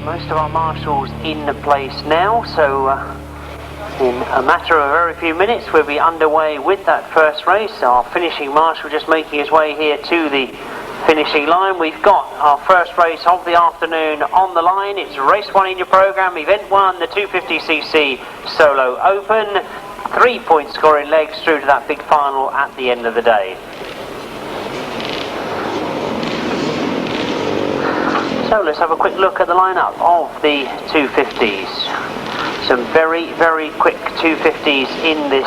Most of our marshals in place now, so in a matter of a very few minutes we'll be underway with that first race. Our finishing marshal just making his way here to the finishing line. We've got our first race of the afternoon on the line. It's race 1 in your programme, event 1, the 250cc Solo Open. 3-point scoring legs through to that big final at the end of the day. So let's have a quick look at the lineup of the 250s. Some very, very quick 250s in this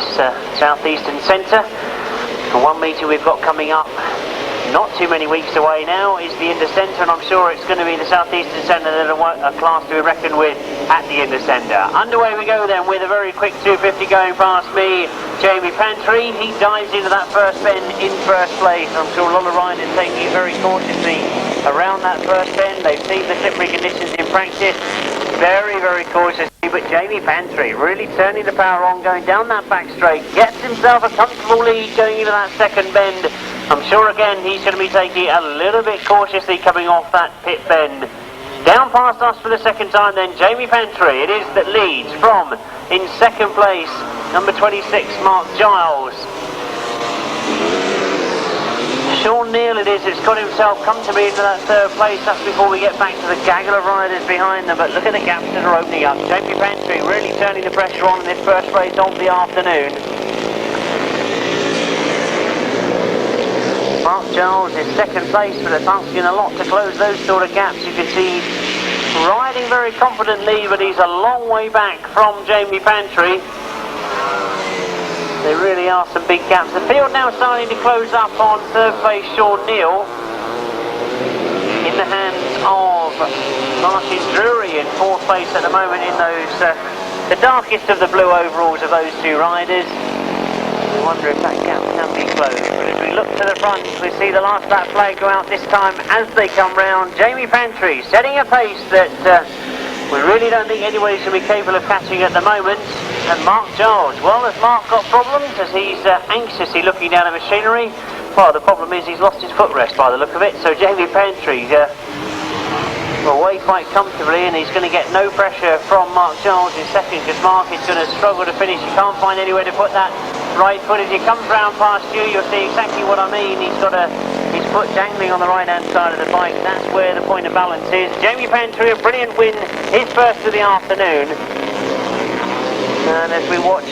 southeastern centre. The 1 metre we've got coming up, not too many weeks away now, is the Inter Centre, and I'm sure it's going to be the southeastern centre that a class to be reckoned with at the Inter Centre. Underway we go then with a very quick 250 going past me, Jamie Pantry. He dives into that first bend in first place. I'm sure a lot of riders taking it very cautiously around that first bend. They've seen the slippery conditions in practice very, very cautiously, but Jamie Pantry really turning the power on, going down that back straight, gets himself a comfortable lead going into that second bend. I'm sure again he's going to be taking it a little bit cautiously coming off that pit bend. Down past us for the second time then, Jamie Pantry it is that leads from, in second place, number 26, Mark Giles. Sean Neal it is, it's got himself comfortably into that third place. That's before we get back to the gaggle of riders behind them, but look at the gaps that are opening up. Jamie Pantry really turning the pressure on in this first race of the afternoon. Mark Giles is second place, but it's asking a lot to close those sort of gaps. You can see he's riding very confidently, but he's a long way back from Jamie Pantry. There really are some big gaps. The field now starting to close up on third place Sean Neal, in the hands of Martin Drury in fourth place at the moment in those the darkest of the blue overalls of those two riders. I wonder if that gap can be closed, but as we look to the front we see the last lap flag go out this time as they come round. Jamie Pantry setting a pace that we really don't think anybody's going to be capable of catching at the moment. And Mark Giles, well, has Mark got problems as he's anxiously looking down at machinery? Well, the problem is he's lost his footrest by the look of it, so Jamie Pantry away quite comfortably, and he's going to get no pressure from Mark Giles in second, because Mark is going to struggle to finish. You can't find anywhere to put that right foot. As he comes round past you, you'll see exactly what I mean. He's got his foot dangling on the right hand side of the bike. That's where the point of balance is. Jamie Pantry, a brilliant win, his first of the afternoon. And as we watch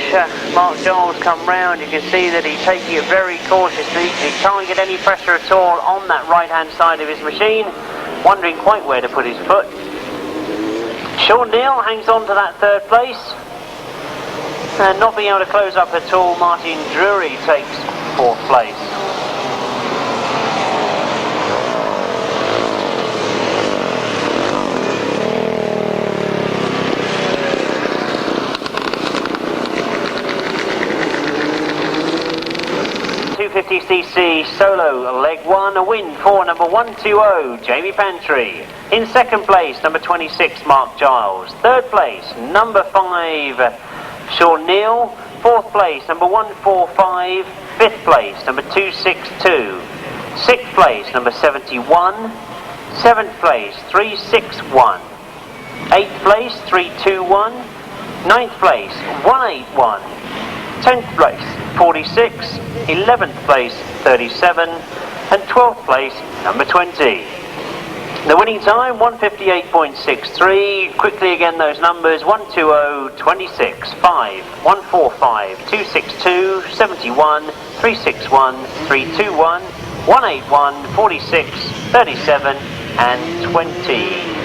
Mark Giles come round, you can see that he's taking it very cautiously. He can't get any pressure at all on that right hand side of his machine, wondering quite where to put his foot. Sean Neal hangs on to that third place, and not being able to close up at all, Martin Drury takes fourth place. .250cc Solo leg 1, a win for number 120 Jamie Pantry. In second place number 26 Mark Giles. Third place number 5 Sean Neal. Fourth place number 145. Fifth place number 262. Sixth place number 71. Seventh place 361. Eighth place 321. Ninth place 181. 10th place 46, 11th place 37, and 12th place number 20. The winning time 158.63. Quickly again those numbers: 120, 26, 5, 145, 262, 71, 361, 321, 181, 46, 37 and 20.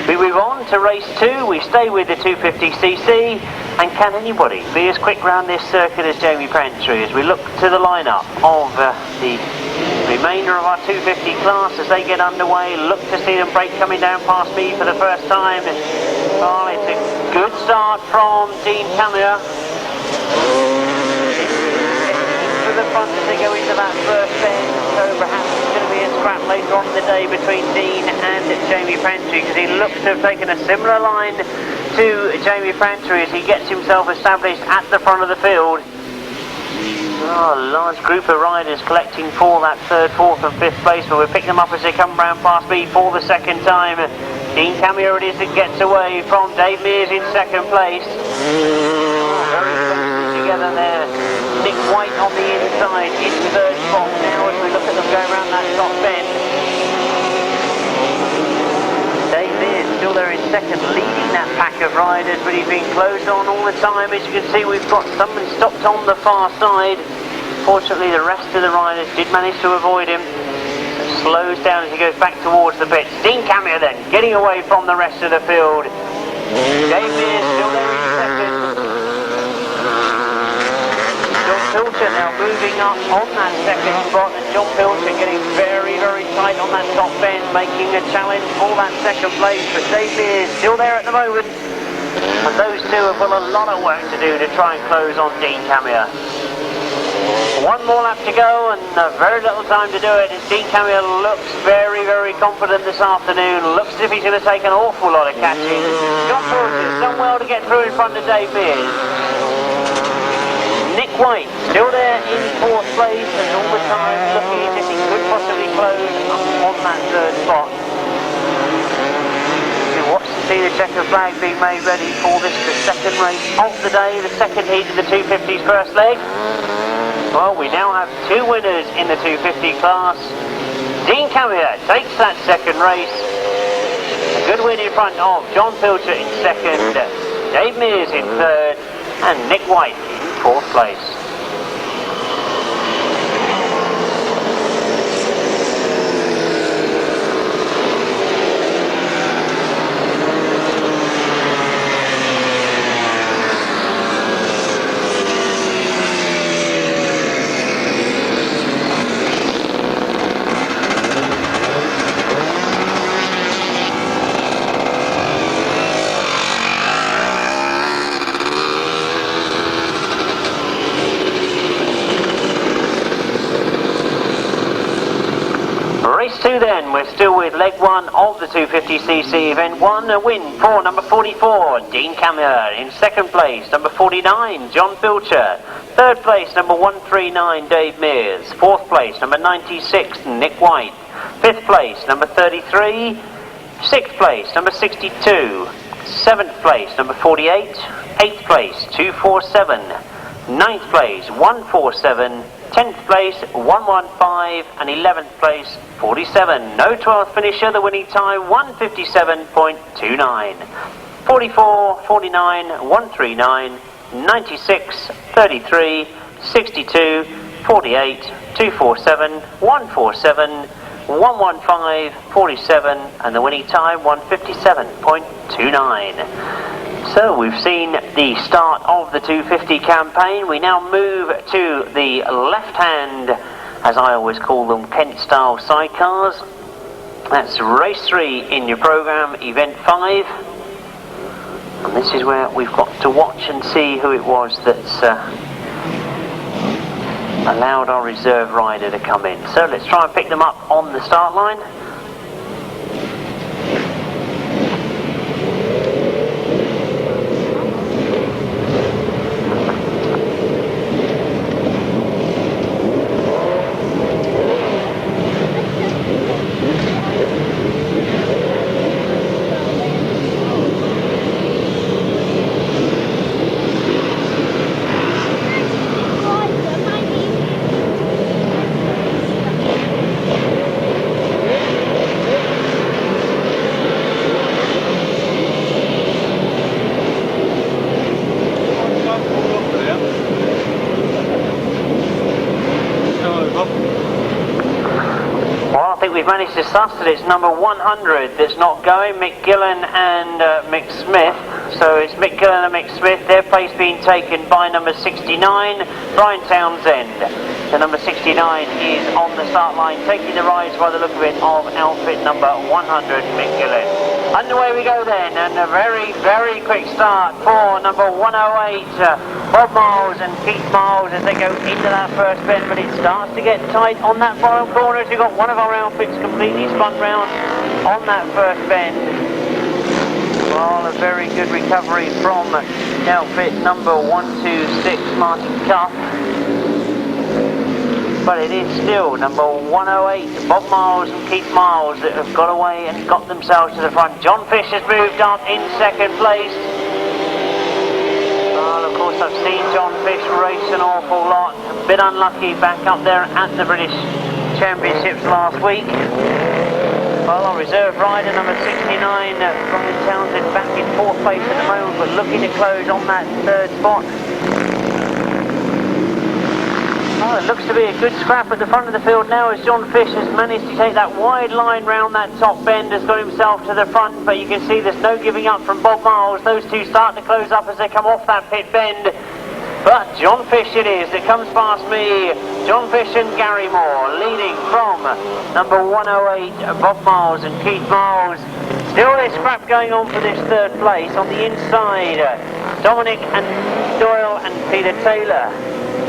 We move on to race 2. We stay with the 250cc, and can anybody be as quick round this circuit as Jamie Pantry? As we look to the lineup of the remainder of our 250 class as they get underway, look to see them break coming down past me for the first time. Oh, it's a good start from Dean Camier. To the front as they go into that first bend, so perhaps it's going to be a scrap later on in the day between Dean and Jamie Pantry, because he looks to have taken a similar line to Jamie Pantry as he gets himself established at the front of the field. Oh, a large group of riders collecting for that third, fourth and fifth place, but we'll pick them up as they come round past me for the second time. Dean Camier it is that gets away from Dave Mears in second place. Very closely together there. Nick White on the inside in third spot now as we look at them going around that top bend. Dave Mears still there in second, leading that pack of riders, but he's been closed on all the time. As you can see, we've got someone stopped on the far side. Fortunately, the rest of the riders did manage to avoid him. Slows down as he goes back towards the pits. Dean Camier then getting away from the rest of the field. Dave Mears still there in second. John Pilcher now moving up on that second spot, and John Pilcher getting very, very tight on that top bend, making a challenge for that second place. But Dave Mears still there at the moment, and those two have got a lot of work to do to try and close on Dean Camier. One more lap to go and very little time to do it, and Dean Camier looks very, very confident this afternoon. Looks as if he's going to take an awful lot of catching. John Pilcher's done well to get through in front of Dave Mears. Nick White still there in fourth place, and all the time looking as if he could possibly close up on that third spot. You watch to see the checker flag being made ready for this, the second race of the day, the second heat of the 250's first leg. Well, we now have two winners in the 250 class. Dean Camier takes that second race. A good win in front of John Pilcher in second, Dave Mears in third, and Nick White in fourth place. Race 2 then, we're still with leg 1 of the 250cc event 1, a win for number 44, Dean Camier. In second place, number 49, John Pilcher. Third place, number 139, Dave Mears. Fourth place, number 96, Nick White. Fifth place, number 33. Sixth place, number 62. Seventh place, number 48. Eighth place, 247. Ninth place, 147. 10th place, 115, and 11th place, 47. No 12th finisher, the winning time, 157.29. 44, 49, 139, 96, 33, 62, 48, 247, 147, 115, 47, and the winning time, 157.29. So we've seen the start of the 250 campaign. We now move to the left hand, as I always call them, Kent style sidecars. That's race 3 in your programme, event 5. And this is where we've got to watch and see who it was that's allowed our reserve rider to come in. So let's try and pick them up on the start line. We've managed to suss that it's number 100 that's not going, Mick Gillen and Mick Smith. So it's Mick Gillen and Mick Smith, their place being taken by number 69, Brian Townsend. The number 69 is on the start line, taking the rise by the look of it of outfit number 100, Mick Gillen. Underway we go then, and a very, very quick start for number 108, Bob Miles and Keith Miles as they go into that first bend, but it starts to get tight on that final corner as we've got one of our outfits completely spun round on that first bend. Well, a very good recovery from outfit number 126, Martin Cuff. but it is still number 108, Bob Miles and Keith Miles, that have got away and got themselves to the front. John Fish has moved up in second place. Well, of course, I've seen John Fish race an awful lot. A bit unlucky back up there at the British Championships last week. Well, our reserve rider, number 69, Brian Townsend, back in fourth place at the moment, but looking to close on that third spot. Oh, it looks to be a good scrap at the front of the field now, as John Fish has managed to take that wide line round that top bend, has got himself to the front, but you can see there's no giving up from Bob Miles. Those two start to close up as they come off that pit bend. But John Fish it is that comes past me. John Fish and Gary Moore leading from number 108, Bob Miles and Keith Miles. Still there's scrap going on for this third place. On the inside, Dominic and Doyle and Peter Taylor.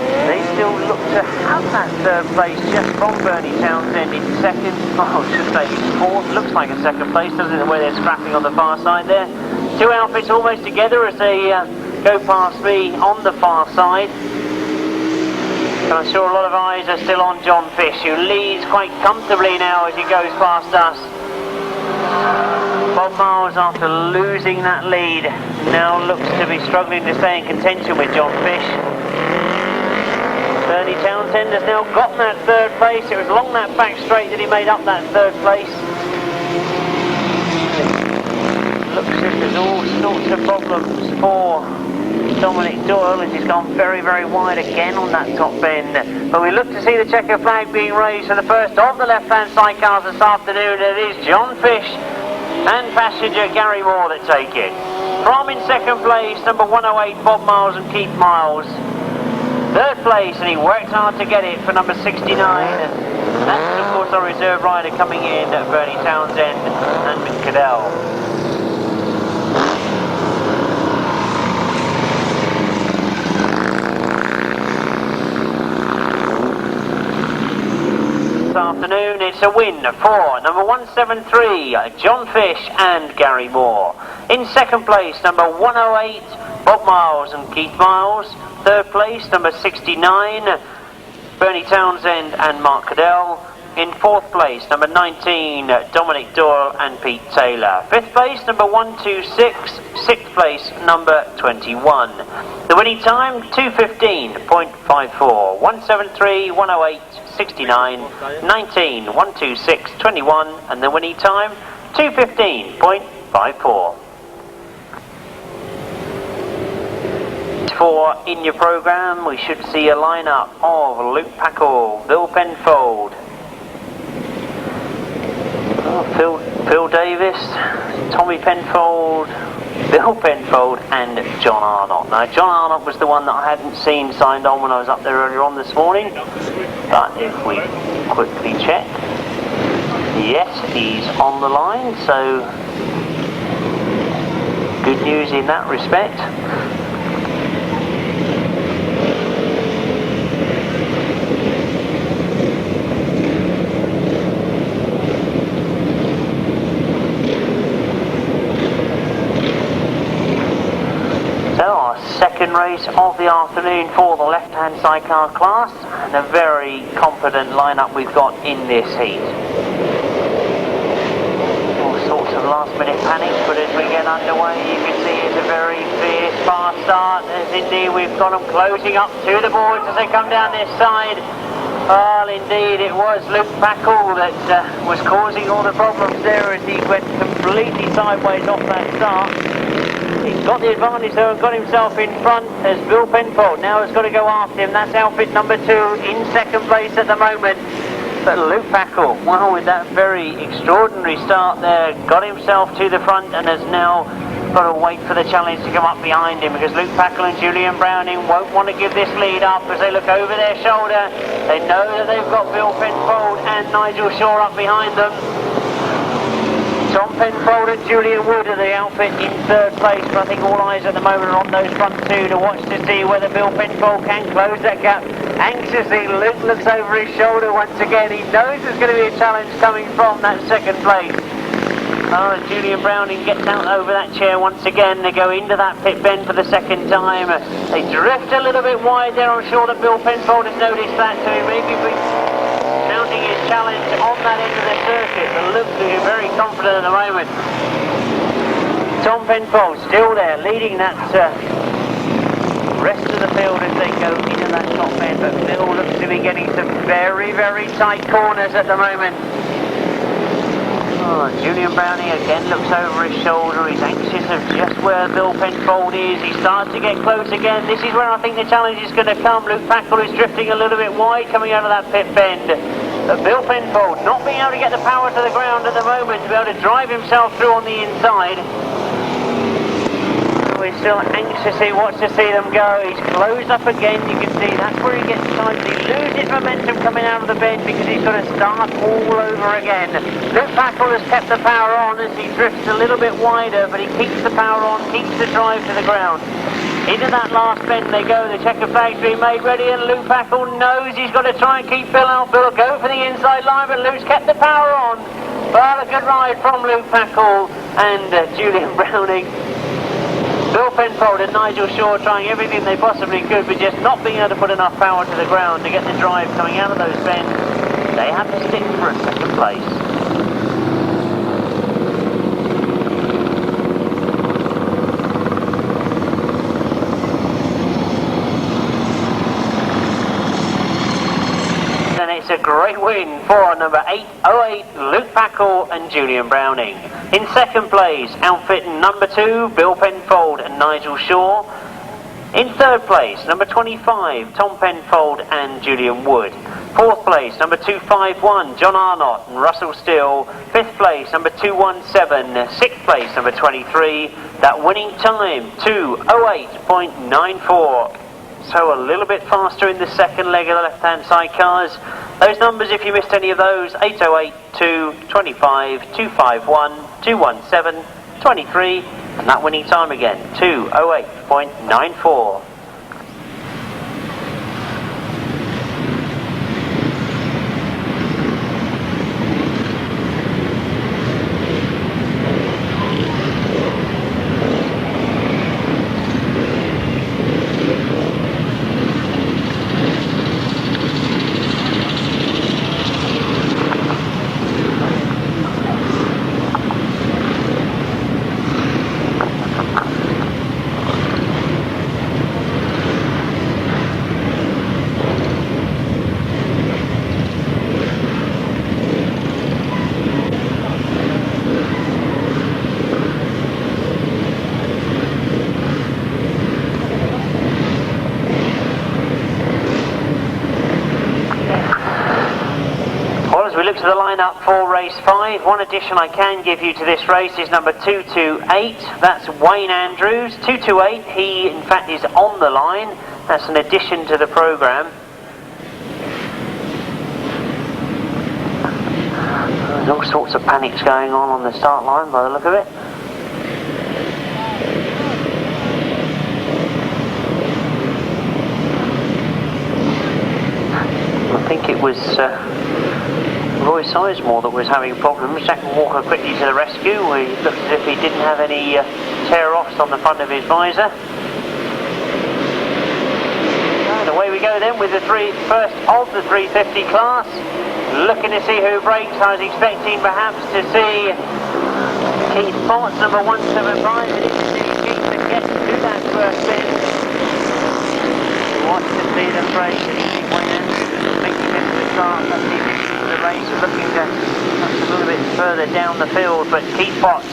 They still look to have that third place just from Bernie Townsend in second. Oh, I should say fourth. Looks like a second place, doesn't it, where they're scrapping on the far side there. Two outfits almost together as they go past me on the far side. And I'm sure a lot of eyes are still on John Fish, who leads quite comfortably now as he goes past us. Bob Miles, after losing that lead, now looks to be struggling to stay in contention with John Fish. Bernie Townsend has now gotten that third place. It was along that back straight that he made up that third place. Looks as if there's all sorts of problems for Dominic Doyle, as he's gone very, very wide again on that top bend. But we look to see the checker flag being raised for the first of the left-hand sidecars this afternoon. It is John Fish and passenger Gary Moore that take it. From in second place, number 108, Bob Miles and Keith Miles. Third place, and he worked hard to get it, for number 69. That's, of course, our reserve rider coming in, Bernie Townsend and Mick Cadell. This afternoon, it's a win for number 173, John Fish and Gary Moore. In second place, number 108, Bob Miles and Keith Miles. Third place, number 69, Bernie Townsend and Mark Cadell. In fourth place, number 19, Dominic Doyle and Pete Taylor. Fifth place, number 126. Sixth place, number 21. The winning time, 2:15.54. 173, 108, 69, 19, 126, 21. And the winning time, 2:15.54. For in your programme, we should see a lineup of Luke Pachol, Nevill Penfold, Phil Davis, Tommy Penfold, Bill Penfold and John Arnott. Now John Arnott was the one that I hadn't seen signed on when I was up there earlier on this morning, but if we quickly check, yes, he's on the line, so good news in that respect. Second race of the afternoon for the left-hand sidecar class, and a very competent lineup we've got in this heat. All sorts of last-minute panics, but as we get underway, you can see it's a very fierce, fast start, as indeed we've got them closing up to the boards as they come down this side. Well, indeed, it was Luke Pachol that was causing all the problems there as he went completely sideways off that start. He's got the advantage though and got himself in front, as Bill Penfold now has got to go after him. That's outfit number 2 in second place at the moment. But Luke Pachol, well, with that very extraordinary start there, got himself to the front and has now got to wait for the challenge to come up behind him, because Luke Pachol and Julian Browning won't want to give this lead up as they look over their shoulder. They know that they've got Bill Penfold and Nigel Shaw up behind them. Tom Penfold and Julian Wood are the outfit in third place, but I think all eyes at the moment are on those front two to watch to see whether Bill Penfold can close that gap. Anxiously, Luke looks over his shoulder once again. He knows there's going to be a challenge coming from that second place. Oh, Julian Browning gets out over that chair once again. They go into that pit bend for the second time. They drift a little bit wide there. I'm sure that Nevill Penfold has noticed that, so he may be mounting his challenge on that end of the circuit. But looks very confident at the moment. Tom Penfold still there, leading that rest of the field as they go into that top end. But Nevill looks to be getting some very, very tight corners at the moment. Oh, Julian Browning again looks over his shoulder. He's anxious of just where Nevill Penfold is. He starts to get close again. This is where I think the challenge is going to come. Luke Pachol is drifting a little bit wide coming out of that pit bend. But Nevill Penfold not being able to get the power to the ground at the moment to be able to drive himself through on the inside. We're still anxiously watch to see them go. He's closed up again, you can see that's where he gets tight. He loses momentum coming out of the bend because he's got to start all over again. Luke Pachol has kept the power on as he drifts a little bit wider, but he keeps the power on, keeps the drive to the ground. Into that last bend they go, the checker flag's being made ready, and Luke Pachol knows he's got to try and keep Bill out. Bill will go for the inside line, but Luke's kept the power on. Well, a good ride from Luke Pachol and Julian Browning. Nevill Penfold and Nigel Shaw trying everything they possibly could, but just not being able to put enough power to the ground to get the drive coming out of those bends. They have to stick for a second place. It's a great win for number 808, Luke Pachol and Julian Browning. In second place, outfit number 2, Nevill Penfold and Nigel Shaw. In third place, number 25, Tom Penfold and Julian Wood. Fourth place, number 251, John Arnott and Russell Steele. Fifth place, number 217. Sixth place, number 23. That winning time, 2:08.94. So a little bit faster in the second leg of the left-hand sidecars. Those numbers, if you missed any of those, 808, 2, 25, 251, 217, 23, and that winning time again, 2:08.94. To the lineup for race 5. One addition I can give you to this race is number 228. That's Wayne Andrews. 228, he in fact is on the line. That's an addition to the programme. There's all sorts of panics going on the start line by the look of it. I think it was Roy Sizemore that was having problems. Jack Walker quickly to the rescue. He looked as if he didn't have any tear-offs on the front of his visor. And away we go then with the first of the 350 class. Looking to see who breaks. I was expecting perhaps to see Keith Potts, number 175. It is Keith that gets to that first bend. Want to see them break. Wayne Andrews making it to the start. That's the race, looking to touch a little bit further down the field, but Keith Potts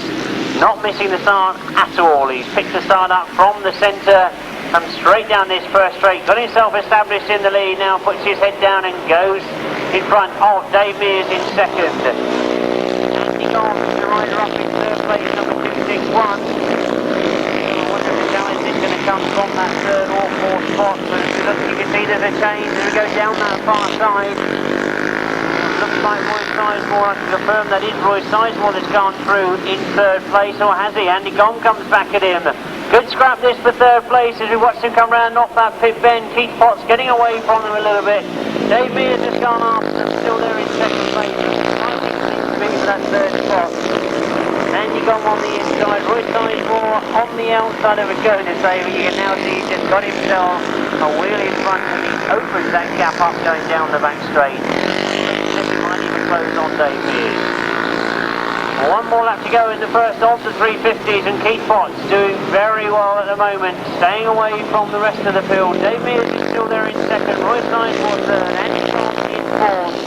not missing the start at all. He's picked the start up from the centre, comes straight down this first straight, got himself established in the lead, now puts his head down and goes in front of Dave Mears in second. Andy Goff, the rider up in third place, number 261. The challenge is going to come from that third or fourth spot, but as we look, you can see there's a change as we go down that far side. Looks like Roy Sizemore. I can confirm that is Roy Sizemore that's gone through in third place, or has he? Andy Gomm comes back at him. Good scrap this for third place as we watch him come round off that pit bend. Keith Potts getting away from them a little bit. Dave Mears has gone after them, still there in second place. Fighting for that third spot. Andy Gom on the inside, Roy Sizemore on the outside of a go to say, but you can now see he's just got himself a wheel in front and he opens that gap up going down the back straight. He might even close on Dave Mears. One more lap to go in the first of the 350s, and Keith Potts doing very well at the moment, staying away from the rest of the field. Dave Mears is still there in second, Roy Sizemore third, Andy Gom in fourth.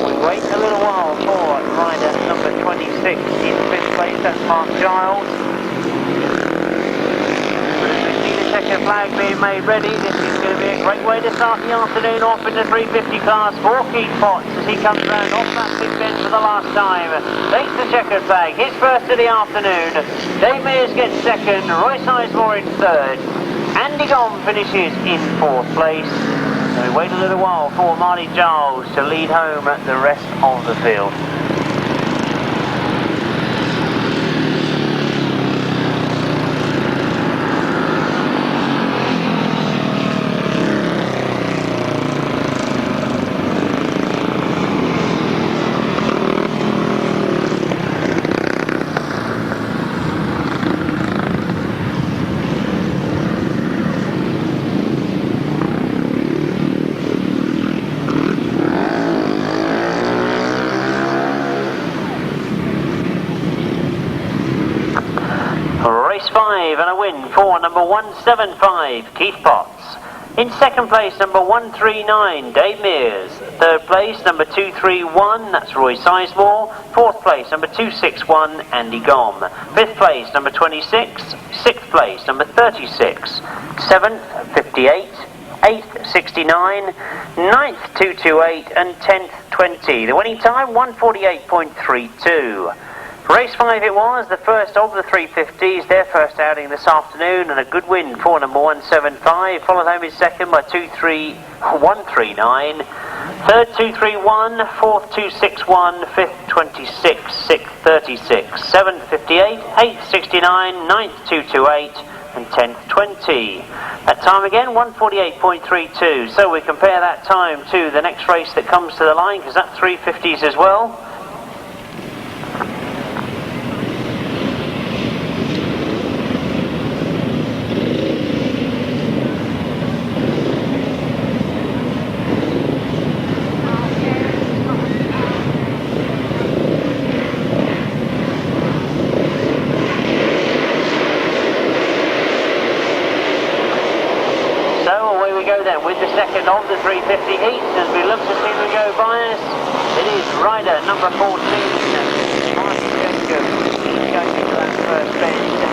We wait a little while for rider number 26 in fifth place, that's Mark Giles. Checkered flag being made ready. This is going to be a great way to start the afternoon off in the 350 class for Keith Potts as he comes round off that big bench for the last time. Takes the checkered flag, his first of the afternoon. Dave Mears gets second, Roy Sizemore in third. Andy Gom finishes in fourth place. So we wait a little while for Marty Giles to lead home the rest of the field. Race 5 and a win for number 175, Keith Potts. In second place, number 139, Dave Mears. Third place, number 231, that's Roy Sizemore. Fourth place, number 261, Andy Gom. Fifth place, number 26. Sixth place, number 36. Seventh, 58. 8th, 69. 9th, 228, and 10th, 20. The winning time, 148.32. Race 5 it was, the first of the 350s, their first outing this afternoon, and a good win for number 175, followed home in second by 139, third 231, fourth 261, fifth 26, sixth 36, seventh 58, eighth 69, ninth 228, and 10th 20. That time again 148.32, so we compare that time to the next race that comes to the line, because that's 350s as well. With the second of the 350 heats, as we look to see them go by us, it is rider number 14, Mark Terry Giles. He's going into that first bend.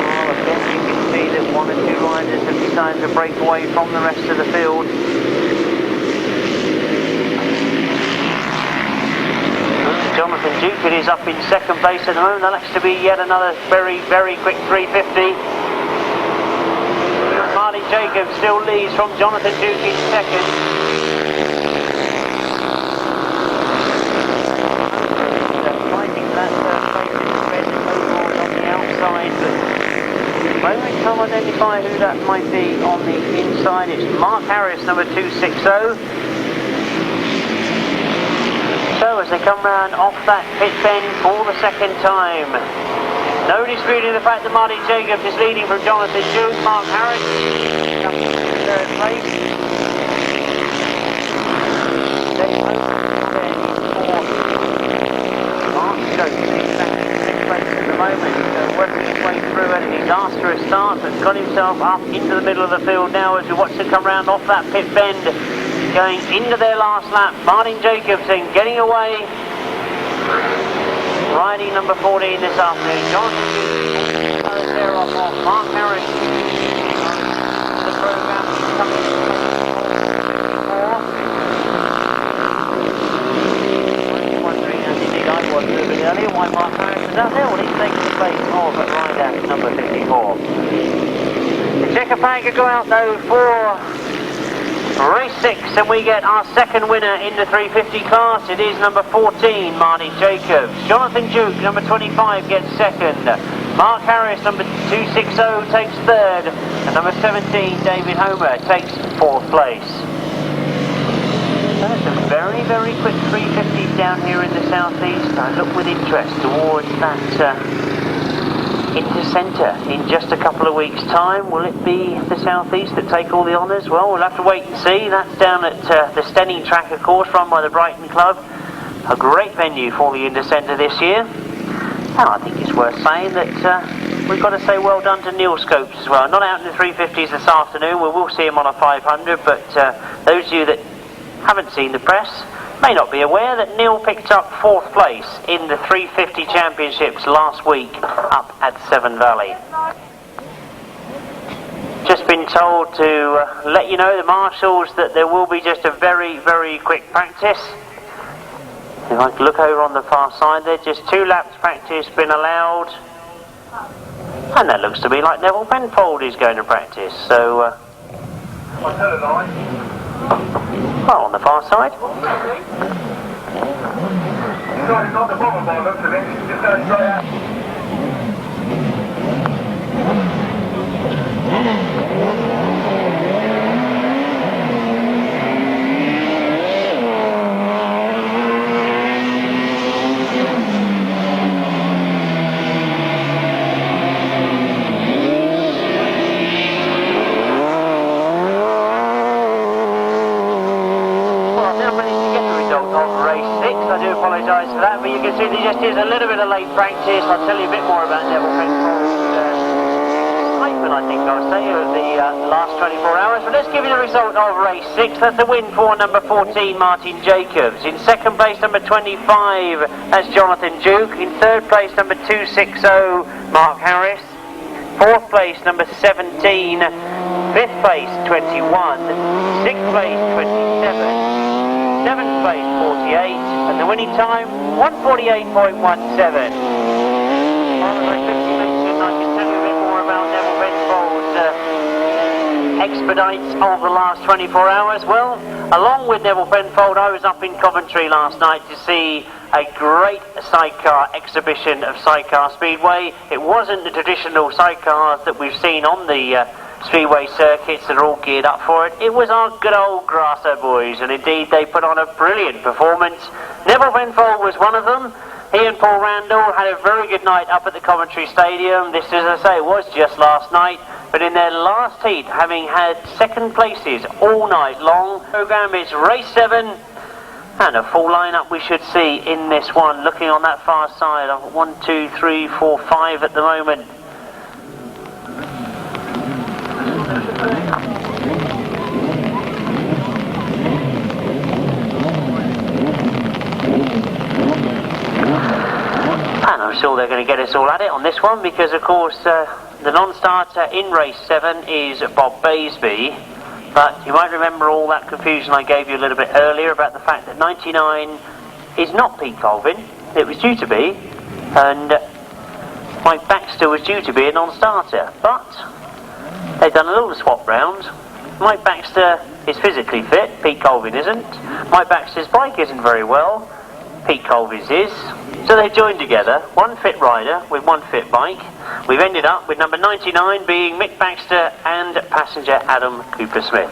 Well, again, you can see that one or two riders have decided to break away from the rest of the field. Jonathan Duke, it is up in second place at the moment. That looks to be yet another very, very quick 350. Marty Jacobs still leads from Jonathan Duke in second. Fighting that place in the red and overall on the outside, but maybe we can't identify who that might be on the inside. It's Mark Harris, number 260. So as they come round off that pit bend for the second time, no disputing the fact that Marty Jacobs is leading from Jonathan Duke. Mark Harris comes in third place. Mark Stokes is back in sixth place at the moment, working his way through it. He's asked for a start, but got himself up into the middle of the field now as we watch them come round off that pit bend, going into their last lap. Martin Jacobson getting away. Riding number 14 this afternoon, Jonathan Duke, there off Mark Harris. The program is coming wondering, as indeed I was a little bit earlier, why Mark Harris is out there. Well, he's taking the place of rider number 54. The checker flag could go out though for race 6, and we get our second winner in the 350 class. It is number 14, Marty Jacobs. Jonathan Duke, number 25, gets second. Mark Harris, number 260, takes third. And number 17, David Homer, takes fourth place. That's a very very, very quick 350s down here in the southeast. I look with interest towards that into centre in just a couple of weeks' time. Will it be the southeast that take all the honours? Well, we'll have to wait and see. That's down at the Stenning track, of course, run by the Brighton Club. A great venue for the Into Centre this year. And I think it's worth saying that we've got to say well done to Neil Scopes as well. Not out in the 350s this afternoon. We will see him on a 500, but those of you that haven't seen the press may not be aware that Neil picked up 4th place in the 350 championships last week up at Severn Valley. Just been told to let you know, the marshals, that there will be just a very, very quick practice. If I look over on the far side there, just 2 laps practice been allowed. And that looks to be like Nevill Penfold is going to practice, so well, on the far side. Not the bottom by the looks of it, just going straight out. Apologise for that, but you can see there just is a little bit of late practice. I'll tell you a bit more about Nevill Penfold's excitement, I think I'll say, of the last 24 hours. But let's give you the result of race 6. That's the win for number 14, Martin Jacobs. In 2nd place, number 25, that's Jonathan Duke. In 3rd place, number 260, Mark Harris. 4th place, number 17. 5th place, 21. 6th place, 27. 7th place, 48, and the winning time, 1:48.17. Well, very quickly mentioned, I can tell you a bit more about Nevill Penfold's expedites of the last 24 hours. Well, along with Nevill Penfold, I was up in Coventry last night to see a great sidecar exhibition of Sidecar Speedway. It wasn't the traditional sidecars that we've seen on the Speedway circuits that are all geared up for it. It was our good old Grasstrack boys, and indeed they put on a brilliant performance. Nevill Penfold was one of them. He and Paul Randall had a very good night up at the Coventry Stadium. This, as I say, was just last night, but in their last heat, having had 2nd places all night long. The programme is race 7, and a full lineup we should see in this one. Looking on that far side, 1, 2, 3, 4, 5 at the moment. And I'm sure they're going to get us all at it on this one, because of course the non-starter in race 7 is Bob Baisby. But you might remember all that confusion I gave you a little bit earlier about the fact that 99 is not Pete Colvin. It was due to be, and Mike Baxter was due to be a non-starter, but they've done a little swap round. Mike Baxter is physically fit, Pete Colvin isn't. Mike Baxter's bike isn't very well, Pete Colvin's is. So they joined together, one fit rider with one fit bike. We've ended up with number 99 being Mick Baxter and passenger Adam Cooper-Smith.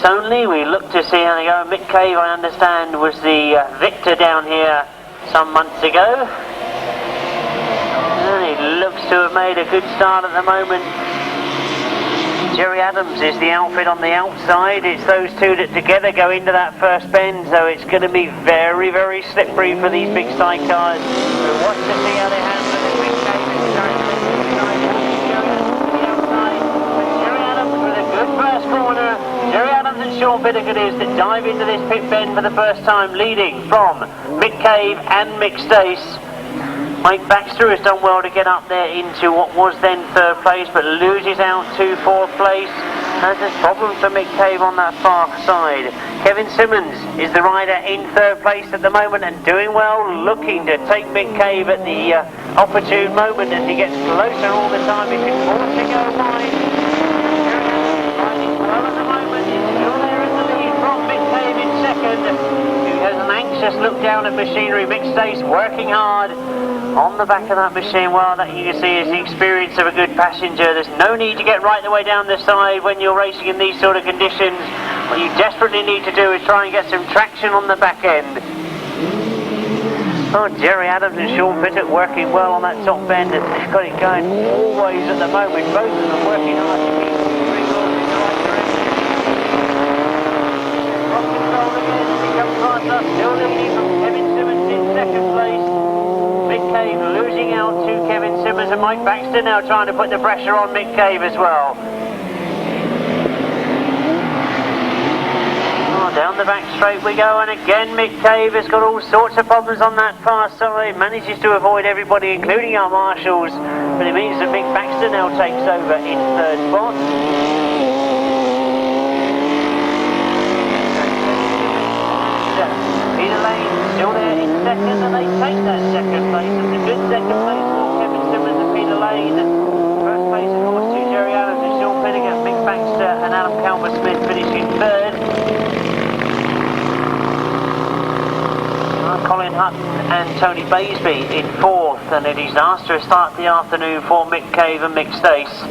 Only. We look to see how they go. Mick Cave, I understand, was the victor down here some months ago. And he looks to have made a good start at the moment. Jerry Adams is the outfit on the outside. It's those two that together go into that first bend, so it's going to be very, very slippery for these big sidecars. We'll watch to see how they handle it. Mick Cave is starting to the outside. Jerry Adams with a good first corner. Jerry Adams and Shaw Sean Pittock is that dive into this pit bend for the first time, leading from Mick Cave and Mick Stace. Mike Baxter has done well to get up there into what was then third place, but loses out to fourth place. There's problems for Mick Cave on that far side. Kevin Simmons is the rider in third place at the moment and doing well, looking to take Mick Cave at the opportune moment as he gets closer all the time. He can force to go wide. Riding well at the moment. He's still there in the lead from Mick Cave in second, who has an anxious look down at machinery. Mick Stace working hard on the back of that machine. Well, that you can see is the experience of a good passenger. There's no need to get right the way down the side when you're racing in these sort of conditions. What you desperately need to do is try and get some traction on the back end. Oh, Jerry Adams and Sean Pittock working well on that top bend. They've got it going always at the moment. Both of them working hard to keep the three wheels in the right direction. Rock control again as he comes past us. Still leading from Kevin Simmons in second place. Mick Cave losing out to Kevin Simmons, and Mike Baxter now trying to put the pressure on Mick Cave as well. Oh, down the back straight we go, and again Mick Cave has got all sorts of problems on that far side. Manages to avoid everybody, including our marshals, but it means that Mick Baxter now takes over in third spot. Peter Lane still there in second, and they take that second place. It's a good second place for Kevin Simmons and Peter Lane. First place, of course, to Jerry Adams and Sean Pittock, Mick Baxter and Adam Calvert-Smith finishing third. Colin Hutton and Tony Baisby in fourth, and it is a disastrous start to the afternoon for Mick Cave and Mick Stace.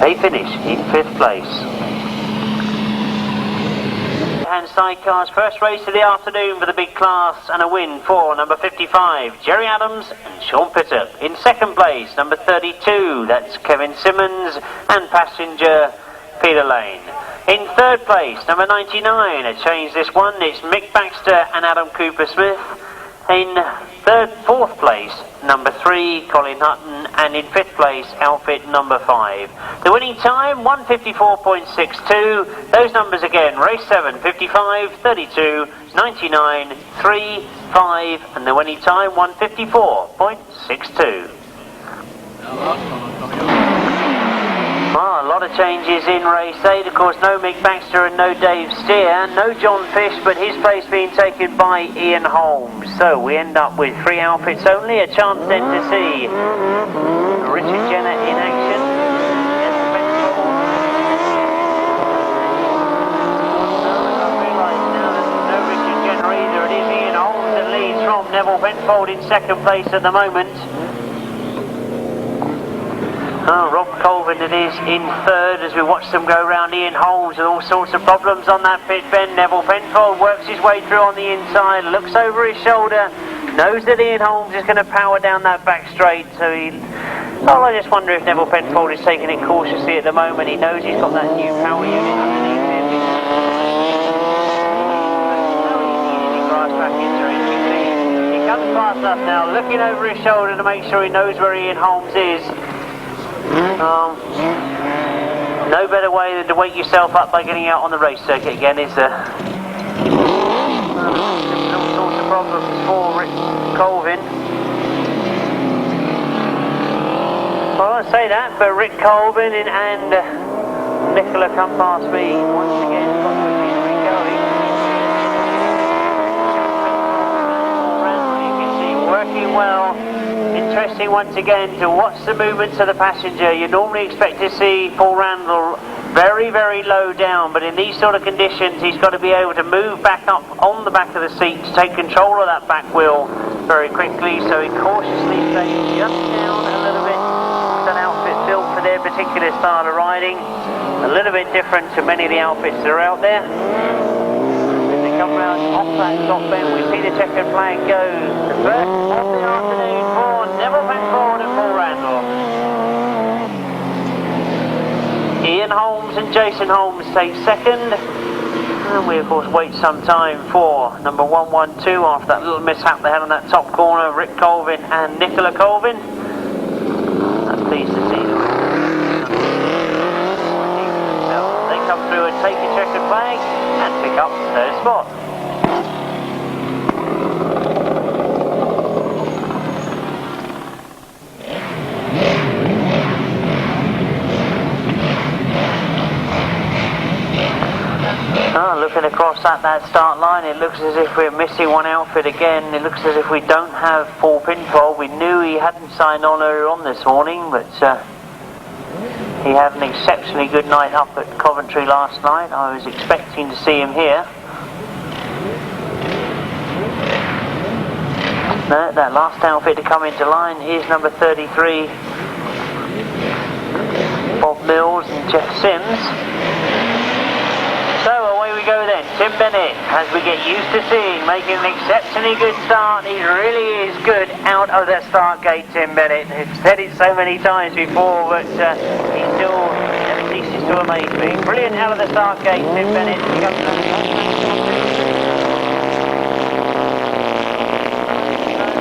They finish in fifth place. And Sidecars first race of the afternoon for the big class, and a win for number 55 Jerry Adams and Sean Pittock. In second place, number 32, that's Kevin Simmons and passenger Peter Lane. In third place, number 99, a change this one, it's Mick Baxter and Adam Cooper Smith. In fourth place, number 3, Colin Hutton, and in fifth place, outfit number 5. The winning time, 1:54.62. Those numbers again, race 7, 55, 32, 99, 3, 5, and the winning time, 1:54.62. Well, a lot of changes in race 8. Of course, no Mick Baxter and no Dave Steer. No John Fish, but his place being taken by Ian Holmes. So we end up with 3 outfits only. A chance then to see Richard Jenner in action. I realise now that there's no Richard Jenner either. It is Ian Holmes that leads from Nevill Penfold in second place at the moment. Oh, Rob Colvin it is in third as we watch them go round. Ian Holmes with all sorts of problems on that pit bend. Nevill Penfold works his way through on the inside, looks over his shoulder, knows that Ian Holmes is going to power down that back straight, so I just wonder if Nevill Penfold is taking it cautiously at the moment. He knows he's got that new power unit underneath him. Grasstrack he comes past us now, looking over his shoulder to make sure he knows where Ian Holmes is. No better way than to wake yourself up by getting out on the race circuit again, is there? All sorts of problems for Rick Colvin. Well, I say that, but Rick Colvin and Nicola come past me once again. Got the machinery going. You can see working well. Interesting once again to watch the movements of the passenger. You normally expect to see Paul Randall very, very low down, but in these sort of conditions he's got to be able to move back up on the back of the seat to take control of that back wheel very quickly, so he cautiously stays just down a little bit. It's an outfit built for their particular style of riding, a little bit different to many of the outfits that are out there. As they come round off that top bend, we see the checkered flag go. The first of the afternoon for Nevill Penfold and Paul Randall. Ian Holmes and Jason Holmes take second, and we of course wait some time for number 112 after that little mishap they had on that top corner, Rick Colvin and Nicola Colvin. I'm pleased to see them. They come through and take the checkered flag. third spot. Looking across at that start line, it looks as if we're missing one outfit again. It looks as if we don't have Paul Penfold. We knew he hadn't signed on earlier on this morning, but he had an exceptionally good night up at Coventry last night. I was expecting to see him here. No, that last outfit to come into line is number 33, Bob Mills and Jeff Sims. So away we go then. Tim Bennett, as we get used to seeing, making an exceptionally good start. He really is good out of the start gate, Tim Bennett. I've said it so many times before, but he still ceases to amaze me. Brilliant out of the start gate, Tim Bennett.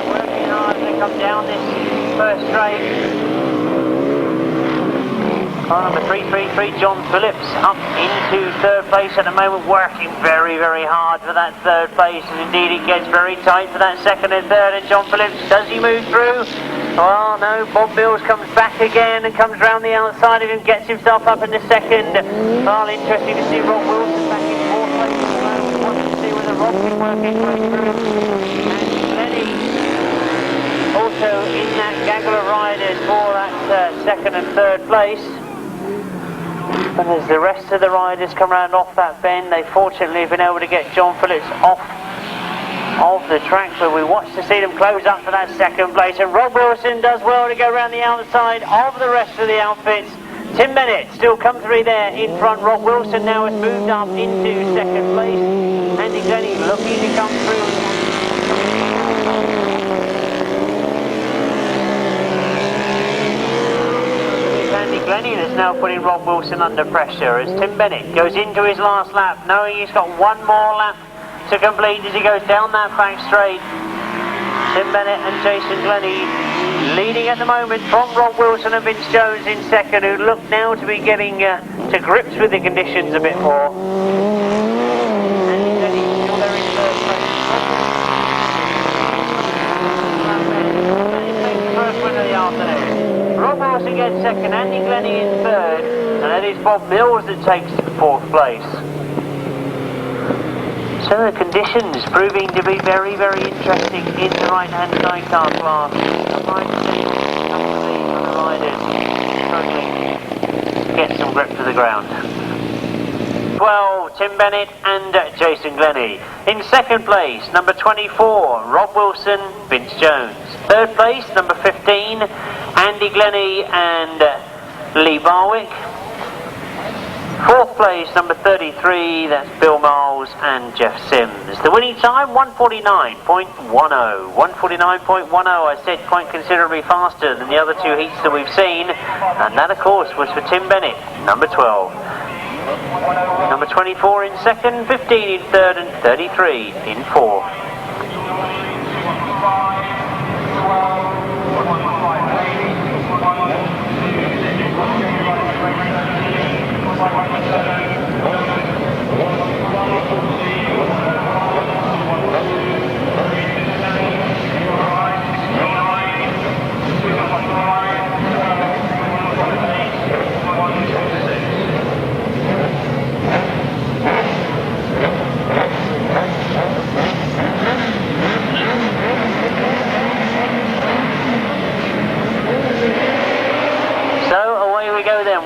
Working hard as they come down this first straight. Number 333, John Phillips, up into third place at the moment, working very, very hard for that third place, and indeed it gets very tight for that second and third. And John Phillips, does he move through? Oh no, Bob Mills comes back again and comes round the outside of him, gets himself up in the second. Well, interesting to see Rob Wilson back in fourth place. Watch to see whether Rob can work his way through. And Lenny also in that gaggle of riders for that second and third place. And as the rest of the riders come round off that bend, they fortunately have been able to get John Phillips off of the track, but we watch to see them close up for that second place. And Rob Wilson does well to go around the outside of the rest of the outfits. Tim Bennett still comfortably there in front. Rob Wilson now has moved up into second place. Andy Glennie looking to come through. Glennie is now putting Rob Wilson under pressure as Tim Bennett goes into his last lap, knowing he's got one more lap to complete as he goes down that back straight. Tim Bennett and Jason Glennie leading at the moment from Rob Wilson and Vince Jones in second, who look now to be getting to grips with the conditions a bit more. Andy Glennie still there in third place. Takes the first win of the afternoon. Rob Wilson gets second, Andy Glennie in third, and it is Bob Mills that takes fourth place. So the conditions proving to be very, very interesting in the right-hand sidecar class. The riders struggling to get some grip to the ground. 12, Tim Bennett and Jason Glennie. In second place, number 24, Rob Wilson, Vince Jones. Third place, number 15, Andy Glennie and Lee Barwick. Fourth place, number 33, that's Bill Miles and Jeff Sims. The winning time, 149.10. 149.10, I said, quite considerably faster than the other two heats that we've seen. And that, of course, was for Tim Bennett, number 12. Number 24 in second, 15 in third, and 33 in fourth.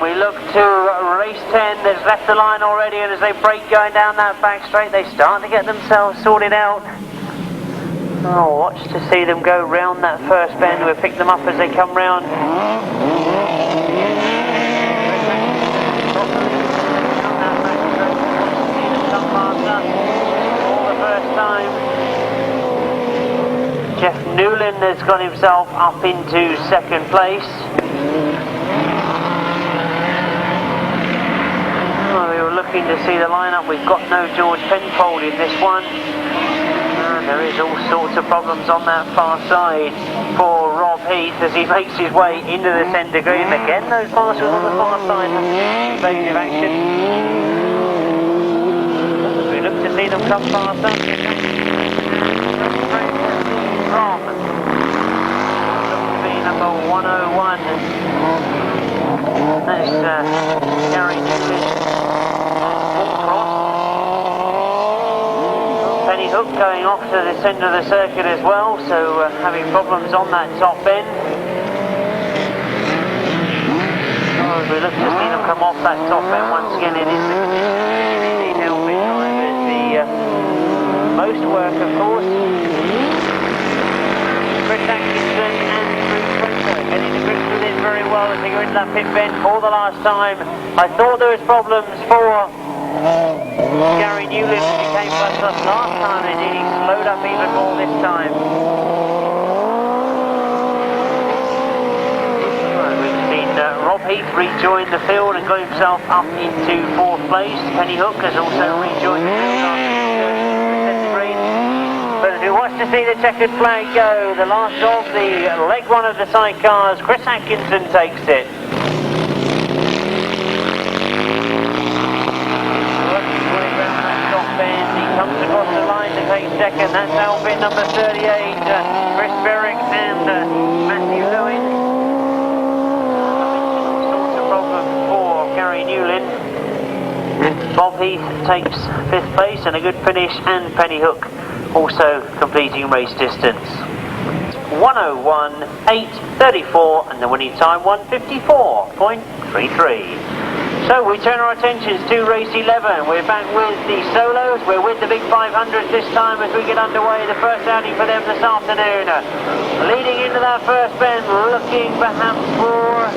We look to race 10 that's left the line already, and as they break going down that back straight, they start to get themselves sorted out. Oh, watch to see them go round that first bend. We'll pick them up as they come round. For the first time, Jeff Newland has got himself up into second place. We were looking to see the lineup. We've got no George Penfold in this one. And there is all sorts of problems on that far side for Rob Heath as he makes his way into the centre green. Again, those marshals on the far side have invasive action. We look to see see them come past us. From number 101. That's Gary Newland. Penny Hook going off to the centre of the circuit as well, so having problems on that top end. Oh, as we look to see them come off that top end once again, it is the helping drivers. The most work, of course. Chris Atkinson and Bruce Winter getting to grips with it very well as they go into that pit bend for the last time. I thought there was problems for Gary Newland when he came past us last time. Indeed, he slowed up even more this time. We've seen Rob Heath rejoin the field and got himself up into 4th place. Penny Hook has also rejoined the field after but who wants to see the checkered flag go? The last of the leg one of the sidecars, Chris Atkinson takes it. Working way around that top end, he comes across the line to take second. That's outfit number 38, Chris Berwick and Matthew Lewin. Sorts of problems for Gary Newland. Bob Heath takes 5th place and a good finish, and Penny Hook also completing race distance. 1:01.834 and the winning time 1:54.33. So we turn our attentions to race 11. We're back with the solos. We're with the big 500 this time as we get underway. The first outing for them this afternoon. Leading into that first bend, looking perhaps for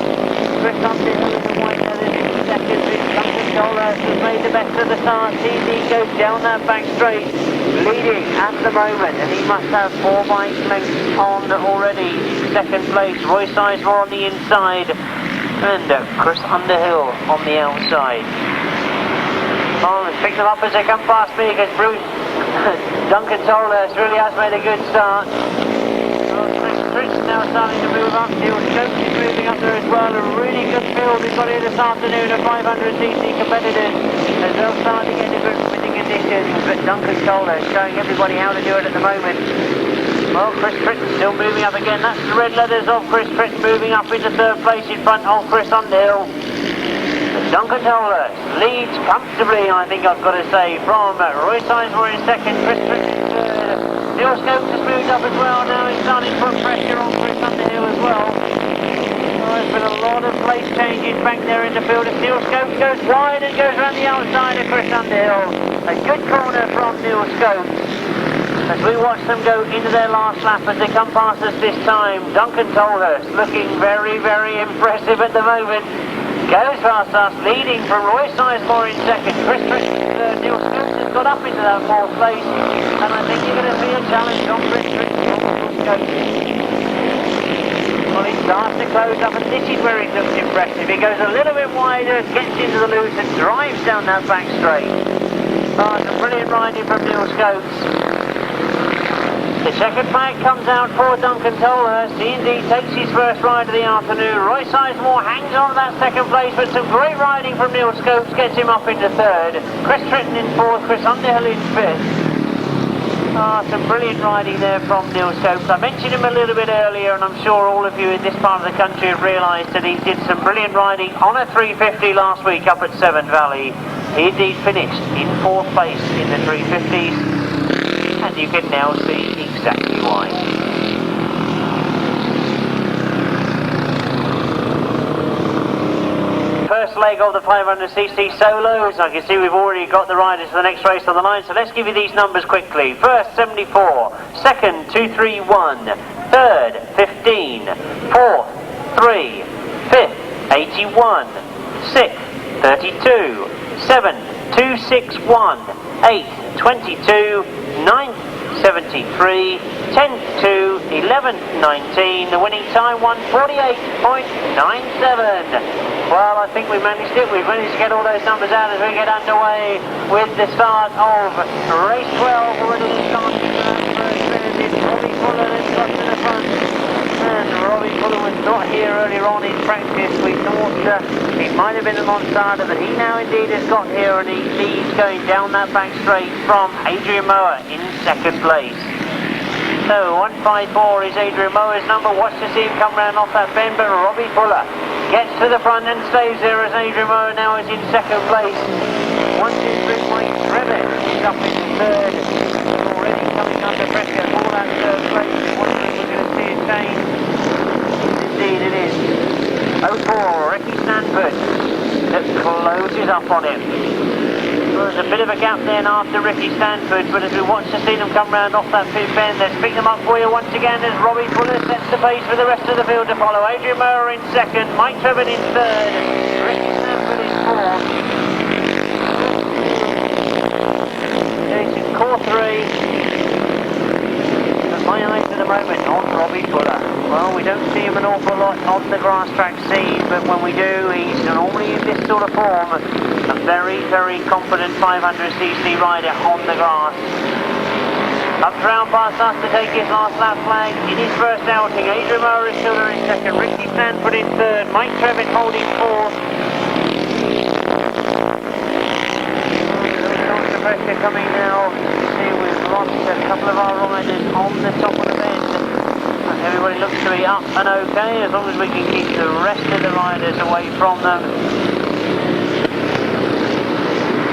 Chris Underhill in the white leathers in second. Duncan Tolhurst has made the best of the start. TD goes down that back straight, leading at the moment, and he must have 4 bike lengths on already. Second place, Roy Sizemore on the inside, and Chris Underhill on the outside. Oh, let's pick them up as they come past me, because Bruce Duncan Tolhurst really has made a good start. Tritton now starting to move up. Neil Stokes is moving up there as well. A really good field we've got here this afternoon of 500cc competitors as they'll start to get into with the conditions. But Duncan Tolhurst showing everybody how to do it at the moment. Well, Chris Tritton still moving up again. That's the red leathers of Chris Tritton moving up into 3rd place in front of Chris Underhill. Duncan Tolhurst leads comfortably, I think I've got to say, from Roy Sizemore in 2nd, Chris Tritton in 3rd. Neil Stokes has moved up as well. Now he's starting to put pressure on Chris Underhill as well. There's been a lot of place changes back there in the field as Neil Stokes goes wide and goes around the outside of Chris Underhill. A good corner from Neil Stokes. As we watch them go into their last lap as they come past us this time, Duncan Tolhurst looking very, very impressive at the moment. Goes past us, leading from Roy Sizemore in 2nd. Chris Tritton in 3rd. Neil Stokes has got up into that 4th place, and I think you're going to see a challenge on Chris Tritton. Well, he starts to close up, and this is where he looks impressive. He goes a little bit wider, gets into the loose, and drives down that back straight. Oh, some brilliant riding from Neil Stokes. The checkered flag comes out for Duncan Tolhurst. He indeed takes his first ride of the afternoon. Roy Sizemore hangs on to that 2nd place, but some great riding from Neil Stokes gets him up into 3rd. Chris Tritton in 4th, Chris Underhill in 5th. Some brilliant riding there from Neil Stokes. I mentioned him a little bit earlier, and I'm sure all of you in this part of the country have realised that he did some brilliant riding on a 350 last week up at Severn Valley. He indeed finished in 4th place in the 350s. And you can now see exactly why. First leg of the 500cc solos. I can see we've already got the riders for the next race on the line, so let's give you these numbers quickly. First, 74. Second, 231. Third, 15. Fourth, 3. Fifth, 81. Sixth, 32. Seventh, 261. Eighth, 22. 9th, 73, 10th, 2, 11th, 19, the winning time 1:48.97. Well, I think we managed it. We've managed to get all those numbers out as we get underway with the start of race 12. Already starting the is Robbie Fuller that's got to the front. And Robbie Fuller was not here earlier on in practice. We thought he might have been a Monsanto, but he now indeed has got here and he leads going down that back straight from Adrian Mower in second place. So 154 is Adrian Mower's number. Watch to see him come round off that bend, but Robbie Fuller gets to the front and stays there as Adrian Mower now is in second place. 1, 2, 3, Mike Trevor is up in third. Already coming under pressure for that third place. Wondering if we're going to see a change. Indeed it is. 04, Ricky Stanford that closes up on him. Well, there's a bit of a gap then after Ricky Stanford, but as we watch to see them come round off that pit bend, let's pick them up for you once again as Robbie Fuller sets the pace for the rest of the field to follow. Adrian Mower in second, Mike Trevor in third, Ricky Stanford in fourth. It's in core three. But my eyes at the moment on Robbie Fuller. Well, we don't see him an awful lot on the grass track scene, but when we do, he's normally in this sort of form. A very, very confident 500cc rider on the grass. Up round past us to take his last lap flag in his first outing. Adrian Mower is still there in second, Ricky Stanford in third, Mike Trevor holding fourth. Lots of pressure coming now. See, we've lost a couple of our riders on the top of the bend. And everybody looks to be up and okay, as long as we can keep the rest of the riders away from them.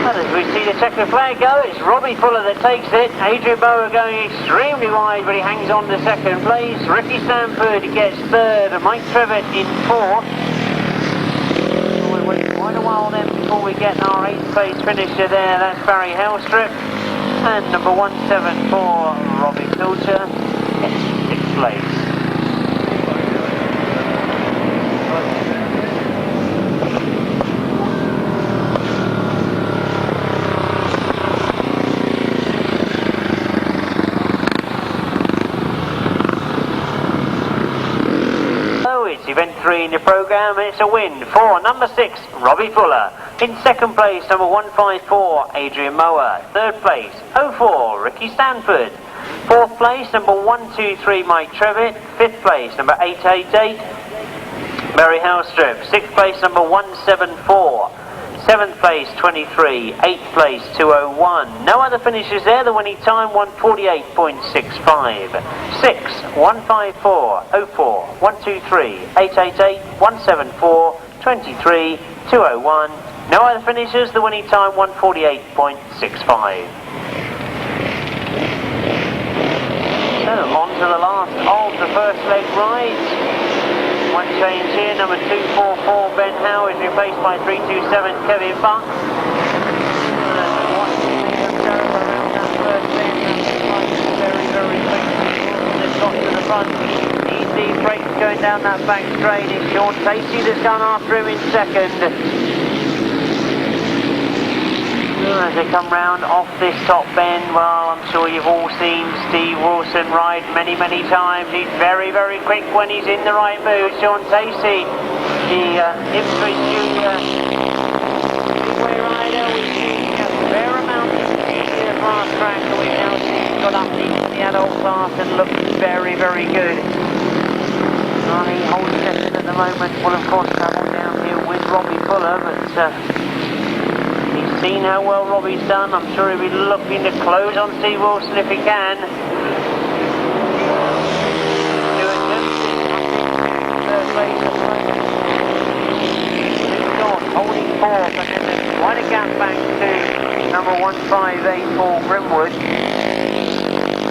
And as we see the checkered flag go, it's Robbie Fuller that takes it. Adrian Mower going extremely wide, but he hangs on to second place. Ricky Stanford gets third, and Mike Trevor in fourth. We'll wait quite a while then before we get our 8th place finisher there. That's Barry Helstrip. And number 174, Robbie Fuller, gets 6th place. Event 3 in the programme, and it's a win for number 6, Robbie Fuller. In second place, number 154, Adrian Mower. Third place, 04, Ricky Stanford. Fourth place, number 123, Mike Trevor. Fifth place, number 888, Barry Helstrip. Sixth place, number 174. Seventh place, 23. 8th place, 201. No other finishes there. The winning time, 148.65. 6, 154, 04, 123, 888, 174, 23, 201. No other finishes. The winning time, 148.65. So, on to the last of the first leg rides. One change here, number 244 Ben Howe is replaced by 327 Kevin Buck. Very, very quick. Got to the front. Easy brakes going down that back straight. It's Sean Casey that's gone after him in second. As they come round off this top bend, well, I'm sure you've all seen Steve Wilson ride many, many times. He's very, very quick when he's in the right mood. Sean Casey, the Ipswich Junior Speedway rider, we've seen a fair amount of the grass track, and we've now seen got up into the adult class and looks very, very good. He holds second at the moment. Will of course travel down here with Robbie Fuller, but he's seen how well Robbie's done. I'm sure he'll be looking to close on Steve Wilson if he can. Holding fourth, and then there's quite a gap back to number 1584 Grimwood.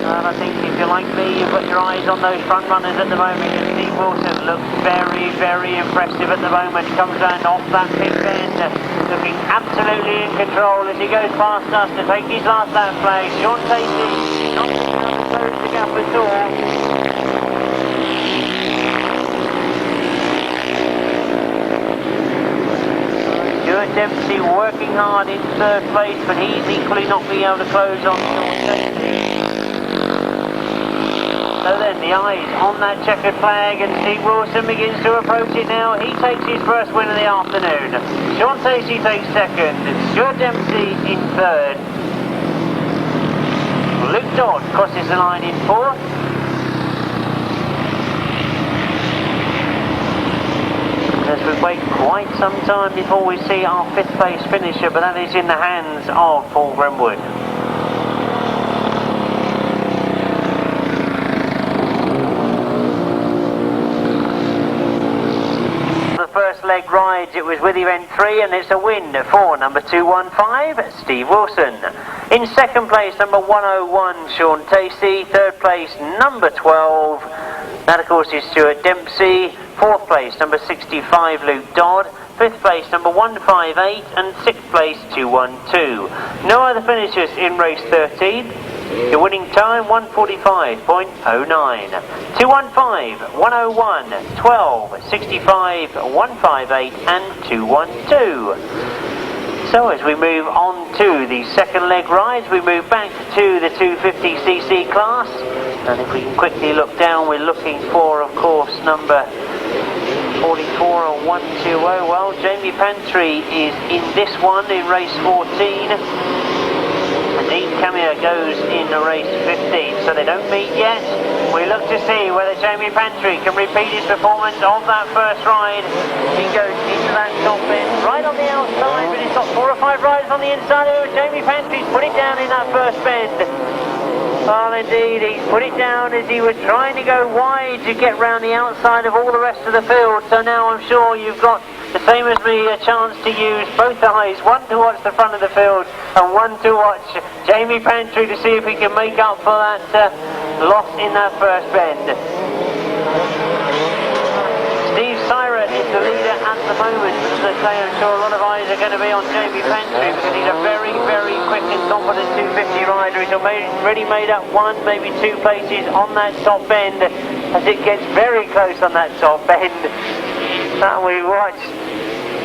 And I think if you're like me, you've got your eyes on those front runners at the moment, and Steve Wilson looks very, very impressive at the moment. Comes round off that pit bend, looking absolutely in control as he goes past us to take his last lap flag. Sean Casey not able to close the gap at all. Stuart Dempsey working hard in third place, but he's equally not being able to close on Sean Casey. So then the eyes on that checkered flag, and Steve Wilson begins to approach it now. He takes his first win of the afternoon. Sean Casey takes second, Stuart Dempsey in third. Luke Dodd crosses the line in 4th. As we wait quite some time before we see our 5th place finisher, but that is in the hands of Paul Grimwood. First leg rides, it was with event 3, and it's a win for number 215, Steve Wilson. In 2nd place, number 101, Sean Tacey. 3rd place, number 12, that of course is Stuart Dempsey. 4th place, number 65, Luke Dodd. 5th place, number 158, and 6th place, 212. No other finishers in race 13. The winning time, 1:45.09. 215, 101, 12, 65, 158, and 212. So as we move on to the 2nd leg rides, we move back to the 250cc class. And if we can quickly look down, we're looking for, of course, number 44 or 120. Well, Jamie Pantry is in this one in race 14. Indeed, Camier goes in race 15, so they don't meet yet. We look to see whether Jamie Pantry can repeat his performance of that first ride. He goes into that top end, right on the outside, but he's got 4 or 5 riders on the inside. Oh, Jamie Pantry's put it down in that first bend. Well, indeed, he's put it down as he was trying to go wide to get round the outside of all the rest of the field. So now I'm sure you've got, the same as me, a chance to use both eyes, one to watch the front of the field and one to watch Jamie Pantry to see if he can make up for that loss in that first bend. Steve Syrat is the leader at the moment. As I say, I'm sure a lot of eyes are going to be on Jamie Pantry because he's a very, very quick and confident 250 rider. He's already made up 1, maybe 2 places on that top bend as it gets very close on that top bend. And we watch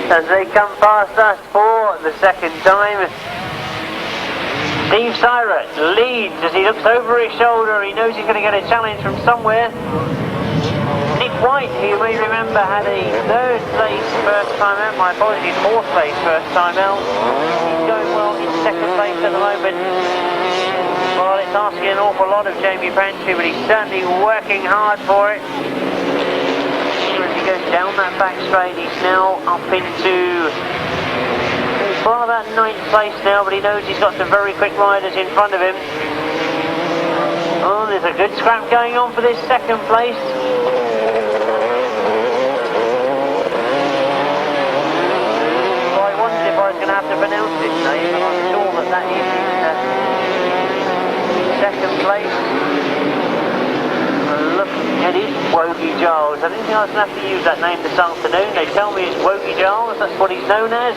as they come past us for the 2nd time. Steve Syrat leads as he looks over his shoulder. He knows he's going to get a challenge from somewhere. Nick White, who you may remember, had a 3rd place first time out. My apologies, 4th place first time out. He's going well in 2nd place at the moment. Well, it's asking an awful lot of Jamie Pantry, but he's certainly working hard for it. As he goes down that back straight, he's now up into, well, about 9th place now, but he knows he's got some very quick riders in front of him. Oh, there's a good scrap going on for this 2nd place. Well, I wondered if I was going to have to pronounce this name, but I'm sure that that is in 2nd place. Look, it is Wogie Giles. I didn't think I was going to have to use that name this afternoon. They tell me it's Wogie Giles, that's what he's known as.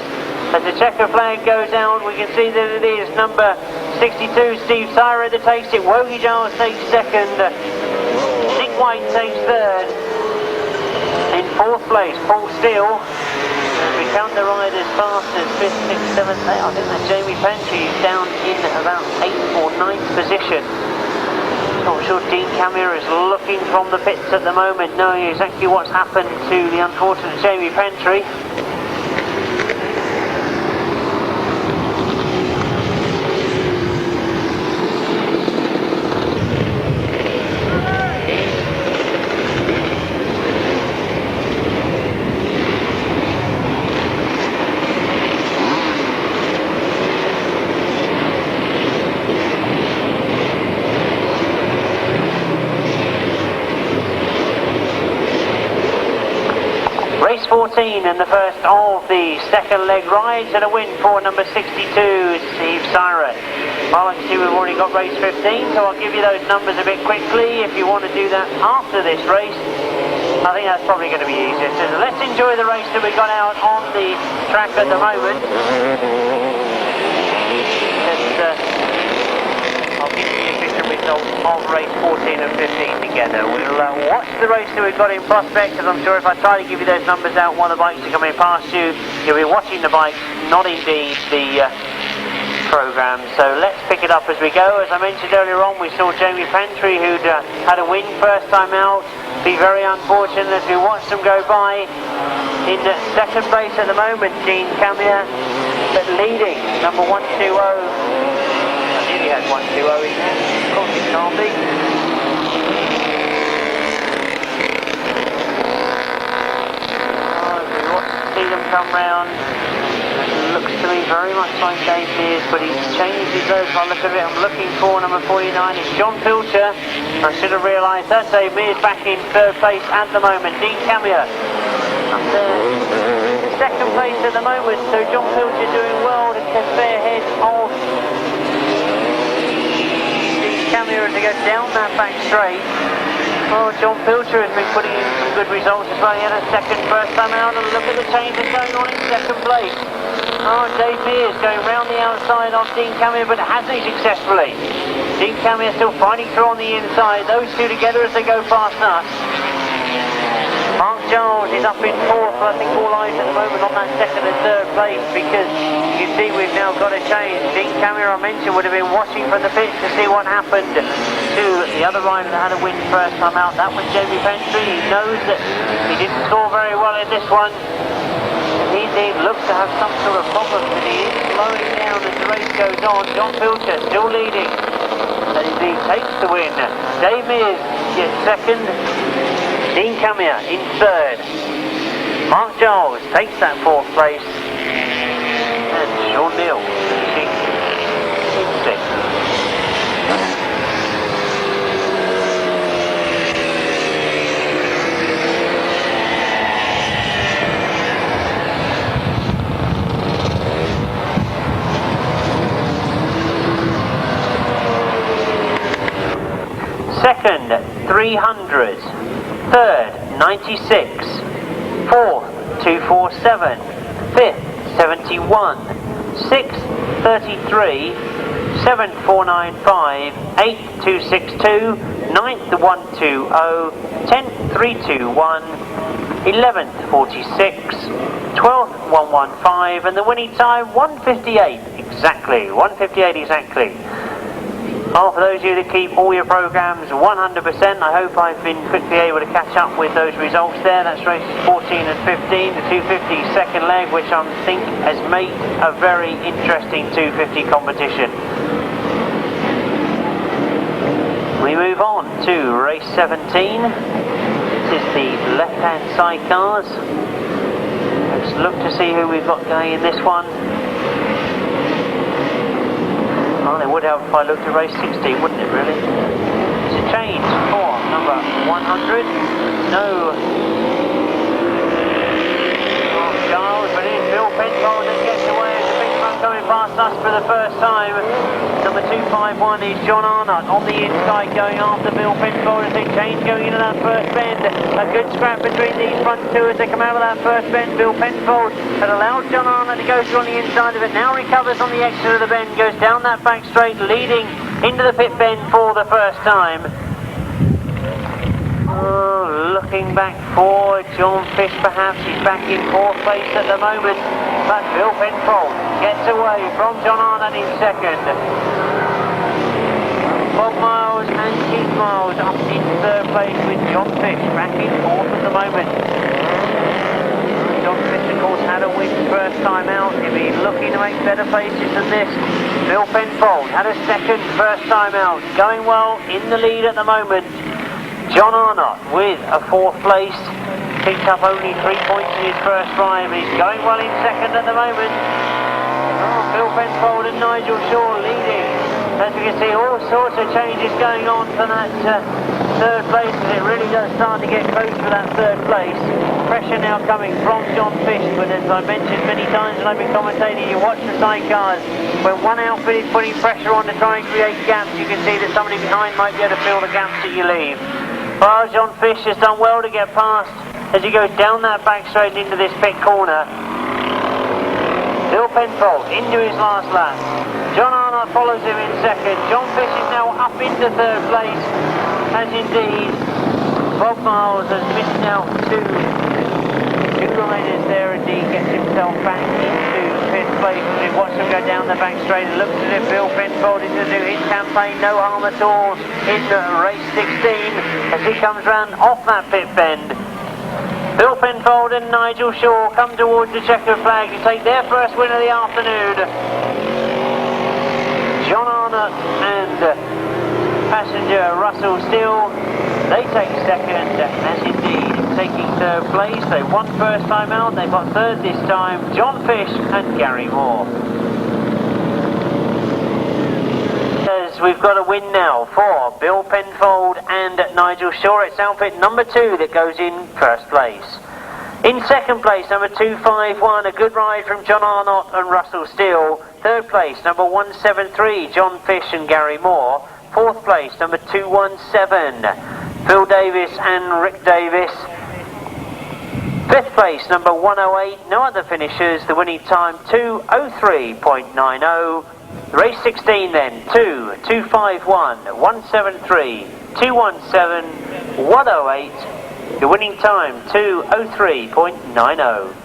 As the checker flag goes out, we can see that it is number 62, Steve Syrat that takes it. Wogie Giles takes 2nd. Nick White takes 3rd. In 4th place, Paul Steele. And we count the riders fast as 5th, 6th, 7th, 8th. I think that Jamie Pantry is down in about 8th or 9th position. I'm sure Dean Camier is looking from the pits at the moment, knowing exactly what's happened to the unfortunate Jamie Pantry. Race 14 and the first of the 2nd leg rides, and a win for number 62, Steve Syrat. Well, I can see we've already got race 15, so I'll give you those numbers a bit quickly. If you want to do that after this race, I think that's probably going to be easier. So let's enjoy the race that we got out on the track at the moment. I'll give you the official results of race 14 and 15 together. We'll watch the race that we've got in prospect, because I'm sure if I try to give you those numbers out while the bikes are coming past you, you'll be watching the bikes, not indeed the programme. So let's pick it up as we go. As I mentioned earlier on, we saw Jamie Pantry, who'd had a win first time out, be very unfortunate as we watched them go by. In 2nd place at the moment, Dean Camier, but leading number 120. had 120 in there. Of course it can't be. See them come round. It looks to me very much like Dave Mears, but he's changed his load by the look of it. I'm looking for number 49. It's John Pilcher. I should have realised that. Dave Mears back in third place at the moment. Dean Camier up there, second place at the moment. So John Pilcher doing well to fair head of Dean Camier as they go down that back straight. Oh, John Pilcher has been putting in some good results as well. He had a second first time out, and look at the change that's going on in second place. Oh, Dave Mears going round the outside of Dean Camier, but hasn't he successfully? Dean Camier still fighting through on the inside. Those two together as they go past us. Mark Giles is up in fourth, but I think all eyes at the moment on that second and third place, because you see we've now got a change. Dean Camier, I mentioned, would have been watching from the pitch to see what happened to the other rider that had a win first time out. That was Jamie Pantry. He knows that he didn't score very well in this one. He indeed looks to have some sort of problem, and he is slowing down as the race goes on. John Pilcher still leading, and indeed takes the win. Dave Mears gets second. Dean Camier in third. Mark Giles takes that fourth place. And Sean Neal finishing in sixth. Second, 300. Third, 96. Fourth, 247. Fifth, 71. Sixth, 33. Seventh, 495. Eighth, 262. Ninth, 120. 10th, 321. 11th, 46. 12th, 115. And the winning time, 158 exactly. 158 exactly. Oh, for those of you that keep all your programmes 100%, I hope I've been quickly able to catch up with those results there. That's races 14 and 15, the 250 second leg, which I think has made a very interesting 250 competition. We move on to race 17. This is the left-hand sidecars. Let's look to see who we've got going in this one. Oh, it would help if I looked at race 16, wouldn't it, really? It's a change for number 100. No Mark Giles, but it is Nevill Penfold that gets away as the big front coming past us for the first time. Number 251 is John Arnott on the inside going after Nevill Penfold as they change going into that first bend. A good scrap between these front two as they come out of that first bend. Nevill Penfold had allowed John Arnott to go through on the inside of it, now recovers on the exit of the bend, goes down that back straight, leading into the pit bend for the first time. Oh, looking back for John Fish perhaps, he's back in fourth place at the moment, but Nevill Penfold gets away from John Arnott in second. Bob Miles and Keith Miles up in third place with John Fish back in fourth at the moment. John Fish, of course, had a win first time out. He'll be looking to make better places than this. Nevill Penfold had a second first time out, going well in the lead at the moment. John Arnott with a fourth place, picked up only 3 points in his first ride, but he's going well in second at the moment. Oh, Nevill Penfold and Nigel Shaw leading. As we can see, all sorts of changes going on for that third place, as it really does start to get close for that third place. Pressure now coming from John Fish, but as I mentioned many times when I've been commentating, you watch the sidecars, when one outfit is putting pressure on to try and create gaps, you can see that somebody behind might be able to fill the gaps that you leave. Well, John Fish has done well to get past as he goes down that back straight into this pit corner. Nevill Penfold into his last lap. John Arnott follows him in second. John Fish is now up into third place, as indeed Bob Miles has missed out two riders there, and he gets himself back into fifth place. As we watch them go down the back straight, it looks as if Nevill Penfold is going to do his campaign no harm at all in race 16 as he comes round off that pit bend. Nevill Penfold and Nigel Shaw come towards the checkered flag to take their first win of the afternoon. John Arnott passenger Russell Steele. They take second, as indeed taking third place. They won first time out, they got third this time, John Fish and Gary Moore. We've got a win now for Bill Penfold and Nigel Shaw. It's outfit number 2 that goes in first place. In second place, number 251, a good ride from John Arnott and Russell Steele. Third place, number 173, John Fish and Gary Moore. Fourth place, number 217, Phil Davis and Rick Davis. Fifth place, number 108, no other finishers. The winning time 2:03.90. Race 16 then, 2, 251, 173, 217, 108. The winning time 2:03.90.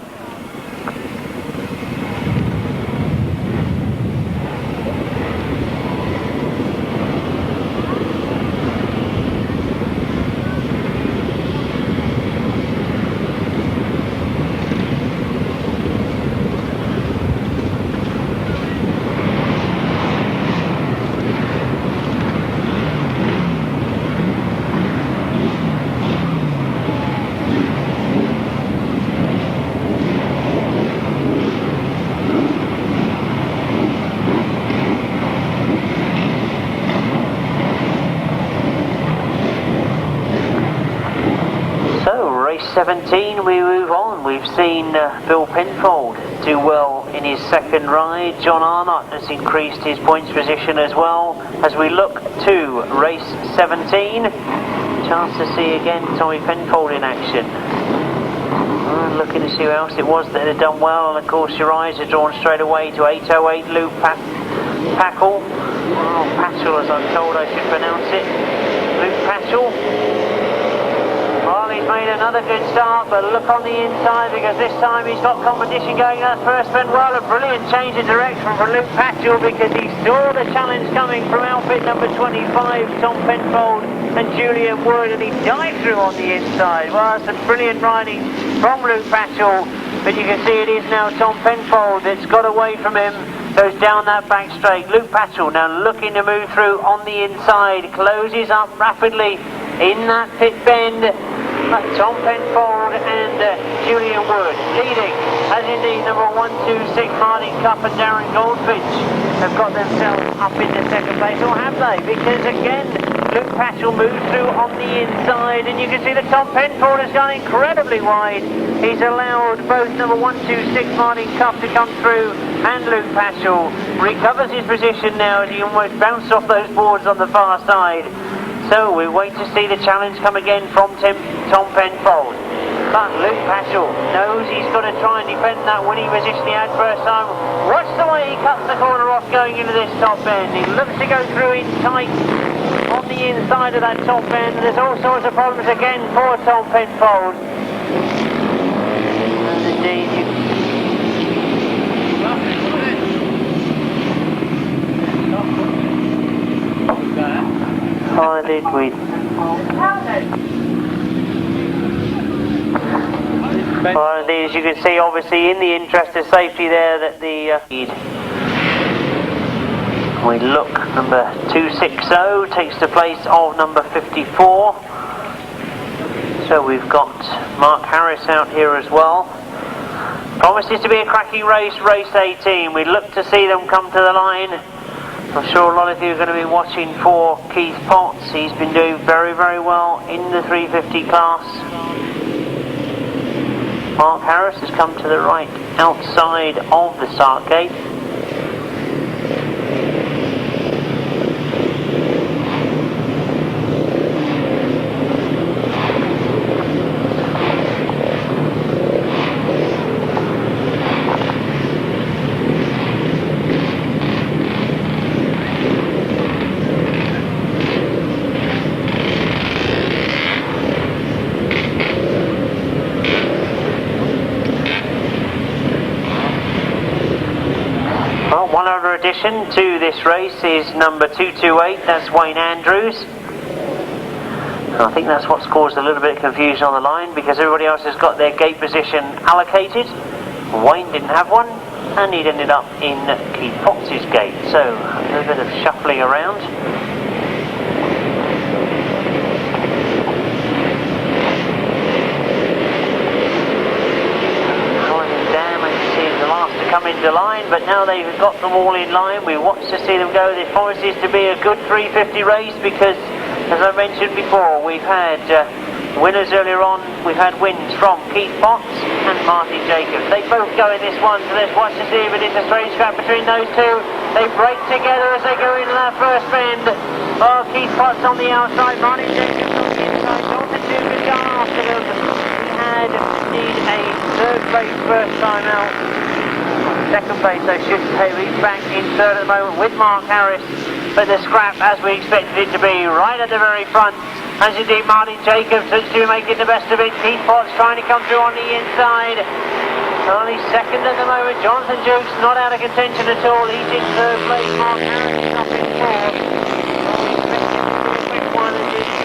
Race 17, we move on. We've seen Bill Penfold do well in his second ride. John Arnott has increased his points position as well. As we look to race 17, chance to see again Tommy Penfold in action. Looking to see who else it was that had done well, and of course your eyes are drawn straight away to 808 Luke Pachol. Pachol, as I'm told I should pronounce it. Luke Pachol. Well, he's made another good start, but look on the inside, because this time he's got competition going. That first went well, a brilliant change of direction from Luke Pachol, because he saw the challenge coming from outfit number 25, Tom Penfold and Julian Wood, and he dived through on the inside. Well, that's some brilliant riding from Luke Pachol, but you can see it is now Tom Penfold that's got away from him, goes down that back straight. Luke Pachol now looking to move through on the inside, closes up rapidly in that pit bend. Tom Penfold and Julian Wood leading, as indeed number 126 Martin Cup and Darren Goldfinch have got themselves up into second place, or have they? Because again, Luke Pachol moves through on the inside, and you can see that Tom Penfold has gone incredibly wide. He's allowed both number 126 Martin Cup to come through, and Luke Pachol recovers his position now as he almost bounced off those boards on the far side. So we wait to see the challenge come again from Tom Penfold. But Luke Pachol knows he's got to try and defend that winning position he had first time. Watch the way he cuts the corner off going into this top end. He looks to go through in tight on the inside of that top end. There's all sorts of problems again for Tom Penfold. And indeed, oh, did we? Well, indeed, as you can see, obviously, in the interest of safety there, that the we look, number 260 takes the place of number 54. So we've got Mark Harris out here as well. Promises to be a cracking race, race 18. We look to see them come to the line. I'm sure a lot of you are going to be watching for Keith Potts. He's been doing very, very well in the 350 class. Mark Harris has come to the right outside of the start gate. One other addition to this race is number 228, that's Wayne Andrews. And I think that's what's caused a little bit of confusion on the line, because everybody else has got their gate position allocated. Wayne didn't have one. and he'd ended up in Keith Potts's gate. So a little bit of shuffling around. Come into line, but now they've got them all in line. We watch to see them go. This promises to be a good 350 race because, as I mentioned before, we've had winners earlier on. We've had wins from Keith Potts and Martin Jacobs. They both go in this one, so let's watch to see if it is a strange scrap between those two. They break together as they go into that first bend. Oh, Keith Potts on the outside, Martin Jacobs on the inside. Dalton Duke has gone after them. He had indeed a third place first time out. Second place, I should say. He's back in third at the moment with Mark Harris, but the scrap, as we expected it to be, right at the very front. As indeed Martin Jacobs is to making the best of it. Keith Potts trying to come through on the inside. Only second at the moment. Jonathan Jukes not out of contention at all. He's in third place. Mark Harris is up in fourth.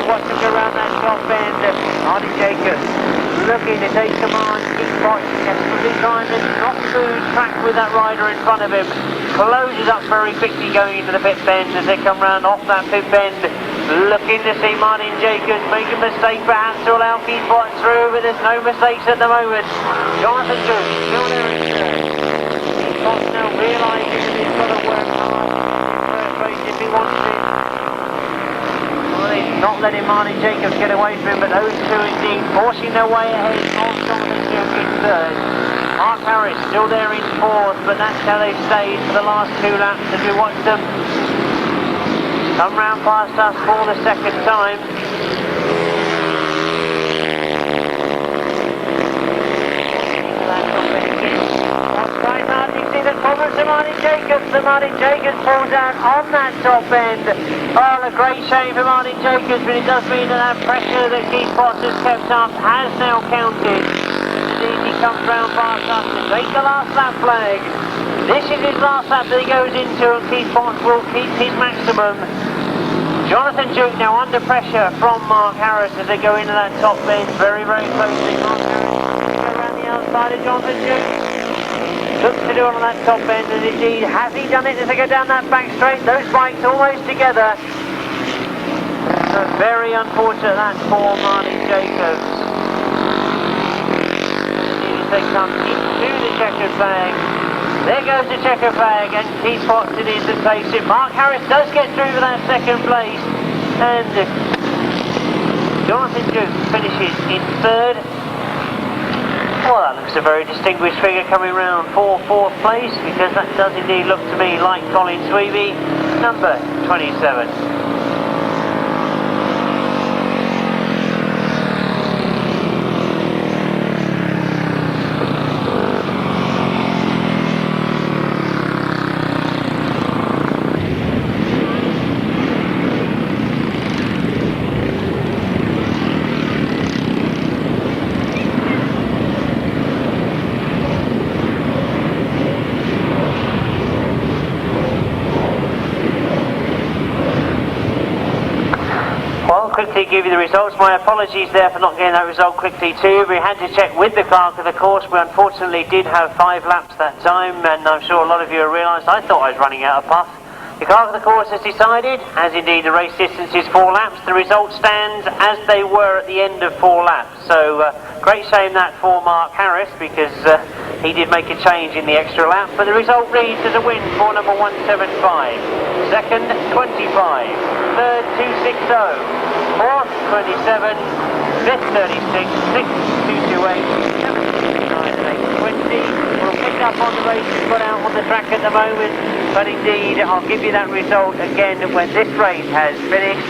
Watch him go around that top bend. Martin Jacobs looking to take command. Keith Potts desperately trying to not lose track with that rider in front of him. Closes up very quickly going into the pit bend as they come round off that pit bend. Looking to see Martin Jacobs make a mistake perhaps to allow Keith Potts through, but there's no mistakes at the moment. Jonathan Jukes still there in third. Keith Potts now realising that he's got to work hard first place if he wants to. Not letting Martin Jacobs get away from him, but those two indeed forcing their way ahead of Jonathan Duke in third. Mark Harris still there in fourth, but that's how they've stayed for the last two laps as we watch them come round past us for the second time. Right, Martin, see the problems of Martin Jacobs. The Martin Jacobs pulls out on that top end. Oh, a great shame for Martin Jacobs, but it does mean that pressure that Keith Potts has kept up has now counted. Indeed, he comes round past us to take the last lap flag. This is his last lap that he goes into, and Keith Potts will keep his maximum. Jonathan Duke now under pressure from Mark Harris as they go into that top bend very, very closely. Mark Harris go around the outside of Jonathan Duke. Looks to do it on that top end, and indeed has he done it as they go down that back straight. Those bikes almost together. So very unfortunate that for Martin Jacobs. As they come into the checkered flag. There goes the checkered flag, and Keith Potts it is that takes it. Mark Harris does get through for that second place, and Jonathan Duke finishes in third. Well, that looks a very distinguished figure coming round for fourth place, because that does indeed look to me like Colin Sweeby, number 27. Quickly give you the results. My apologies there for not getting that result quickly to you. We had to check with the clerk of the course. We unfortunately did have 5 laps that time, and I'm sure a lot of you have realised I thought I was running out of puff. The clerk of the course has decided, as indeed the race distance is 4 laps, the result stands as they were at the end of 4 laps. So great shame that for Mark Harris, because he did make a change in the extra lap, but the result reads as a win for number 175, second 25, third 260, fourth 27, fifth 36, sixth 228, seventh 9 and 820. We'll pick up on the race we've got out on the track at the moment, but indeed I'll give you that result again when this race has finished.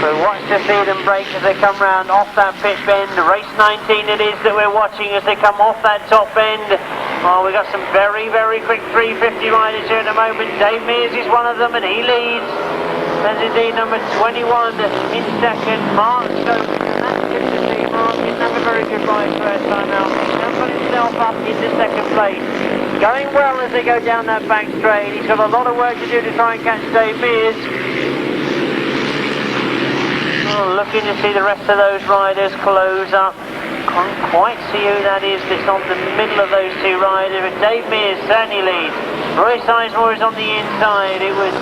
We'll watch to see them break as they come round off that pit bend. Race 19 it is that we're watching as they come off that top bend. Well, we've got some very, very quick 350 riders here at the moment. Dave Mears is one of them, and he leads. That's indeed number 21 in second. Mark Stokes, that's good to see. Mark didn't have a very good ride first time out. He's now got himself up into second place. Going well as they go down that back straight. He's got a lot of work to do to try and catch Dave Mears. Oh, looking to see the rest of those riders close up. Can't quite see who that is that's on the middle of those two riders, but Dave Mears certainly leads. Roy Sizemore is on the inside. It was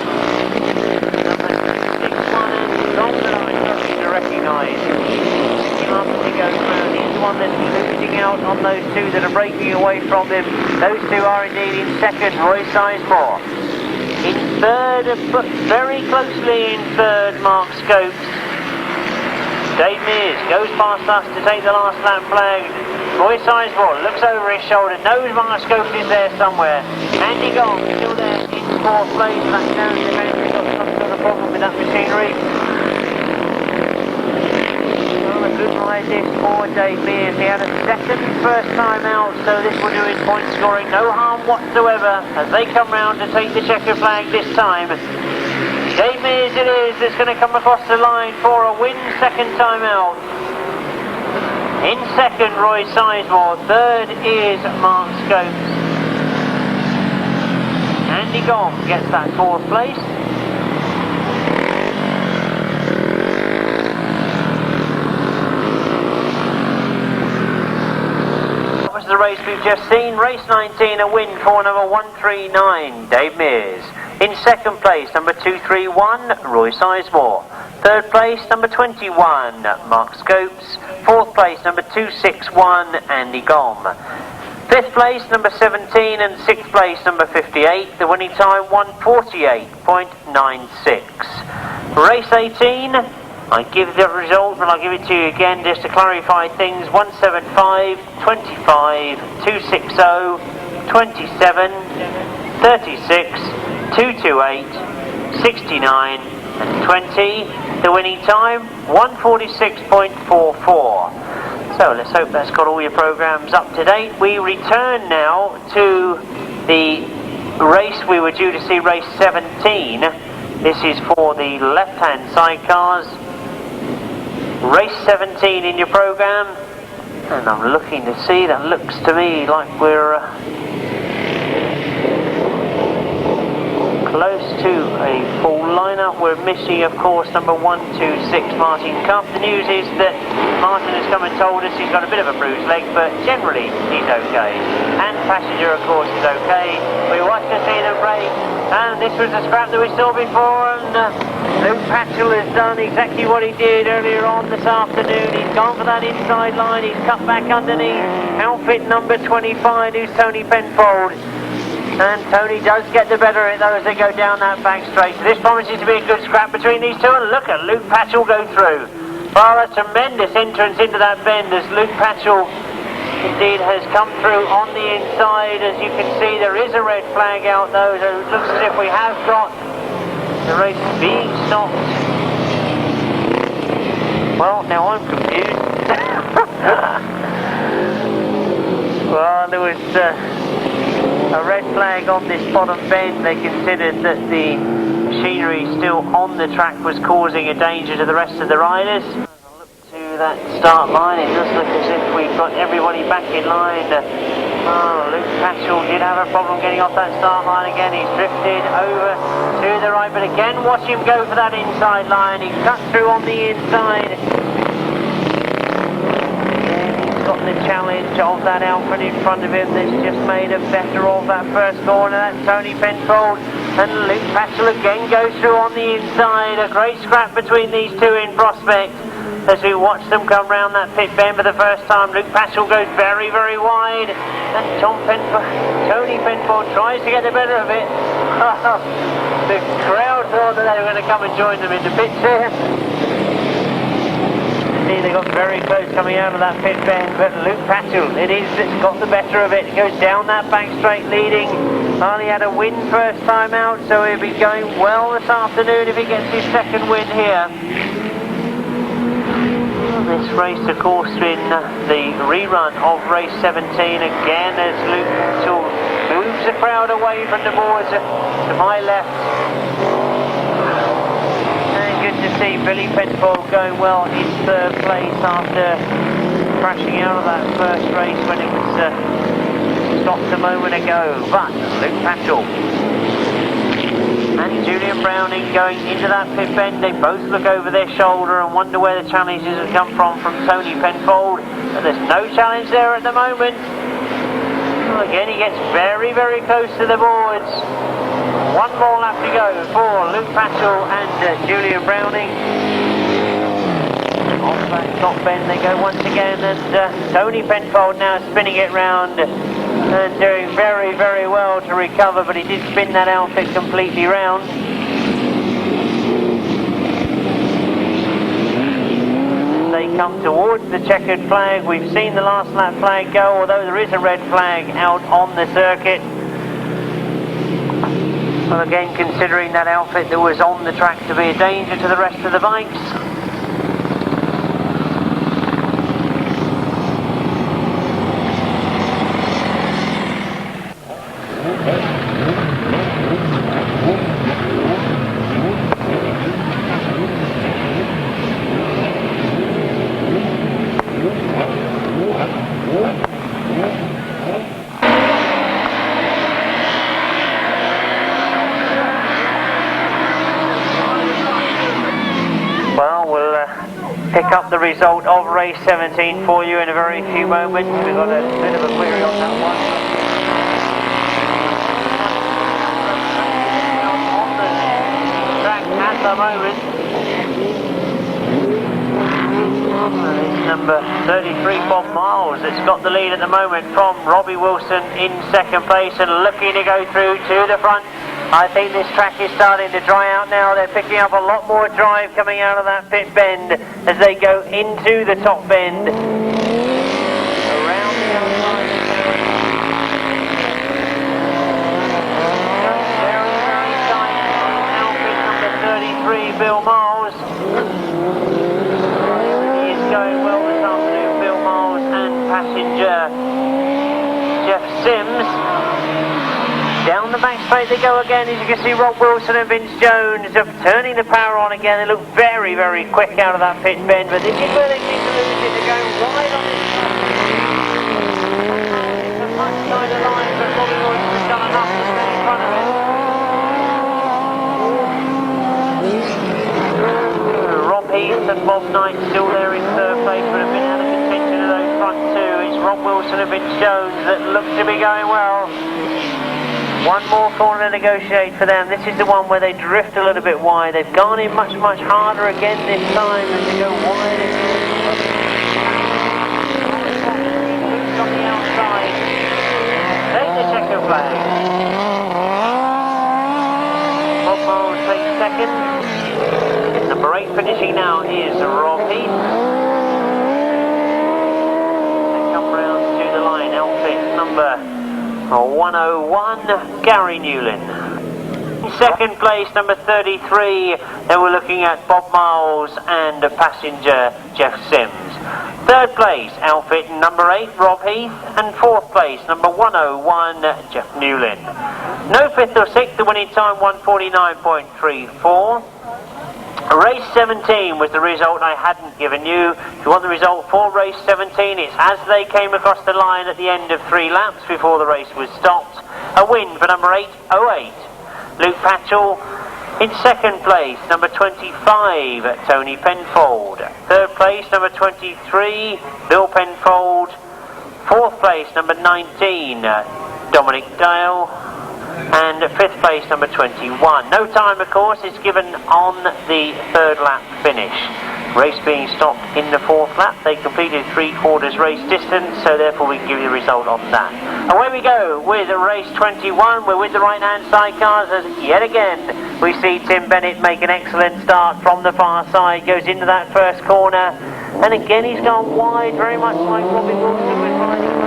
number 6-1 and Tom that I'm starting to recognise. He's up to go through. He's the one that's losing out on those two that are breaking away from him. Those two are indeed in second, Roy Sizemore. In third, but very closely in third, Mark Scopes. Dave Mears goes past us to take the last lap flag. Roy Sizemore looks over his shoulder, knows Mark Scopes is there somewhere. Andy Gong still there in fourth place. That's down to Pantry, got some sort of problem with that machinery. Well, a good ride this for Dave Mears. He had a second first time out, so this will do his point scoring no harm whatsoever as they come round to take the checker flag this time. Dave Mears it is that's going to come across the line for a win second time out. In second, Roy Sizemore. Third is Mark Scopes. Andy Gom gets that fourth place. That was the race we've just seen. Race 19, a win for number 139, Dave Mears. In second place, number 231, Roy Sizemore. Third place, number 21, Mark Scopes. Fourth place, number 261, Andy Gom. Fifth place, number 17, and sixth place, number 58. The winning time, 1:48.96. Race 18, I give the result, but I'll give it to you again just to clarify things. 175, 25, 260, 27, 36, 228, 69 and 20. The winning time 1:46.44. So let's hope that's got all your programs up to date. We return now to the race we were due to see, race 17. This is for the left-hand sidecars. Race 17 in your program, and I'm looking to see, that looks to me like we're close to a full lineup. We're missing, of course, number 126, Martin Cup. The news is that Martin has come and told us he's got a bit of a bruised leg, but generally he's okay. And Passenger, of course, is okay. We watched the scene of break, and this was the scrap that we saw before, and Luke Pachol has done exactly what he did earlier on this afternoon. He's gone for that inside line, he's cut back underneath. Outfit number 25, who's Tony Penfold. And Tony does get the better of it though as they go down that back straight. So this promises to be a good scrap between these two, and look at Luke Pachol go through. Well, a tremendous entrance into that bend as Luke Pachol indeed has come through on the inside. As you can see, there is a red flag out though, so it looks as if we have got the race being stopped. Well, now I'm confused. Well, there was a red flag on this bottom bend. They considered that the machinery still on the track was causing a danger to the rest of the riders. Look to that start line, it does look as if we've got everybody back in line. Luke Pachol did have a problem getting off that start line again. He's drifted over to the right, but again watch him go for that inside line. He cut through on the inside. Got the challenge of that outfit in front of him that's just made a better of that first corner. That's Tony Penfold, and Luke Pachol again goes through on the inside. A great scrap between these two in prospect as we watch them come round that pit bend for the first time. Luke Pachol goes very, very wide, and Tony Penfold tries to get the better of it. The crowd thought that they were going to come and join them in the pits here. They got very close coming out of that pit bend, but Luke Pachol, it is that's got the better of it. He goes down that back straight leading. Only had a win first time out, so he'll be going well this afternoon if he gets his second win here. This race, of course, in the rerun of race 17 again as Luke Pachol moves the crowd away from the boards to my left. Good to see Billy Penfold going well in third place after crashing out of that first race when it was stopped a moment ago. But Luke Pachol and Julian Browning going into that pit bend, they both look over their shoulder and wonder where the challenges have come from Tony Penfold. But there's no challenge there at the moment. Well, again, he gets very, very close to the boards. One more lap to go for Luke Pachol and Julian Browning. Off that top bend they go once again, and Tony Penfold now spinning it round and doing very, very well to recover, but he did spin that outfit completely round. They come towards the checkered flag. We've seen the last lap flag go, although there is a red flag out on the circuit. Well, again, considering that outfit that was on the track to be a danger to the rest of the bikes. Pick up the result of race 17 for you in a very few moments. We've got a bit of a query on that one. On the track at the moment. It's number 33, Bob Miles, that's got the lead at the moment from Robbie Wilson in second place and looking to go through to the front. I think this track is starting to dry out now. They're picking up a lot more drive coming out of that pit bend as they go into the top bend. Around the outside. Very, very tight. Outfit number 33, Bill Miles. He is going well this afternoon, Bill Miles, and passenger Jeff Sims. Down the back straight they go again, as you can see Rob Wilson and Vince Jones are turning the power on again. They look very, very quick out of that pit bend, but this is where they seem to lose it. They're going wide on this track. It's a much tighter line, but Robbie Wilson has done enough to stay in front of it. Rob Heath and Bob Knight still there in third place, but have been out of contention of those front two. It's Rob Wilson and Vince Jones that look to be going well. One more corner to negotiate for them. This is the one where they drift a little bit wide. They've gone in much, much harder again this time as they go wide. On the outside. There's the checkered flag. Bob Miles takes second. Number 8 finishing now is Rob Heath. They come round to the line. Outfit number 101, Gary Newlin. In second place, number 33, then we're looking at Bob Miles and passenger Jeff Sims. Third place, outfit number 8, Rob Heath, and fourth place, number 101, Jeff Newlin. No fifth or sixth, the winning time 149.34. Race 17 was the result I hadn't given you. If you want the result for race 17, it's as they came across the line at the end of 3 laps before the race was stopped. A win for number 808, Luke Pachol. In second place, number 25, Tony Penfold. Third place, number 23, Bill Penfold. Fourth place, number 19, Dominic Dale. And fifth place, number 21. No time, of course, is given on the third lap finish. Race being stopped in the fourth lap. They completed 3/4 race distance, so therefore we can give you the result on that. Away we go with race 21. We're with the right-hand sidecars as yet again we see Tim Bennett make an excellent start from the far side. Goes into that first corner, and again he's gone wide, very much like Robbie Wilson was riding.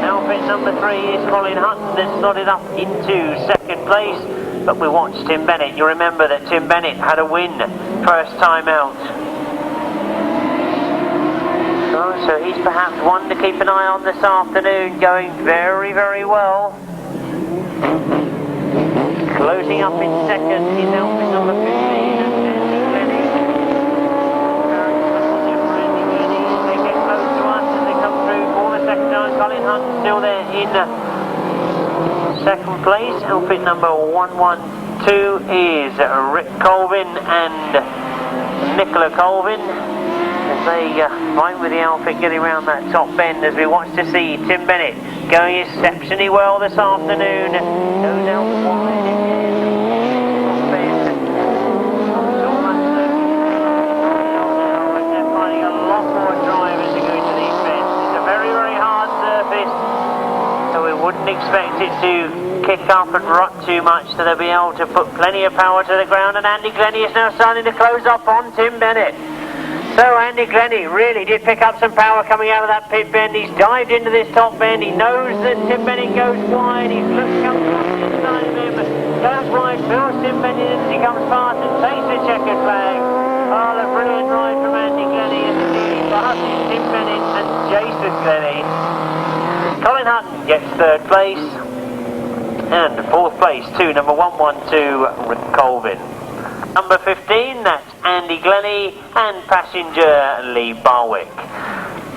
Outfit number 3 is Colin Hutton, that's slotted up into second place, but we watched Tim Bennett. You remember that Tim Bennett had a win first time out. So he's perhaps one to keep an eye on this afternoon, going very, very well. Closing up in second is outfit number 15. Colin Hunt still there in second place, outfit number 112. 2 is Rick Colvin and Nicola Colvin as they fight with the outfit getting around that top bend, as we watch to see Tim Bennett going exceptionally well this afternoon. Goes out wide bend. They're finding a lot more drive as they go into these bends. It's a very, very hard surface, so we wouldn't expect it to kick up and rut too much, so they'll be able to put plenty of power to the ground. And Andy Glennie is now starting to close up on Tim Bennett. So Andy Glennie really did pick up some power coming out of that pit bend. He's dived into this top bend. He knows that Tim Bennett goes wide. He's looked up inside of him, goes wide, fills Tim Bennett in as he comes past and takes the checkered flag. Oh, a brilliant ride from Andy Glennie as he passes Tim Bennett and Jason Glennie. Colin Hutton gets third place. And fourth place to number 112, Rick Colvin. Number 15, that's Andy Glennie and passenger Lee Barwick.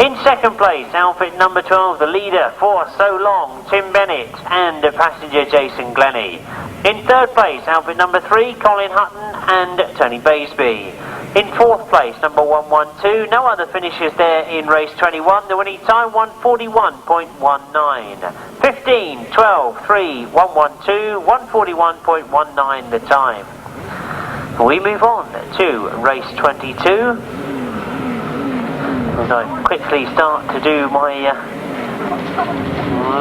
In second place, outfit number 12, the leader for so long, Tim Bennett and passenger Jason Glennie. In third place, outfit number 3, Colin Hutton and Tony Baisby. In fourth place, number 112, no other finishers there in race 21. The winning time 141.19. 15, 12, 3, 112, 141.19 the time. We move on to race 22. As I quickly start to do my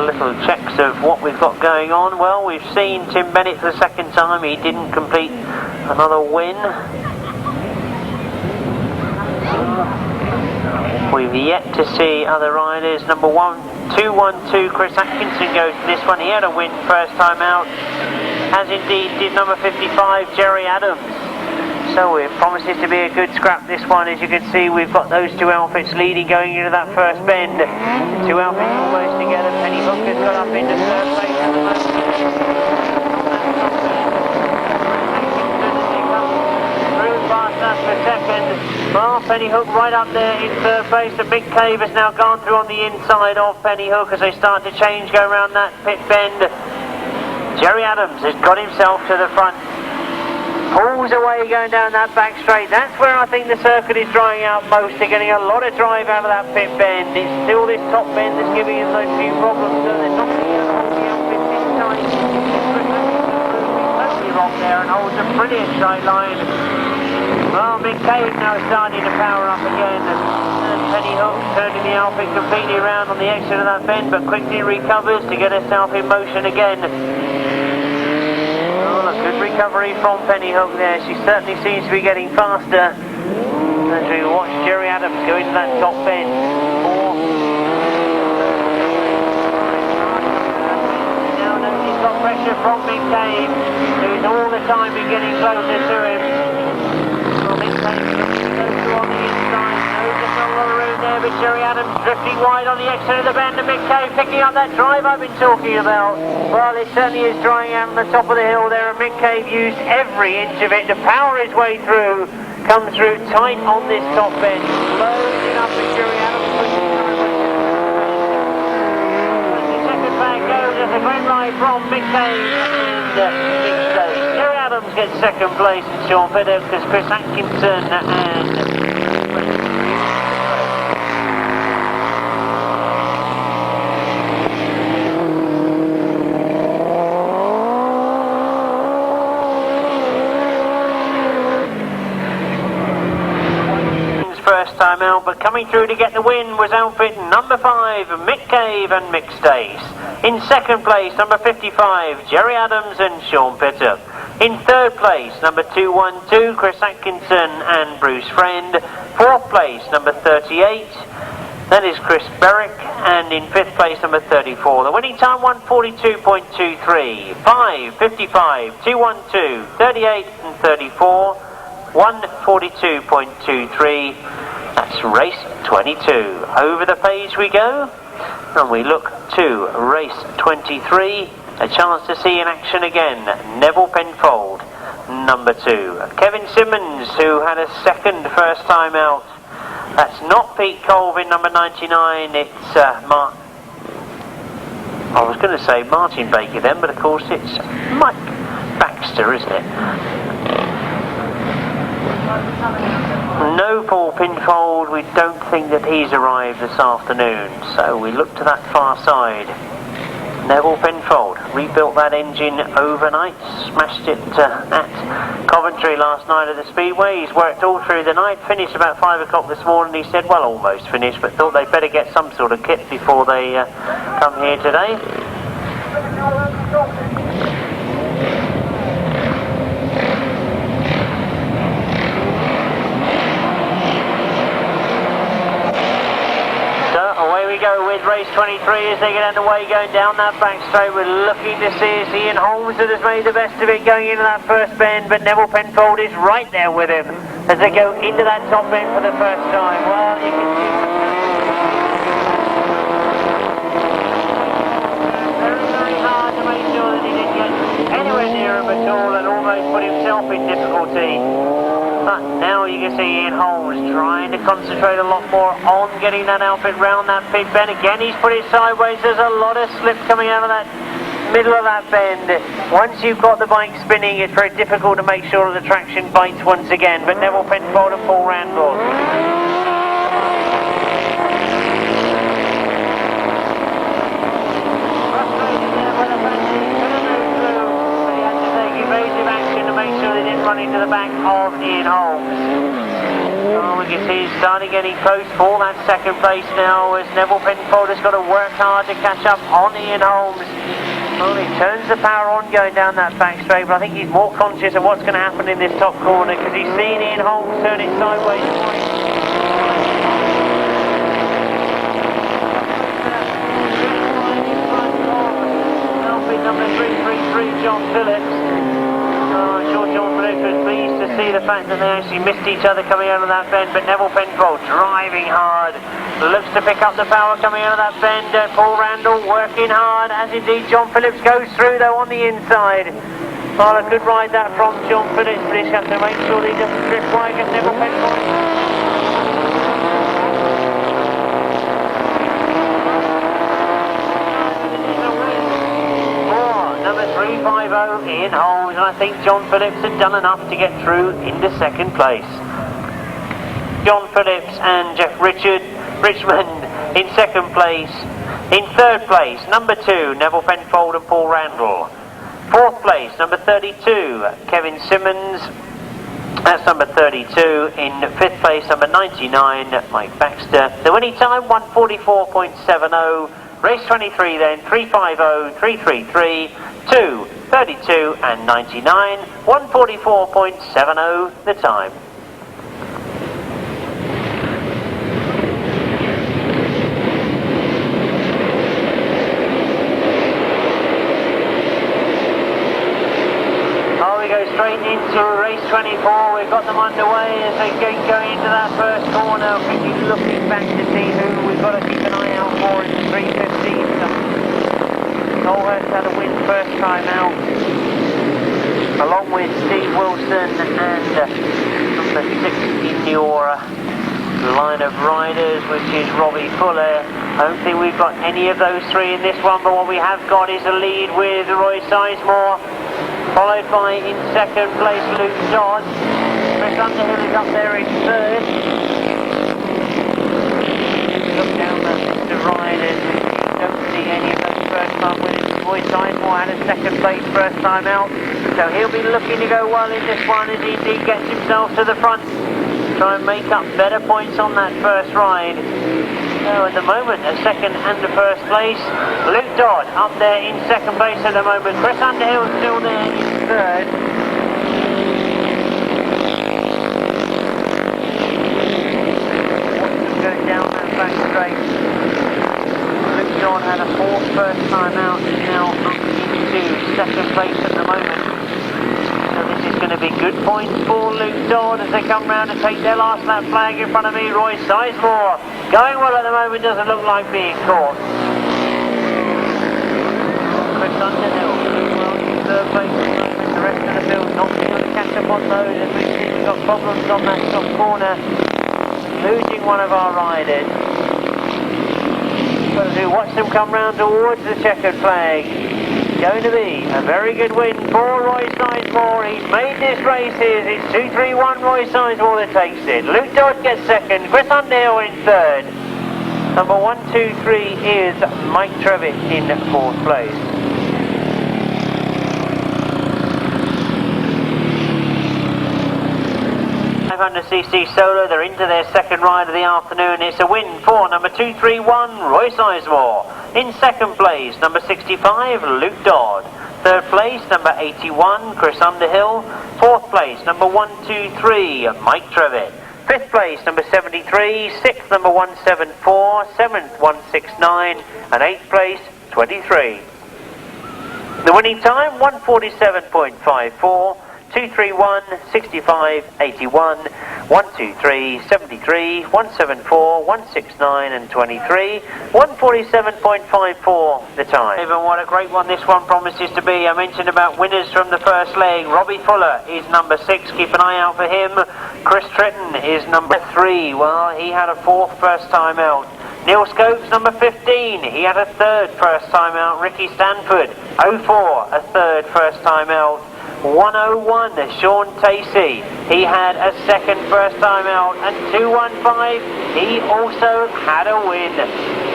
little checks of what we've got going on. Well, we've seen Tim Bennett for the second time. He didn't complete another win. We've yet to see other riders. Number 212, Chris Atkinson goes to this one. He had a win first time out, as indeed did number 55, Jerry Adams. So it promises to be a good scrap, this one. As you can see, we've got those two outfits leading going into that first bend. Two outfits almost together. Penny Hook has got up into third place at the moment. Through past us for second. Well, Penny Hook right up there in third place. The Big Cave has now gone through on the inside of Penny Hook as they start to change, go around that pit bend. Jerry Adams has got himself to the front. Pulls away going down that back straight. That's where I think the circuit is drying out most. They're getting a lot of drive out of that pit bend. It's still this top bend that's giving them those few problems. So they're not being able to hold the outfit this time. Totally wrong there and holds a brilliant straight line. Well, Big Cave now starting to power up again. And Penny Hook turning the outfit completely around on the exit of that bend, but quickly recovers to get herself in motion again. Good recovery from Penny Hook there. She certainly seems to be getting faster as we watch Jerry Adams go into that top bend. Now he's got pressure from Big Cave, who's all the time been getting closer to him. Well, Big Cave goes through on the inside. There's not a lot of room there, but Jerry Adams drifting wide on the exit of the bend, and Big Cave picking up that drive I've been talking about. Well, it certainly is drying out on the top of the hill there, and Big Cave used every inch of it to power his way through. Comes through tight on this top bend. Closing up with Jerry Adams. The second flag goes as a green light from Big Cave and Big Stage. Jerry Adams gets second place, and Sean Fitter because Chris Atkinson and first time out, but coming through to get the win was outfit number 5, Mick Cave and Mick Stace. In second place, number 55, Jerry Adams and Sean Pitter. In third place, number 212, Chris Atkinson and Bruce Friend. Fourth place, number 38, that is Chris Berwick. And in fifth place, number 34. The winning time 142.23, 5, 55, 212, 38 and 34. 142.23. That's race 22. Over the page we go, and we look to race 23. A chance to see in action again Nevill Penfold, number 2. Kevin Simmons, who had a second first time out. That's not Pete Colvin, number 99. It's Mark. I was going to say Martin Baker then, but of course it's Mike Baxter, isn't it? No Paul Penfold, we don't think that he's arrived this afternoon, so we look to that far side. Nevill Penfold rebuilt that engine overnight, smashed it at Coventry last night at the Speedway. He's worked all through the night, finished about 5 o'clock this morning. He said, well, almost finished, but thought they'd better get some sort of kit before they come here today. We go with race 23 as they get underway, going down that back straight. We're looking to see if Ian Holmes that has made the best of it going into that first bend, but Nevill Penfold is right there with him as they go into that top bend for the first time. Well, you can see very hard to make sure that he didn't get anywhere near him at all and almost put himself in difficulty. But now you can see Ian Holmes trying to concentrate a lot more on getting that outfit round that pit bend. Again, he's put it sideways. There's a lot of slip coming out of that middle of that bend. Once you've got the bike spinning, it's very difficult to make sure the traction bites once again. But Nevill Penfold and Paul Randall. Into the back of Ian Holmes. Oh, we can see he's starting getting close for that second place now as Nevill Penfold has got to work hard to catch up on Ian Holmes. Well, he turns the power on going down that back straight, but I think he's more conscious of what's going to happen in this top corner because he's seen Ian Holmes turn it sideways. Number 333, John Phillips. I'm sure John Phillips was pleased to see the fact that they actually missed each other coming out of that bend, but Nevill Penfold driving hard, looks to pick up the power coming out of that bend. Paul Randall working hard, as indeed John Phillips goes through though on the inside. Well, a good ride that from John Phillips, but he's got to make sure that he doesn't drift wide against Nevill Penfold. Number 350 Ian Holmes, and I think John Phillips had done enough to get through into second place. John Phillips and Jeff Richmond in second place. In third place, number 2, Nevill Penfold and Paul Randall. Fourth place, number 32, Kevin Simmons. That's number 32. In fifth place, number 99, Mike Baxter. The winning time, 1:44.70. Race 23 then, 350, 333, 2, 32 and 99, 1:44.70 the time. Oh, we go straight into race 24. We've got them underway as they go into that first corner. We're looking back to see who we've got to keep an eye out for in the 315. Tolhurst had a win first time out, along with Steve Wilson and number 6 in your line of riders, which is Robbie Fuller. I don't think we've got any of those three in this one, but what we have got is a lead with Roy Sizemore, followed by in second place Luke Dodd. Chris Underhill is up there in third. Look down that list of riders, we don't see any of those first time winners. Roy Sizemore had a second place first time out, so he'll be looking to go well in this one as he indeed gets himself to the front, try and make up better points on that first ride. So at the moment, a second and a first place. Luke Dodd up there in second place at the moment. Chris Underhill still there in third. Going down that back straight. Luke Dodd had a fourth first time out, is now up into second place at the moment. So this is going to be good points for Luke Dodd as they come round and take their last lap flag in front of me. Roy Sizemore going well at the moment, doesn't look like being caught. Chris Underhill doing well in third place at the moment. The rest of the field not going to catch up on those as we've got problems on that top corner. Losing one of our riders. Got to watch them come round towards the checkered flag. going to be a very good win for Roy Sizemore. He's made this race his. It's 2-3-1 Roy Sizemore that takes it. Luke Dodd gets second, Chris Underhill in third. Number 1, 2, 3 is Mike Trevitt in fourth place. 500cc solo, they're into their second ride of the afternoon. It's a win for number 231, Roy Sizemore. In second place, number 65, Luke Dodd. Third place, number 81, Chris Underhill. Fourth place, number 123, Mike Trevitt. Fifth place, number 73. Sixth, number 174. Seventh, 169. And eighth place, 23. The winning time, 147.54. 231, 65, 81, 123, 73, 174, 169 and 23, 147.54 the time. Even what a great one this one promises to be. I mentioned about winners from the first leg. Robbie Fuller is number 6, keep an eye out for him. Chris Tritton is number 3, well he had a fourth first time out. Neil Scopes number 15, he had a third first time out. Ricky Stanford, 04, a third first time out. 101, Sean Tacey, he had a second first time out, and 215, he also had a win.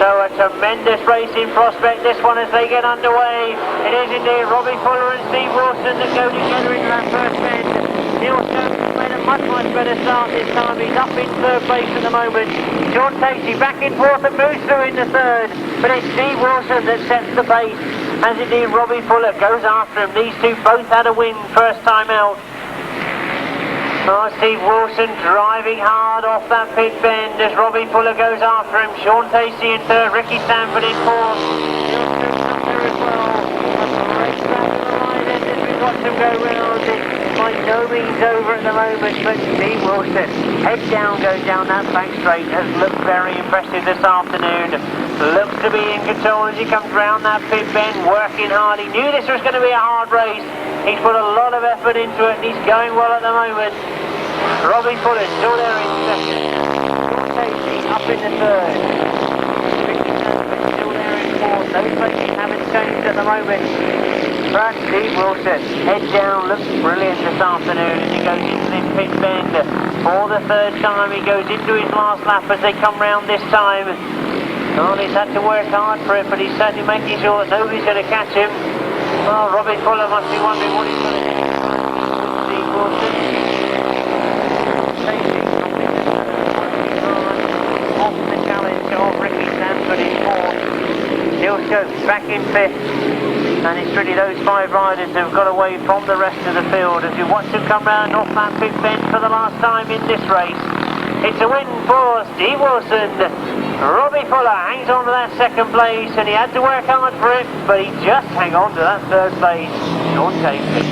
So a tremendous race in prospect, this one as they get underway. It is indeed Robbie Fuller and Steve Wilson that go together into that first bend. Neil Scopes has made a much better start this time. He's up in third place at the moment. Sean Tacey back in fourth and moves through in the third, but it's Steve Wilson that sets the pace. As indeed Robbie Fuller goes after him. These two both had a win first time out. Oh, Steve Wilson driving hard off that pit bend as Robbie Fuller goes after him. Sean Tacey in third, Ricky Stanford in fourth. There as well. A race back to the line end as we watch them go round. It's by no means over at the moment, but Steve Wilson, head down, goes down that back straight, has looked very impressive this afternoon. Looks to be in control as he comes round that pit bend, working hard. He knew this was going to be a hard race. He's put a lot of effort into it and he's going well at the moment. Robbie Fuller still there in second. Sean Tacey up in the third. Ricky Stanford still there in fourth. Those places haven't changed at the moment. But Steve Wilson, head down, looks brilliant this afternoon as he goes into this pit bend. For the third time he goes into his last lap as they come round this time. Well, he's had to work hard for it, but he's certainly making sure that nobody's going to catch him. Well, Robbie Fuller must be wondering what he's going to do. Steve Wilson. Off the challenge of Ricky Stanford in fourth. Neil Scopes back in fifth. And it's really those 5 riders who've got away from the rest of the field as we watch them come round off that pit bend for the last time in this race. It's a win for Steve Wilson. Robbie Fuller hangs on to that second place and he had to work hard for it, but he just hang on to that third place. Sean Tacey.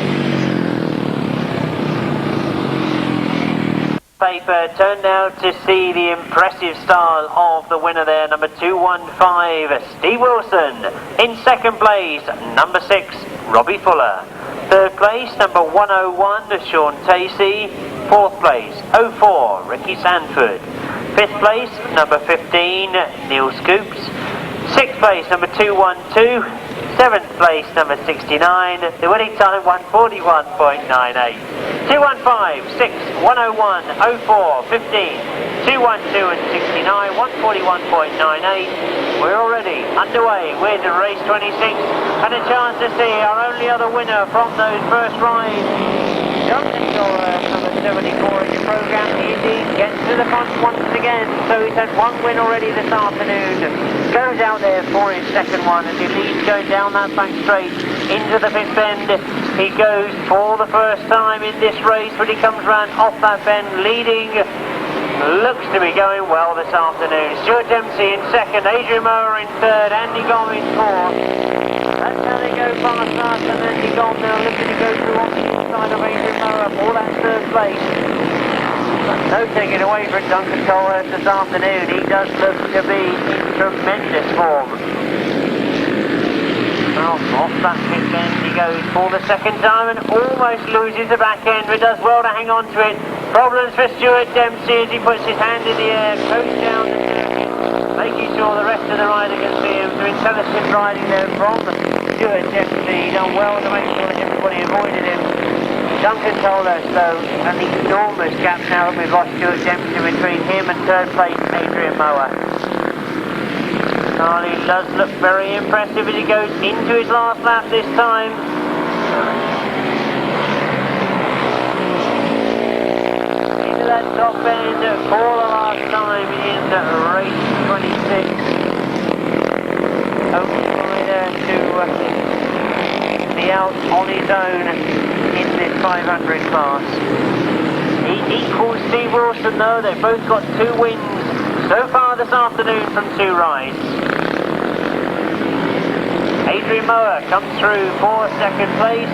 Paper turned out to see the impressive style of the winner there, number 215, Steve Wilson. In second place, number 6, Robbie Fuller. Third place, number 101, Sean Tacey. Fourth place, 04, Ricky Stanford. Fifth place, number 15, Neil Scopes. Sixth place, number 212. Seventh place, number 69. The winning time, 141.98. 215, 6, 101, 04, 15, 212 and 69, 141.98. We're already underway with race 26 and a chance to see our only other winner from those first rides. Duncan Tolhurst, number 74 in the programme. He indeed gets to the front once again, so he's had one win already this afternoon. Goes out there for his second one as he leads going down that back straight into the pit bend. He goes for the first time in this race, but he comes round off that bend leading. Looks to be going well this afternoon. Stuart Dempsey in second, Adrian Mower in third, Andy Gomm in fourth. That's how they go past us, and Andy Gomm now looking to go through on the inside of Adrian Mower for that third place. But no taking away from Duncan Tolhurst this afternoon. He does look to be in tremendous form. Well, off that pit bend he goes for the second time and almost loses the back end, but does well to hang on to it. Problems for Stuart Dempsey as he puts his hand in the air, coast down the circuit, making sure the rest of the rider can see him. some intelligent riding there from Stuart Dempsey. Done well to make sure that everybody avoided him. Duncan Tolhurst though, an enormous gap now that we've lost Stuart Dempsey between him and third place Adrian Mower. Charlie does look very impressive as he goes into his last lap this time. Into that top end for the last time in race 26. Hoping to be out on his own in this 500 class. He equals Steve Wilson though. They've both got 2 wins so far this afternoon from 2 rides. Adrian Mower comes through for second place.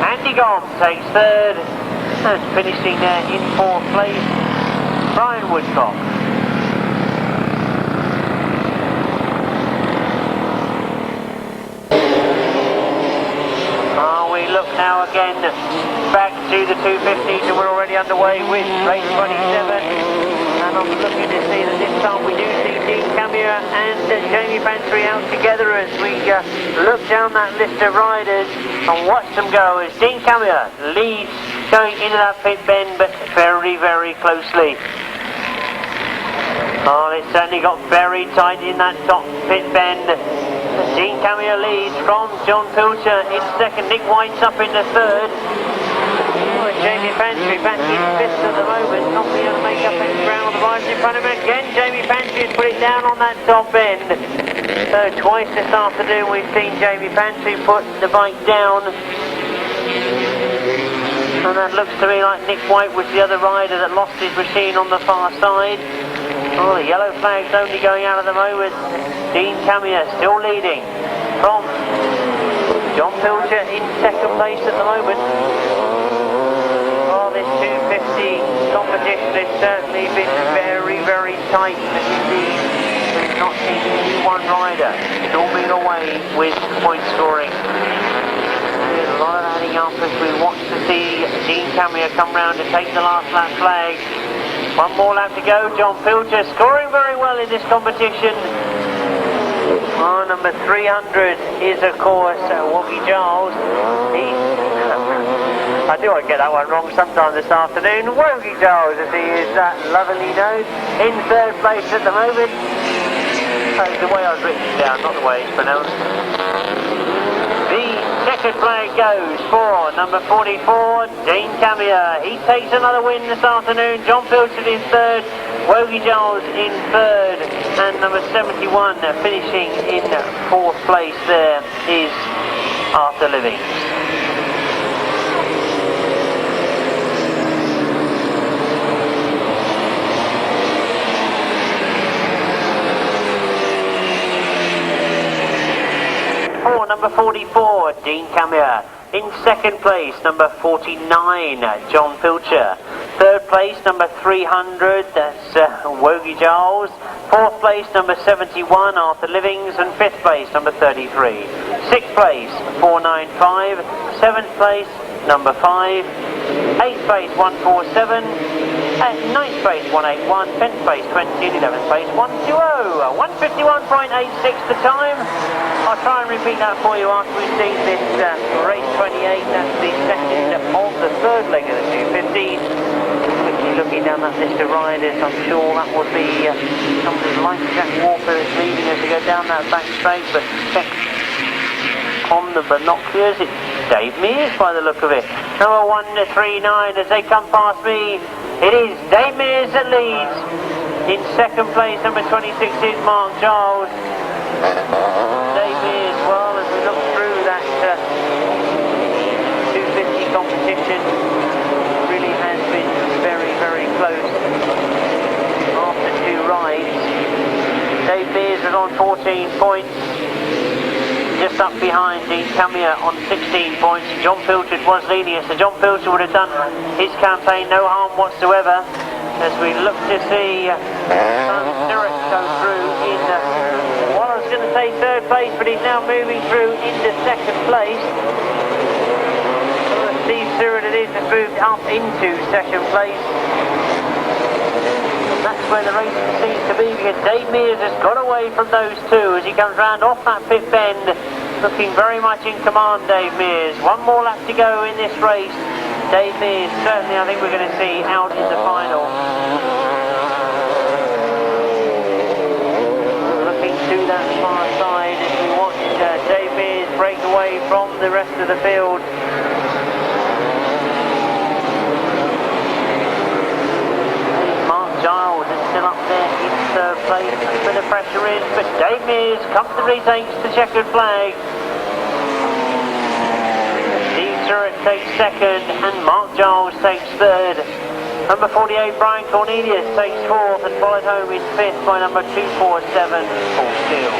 Andy Gombe takes third, and finishing there in 4th place, Brian Woodcock. We look now again back to the 250s, and we're already underway with race 27. And I'm looking to see that this time we do see Dean Camier and Jamie Pantry out together as we look down that list of riders and watch them go as Dean Camier leads going into that pit bend, but very, very closely. Oh, it certainly got very tight in that top pit bend. Dean Camier leads from John Pilcher in second. Nick White's up in the third. Oh, Jamie Pantry back in fifth at the moment, not being able to make up any ground. The riders in front of him again. Jamie Pantry has put it down on that top end. So twice this afternoon we've seen Jamie Pantry put the bike down. And that looks to me like Nick White was the other rider that lost his machine on the far side. Oh, the yellow flag's only going out at the moment. Dean Camier still leading from John Pilcher in second place at the moment. Oh, this 250 competition has certainly been very, very tight indeed. We've not seen any one rider storming away with point scoring. There's a lot of adding up as we watch to see Dean Camier come round to take the last lap flag. One more lap to go. John Pilcher scoring very well in this competition. Oh, number 300 is, of course, Robbie Giles. I do get that one wrong sometime this afternoon. Robbie Giles, as he is lovely known, in third place at the moment. That's the way I've written it down, not the way it's pronounced. The second flag goes for number 44, Dean Camier. He takes another win this afternoon. John Pilcher in third, Wogie Giles in third, and number 71 finishing in 4th place there is Arthur Livings. Number 44, Dean Camier. In second place, number 49, John Pilcher. Third place, number 300, that's Wogie Giles. Fourth place, number 71, Arthur Livings. And fifth place, number 33. Sixth place, 495. Seventh place, number 5. Eighth place, 147. Ninth place, 181. 10th place, 20. And 11th place, 120. 151.86 the time. I'll try and repeat that for you after we've seen this race 28. That's the second of the third leg of the 250s. Quickly looking down that list of riders, I'm sure that would be somebody like Jack Walker is leading as they go down that back straight, but check on the binoculars, it's Dave Mears by the look of it. Number 139 as they come past me, it is Dave Mears that leads. In second place, number 26 is Mark Giles. Dave Mears, well, as we look through that 250 competition, really has been very, very close after 2 rides. Dave Mears was on 14 points, just up behind Dean Camier on 16 points. John Pilcher was leading us, so John Pilcher would have done his campaign no harm whatsoever. As we look to see Stewart go through in, well, I was going to say third place, but he's now moving through into second place. Well, Steve Stewart it is has moved up into second place. that's where the race seems to be, because Dave Mears has got away from those two as he comes round off that pit bend, looking very much in command, Dave Mears. One more lap to go in this race. Dave Mears, certainly I think we're going to see out in the final. Looking to that far side as we watch Dave Mears break away from the rest of the field. Mark Giles is still up there in third place. That's where the pressure is, but Dave Mears comfortably takes the checkered flag. Takes second and Mark Giles takes third. Number 48 Brian Cornelius takes fourth and followed home in fifth by number 247 Paul Steele.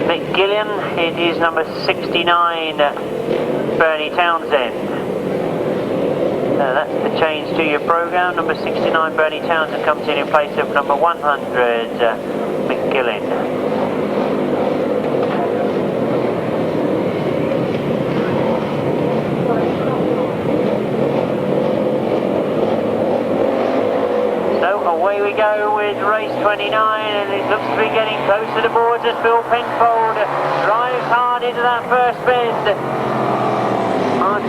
Mick Gillian, it is number 69 Bernie Townsend. That's the change to your programme. Number 69 Bernie Townsend comes in place of number 100 Mick Gillian. So away we go with race 29, and it looks to be getting closer to boards as Bill Penfold drives hard into that first bend.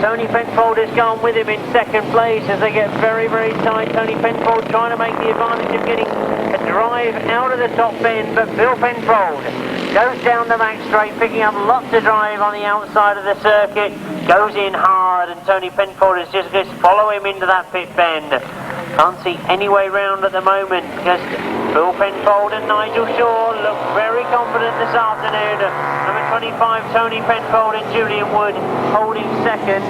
Tony Penfold has gone with him in second place as they get very, very tight. Tony Penfold trying to make the advantage of getting a drive out of the top bend, but Bill Penfold goes down the back straight, picking up lots of drive on the outside of the circuit, goes in hard, and Tony Penfold is just going to follow him into that pit bend. Can't see any way round at the moment because Bill Penfold and Nigel Shaw look very confident this afternoon. Number 25 Tony Penfold and Julian Wood holding second.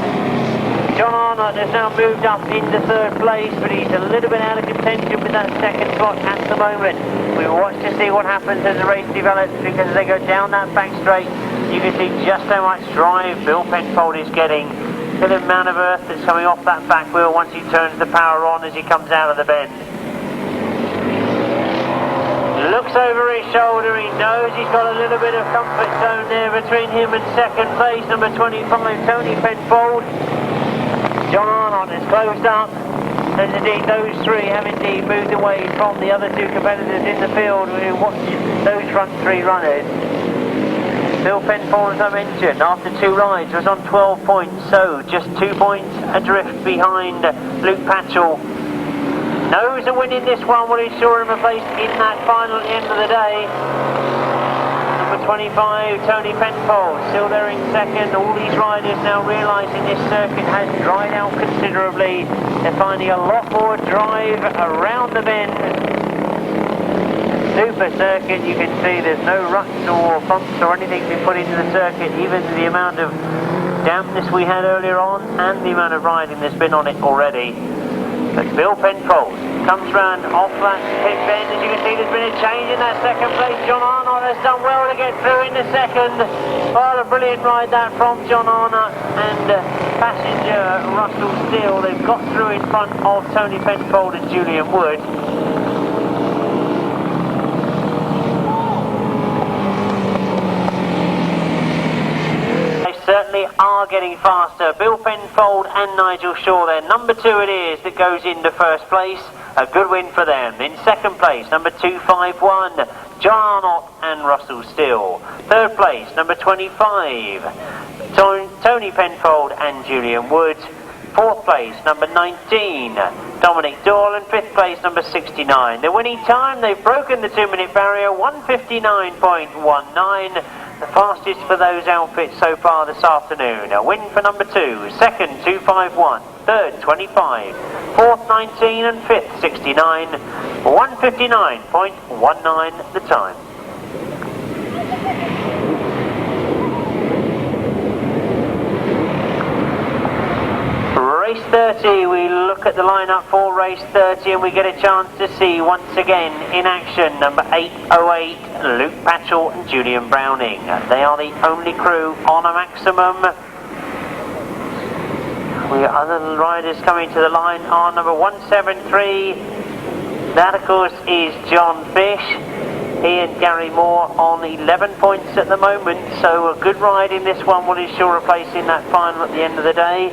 John Arnott has now moved up into third place, but he's a little bit out of contention with that second slot at the moment. We will watch to see what happens as the race develops, because as they go down that back straight, you can see just how much drive Bill Penfold is getting. Look at the amount of earth that's coming off that back wheel once he turns the power on as he comes out of the bend. Looks over his shoulder, he knows he's got a little bit of comfort zone there between him and second place, number 25 Tony Penfold. John Arnott has closed up, and indeed those three have indeed moved away from the other two competitors in the field who watch those front three runners. Bill Penfold, as I mentioned, after two rides was on 12 points, so just 2 points adrift behind Luke Pachol. Knows a win in this one will ensure him a place in that final at the end of the day. Number 25 Tony Penfold still there in second. All these riders now realising this circuit has dried out considerably. They're finding a lot more drive around the bend. Super circuit, you can see there's no ruts or bumps or anything been put into the circuit, even the amount of dampness we had earlier on and the amount of riding there's been on it already. But Bill Penfold comes round off that pit bend. As you can see, there's been a change in that second place. John Arnott has done well to get through in the second. What a brilliant ride that from John Arnott and passenger Russell Steele. They've got through in front of Tony Penfold and Julian Wood. Certainly are getting faster. Bill Penfold and Nigel Shaw there. Number 2 it is that goes into first place. A good win for them. In second place, number 251, John Arnott and Russell Steele. Third place, number 25, Tony Penfold and Julian Wood. Fourth place, number 19, Dominic Doyle, and fifth place, number 69. The winning time, they've broken the 2-minute barrier, 1:59.19. The fastest for those outfits so far this afternoon. A win for number 2, second 251, third 25, fourth 19, and fifth 69. 1:59.19 the time. Race 30, we look at the lineup for race 30 and we get a chance to see once again in action number 808, Luke Pachol and Julian Browning. They are the only crew on a maximum. Other riders coming to the line are number 173, That, of course, is John Fish. He and Gary Moore on 11 points at the moment, so a good ride in this one will ensure a place in that final at the end of the day.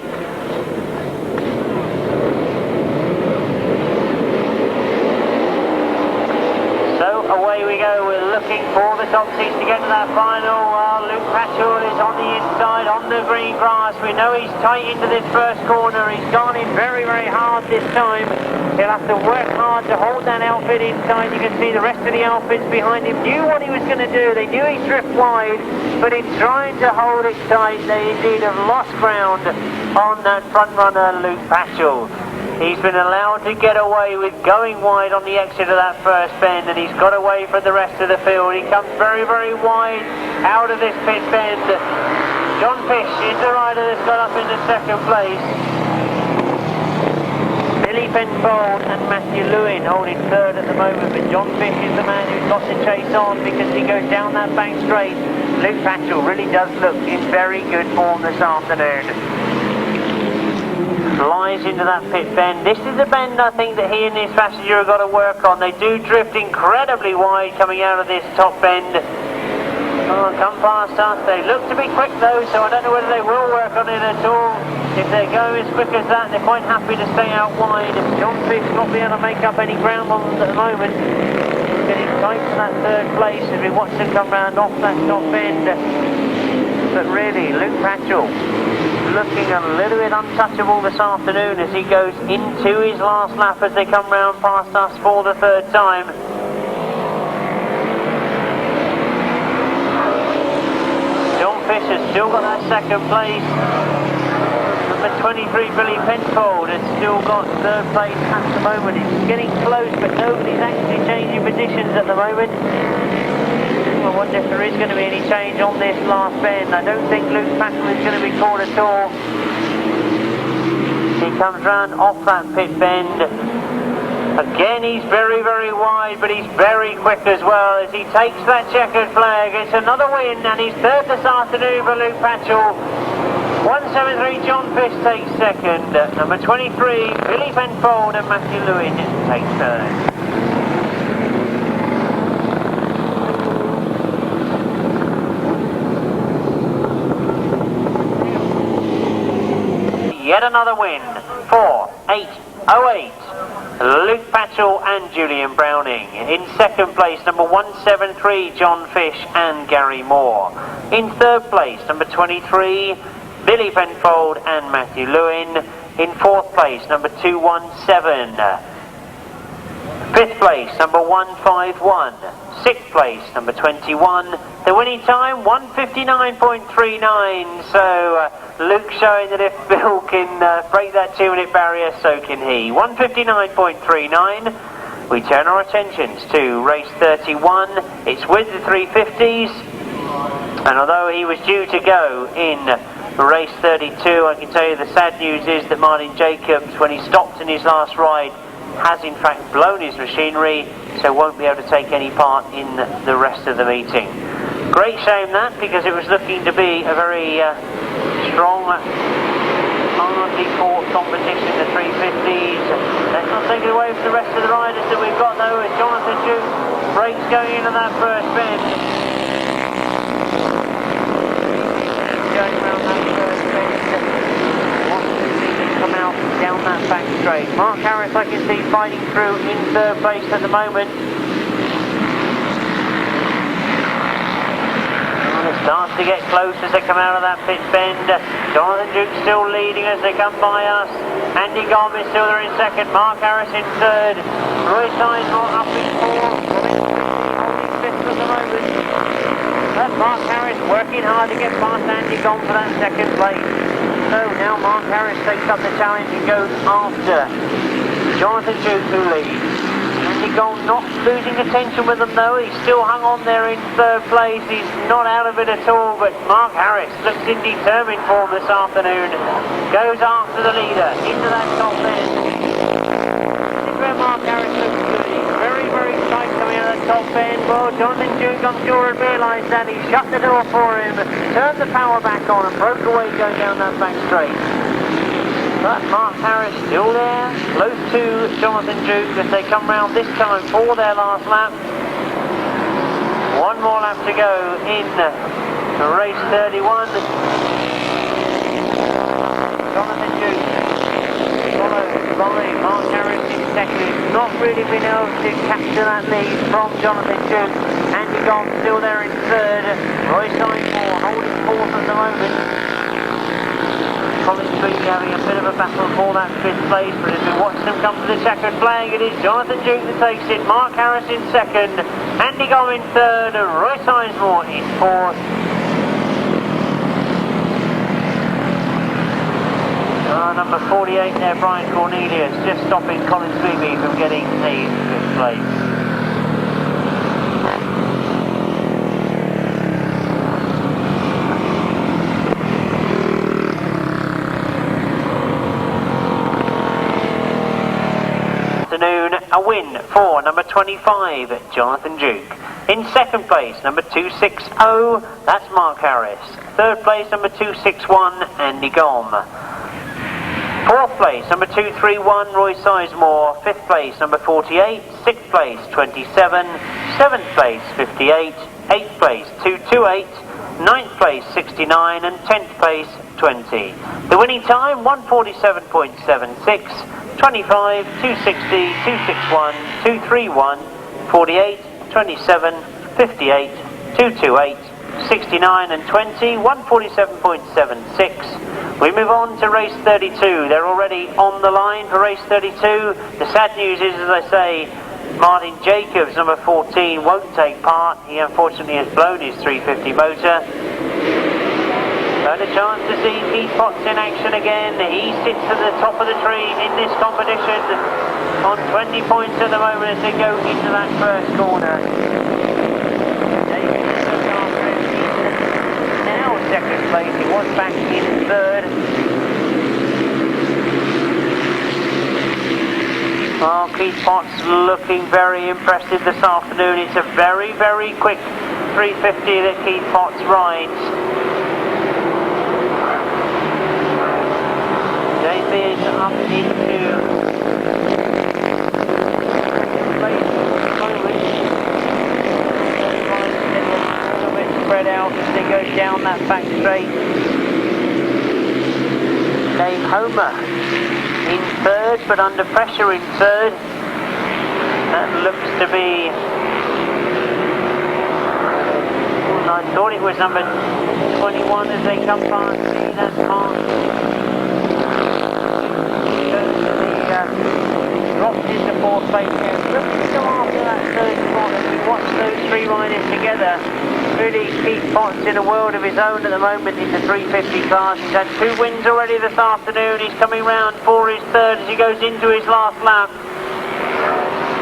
So away we go, we're looking for the top seats to get to that final. Luke Pachol is on the inside, on the green grass. We know he's tight into this first corner. He's gone in very, very hard this time. He'll have to work hard to hold that outfit inside. You can see the rest of the outfits behind him knew what he was going to do. They knew he'd drift wide, but in trying to hold it tight, they indeed have lost ground on that front runner, Luke Pachol. He's been allowed to get away with going wide on the exit of that first bend, and he's got away from the rest of the field. He comes very, very wide out of this pit bend. John Fish is the rider that's got up into second place. Nevill Penfold and Matthew Lewin holding third at the moment, but John Fish is the man who's got to chase on because he goes down that bank straight. Luke Pachol really does look in very good form this afternoon. Flies into that pit bend. This is the bend I think that he and his passenger have got to work on. They do drift incredibly wide coming out of this top bend. Oh, come past us. They look to be quick though, so I don't know whether they will work on it at all. If they're going as quick as that, they're quite happy to stay out wide. John Fish not be able to make up any ground on them at the moment. He's getting tight to that third place as we watch them come round off that top bend. But really, Luke Pachol looking a little bit untouchable this afternoon as he goes into his last lap as they come round past us for the third time. John Fish has still got that second place. Number 23, Billy Penfold, has still got third place at the moment. It's getting close, but nobody's actually changing positions at the moment. I wonder if there is going to be any change on this last bend. I don't think Luke Pachol is going to be caught at all. He comes round off that pit bend. Again, he's very, very wide, but he's very quick as well as he takes that checkered flag. It's another win, and he's third this afternoon for Luke Pachol. 173, John Fish takes second. Number 23, Billy Penfold and Matthew Lewin takes third. Yet another win for 8:08. Luke Pachol and Julian Browning. In second place, number 173, John Fish and Gary Moore. In third place, number 23, Billy Penfold and Matthew Lewin. In fourth place, number 217. Fifth place, number 151. Sixth place, number 21. The winning time, 1:59.39. So Luke showing that if Bill can break that 2-minute barrier, so can he. 1:59.39. We turn our attentions to race 31. It's with the 350s. And although he was due to go in race 32, I can tell you the sad news is that Martin Jacobs, when he stopped in his last ride, has in fact blown his machinery, so won't be able to take any part in the rest of the meeting. Great shame that, because it was looking to be a very strong, hardly fought competition, the 350s. Let's not take it away from the rest of the riders that we've got though, as Jonathan Duke breaks going into that first bend. Going around that first bend. Come out down that back straight. Mark Harris, I can see fighting through in third place at the moment. And it starts to get close as they come out of that pit bend. Jonathan Duke still leading as they come by us. Andy Gomm is still there in second. Mark Harris in third. Roy Sizemore up in fourth. Holding fifth at the moment. But Mark Harris working hard to get past Andy Gomm for that second place. So now Mark Harris takes up the challenge and goes after Jonathan Duke, who leads. Andy Gomm not losing attention with them though. He's still hung on there in third place. He's not out of it at all, but Mark Harris looks in determined form this afternoon. Goes after the leader into that top end. This is where Mark Harris looks good. He's very, very tight coming out of the top end. Well, Jonathan Duke, I'm sure, had realised that. He shut the door for him, turned the power back on and broke away going down that back straight. But Mark Harris still there, close to Jonathan Duke as they come round this time for their last lap. One more lap to go in race 31. Jonathan Duke followed by Mark Harris in second. Not really been able to capture that lead from Jonathan Duke. Andy Gold still there in third. Roy Sidemore holding fourth at the moment. Colin Street having a bit of a battle for that fifth place, but as we watch them come to the checkered flag, it is Jonathan Duke that takes it, Mark Harris in second, Andy Gold in third, Roy Sidemore in fourth. Number 48 there, Brian Cornelius, just stopping Colin Street from getting the fifth place. A win for number 25, Jonathan Duke. In second place, number 260, that's Mark Harris. Third place, number 261, Andy Gom. Fourth place, number 231, Roy Sizemore. Fifth place, number 48. Sixth place, 27. Seventh place, 58. Eighth place, 228. Ninth place, 69. And 10th place, 20. The winning time, 147.76. 25, 260, 261, 231, 48, 27, 58, 228, 69 and 20, 147.76. We move on to race 32. They're already on the line for race 32. The sad news is, as I say, Martin Jacobs, number 14, won't take part. He unfortunately has blown his 350 motor. And a chance to see Keith Potts in action again. He sits at the top of the tree in this competition on 20 points at the moment as they go into that first corner. David now second place. He was back in third. Oh, Keith Potts looking very impressive this afternoon. It's a very, very quick 350 that Keith Potts rides. Mears up into place a little bit spread out as they go down that back straight. Dave Homer in third, but under pressure in third. That looks to be... Well, I thought it was number 21 as they come past. See that mark. Dropped into fourth place here. Looking to go after that third spot as we watch those three riders together. Really, Keith Potts in a world of his own at the moment in the 350 class. He's had 2 wins already this afternoon. He's coming round for his third as he goes into his last lap.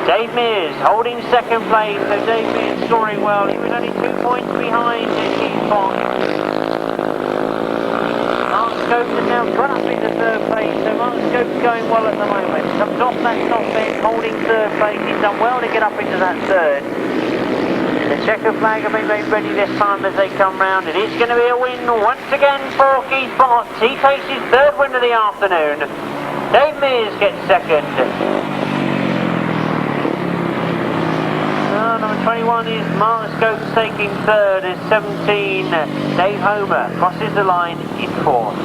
Dave Mears holding second place, so Dave Mears scoring well. He was only 2 points behind Keith Potts. Mark Scopes has now got up into third place, so Mark Scopes going well at the moment. Comes off that top bend, holding third place. He's done well to get up into that third. The checker flag have been made ready this time as they come round. It is going to be a win once again for Keith Potts. He takes his third win of the afternoon. Dave Mears gets second. Number 21 is Mark Scopes taking third as 17. Dave Homer crosses the line in fourth.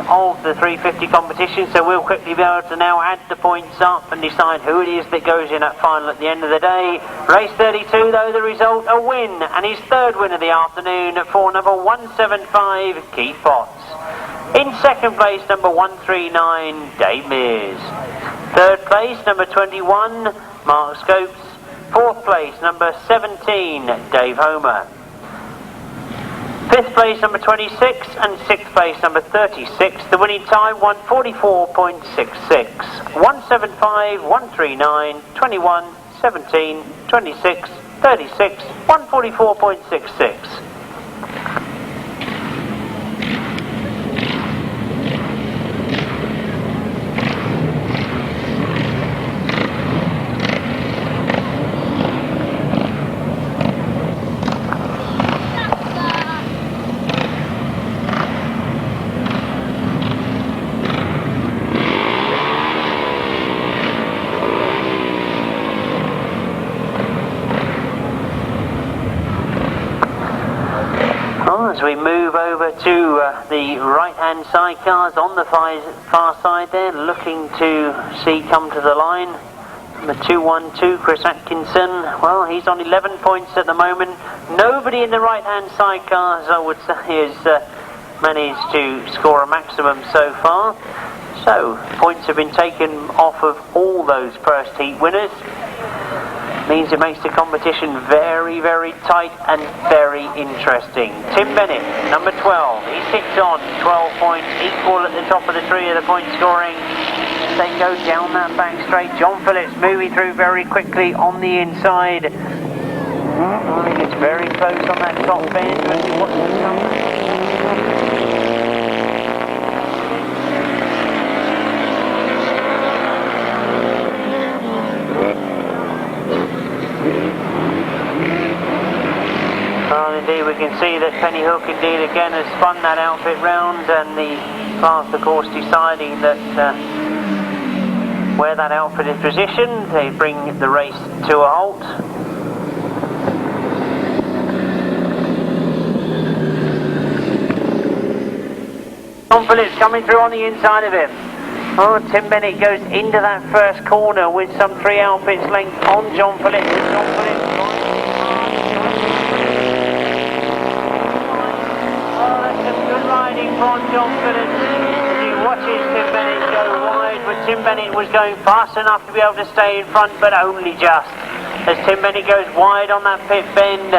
Of the 350 competition, so we'll quickly be able to now add the points up and decide who it is that goes in at final at the end of the day. Race 32 though, the result a win, and his third win of the afternoon for number 175 Keith Potts. In second place, number 139 Dave Mears. Third place, number 21 Mark Scopes. Fourth place, number 17 Dave Homer. Fifth place, number 26, and sixth place, number 36. The winning time, 144.66. 175, 139, 21, 17, 26, 36, 144.66. As we move over to the right-hand sidecars on the far side there, looking to see come to the line. The 212, Chris Atkinson, well, he's on 11 points at the moment. Nobody in the right-hand sidecars, I would say, has managed to score a maximum so far. So, points have been taken off of all those first heat winners. Means it makes the competition very, very tight and very interesting. Tim Bennett, number 12, he sits on 12 points, equal at the top of the tree of the point scoring. They go down that back straight. John Phillips moving through very quickly on the inside. I think it's very close on that top bend. Let's see what's to come. Well, indeed, we can see that Penny Hook indeed again has spun that outfit round, and the class, of course, deciding that where that outfit is positioned, they bring the race to a halt. Tom Phillips coming through on the inside of him. Oh, Tim Bennett goes into that first corner with some 3 outfits length on John Phillips. John Phillips. Oh, that's some good riding from John Phillips. As he watches Tim Bennett go wide, but Tim Bennett was going fast enough to be able to stay in front, but only just. As Tim Bennett goes wide on that pit bend,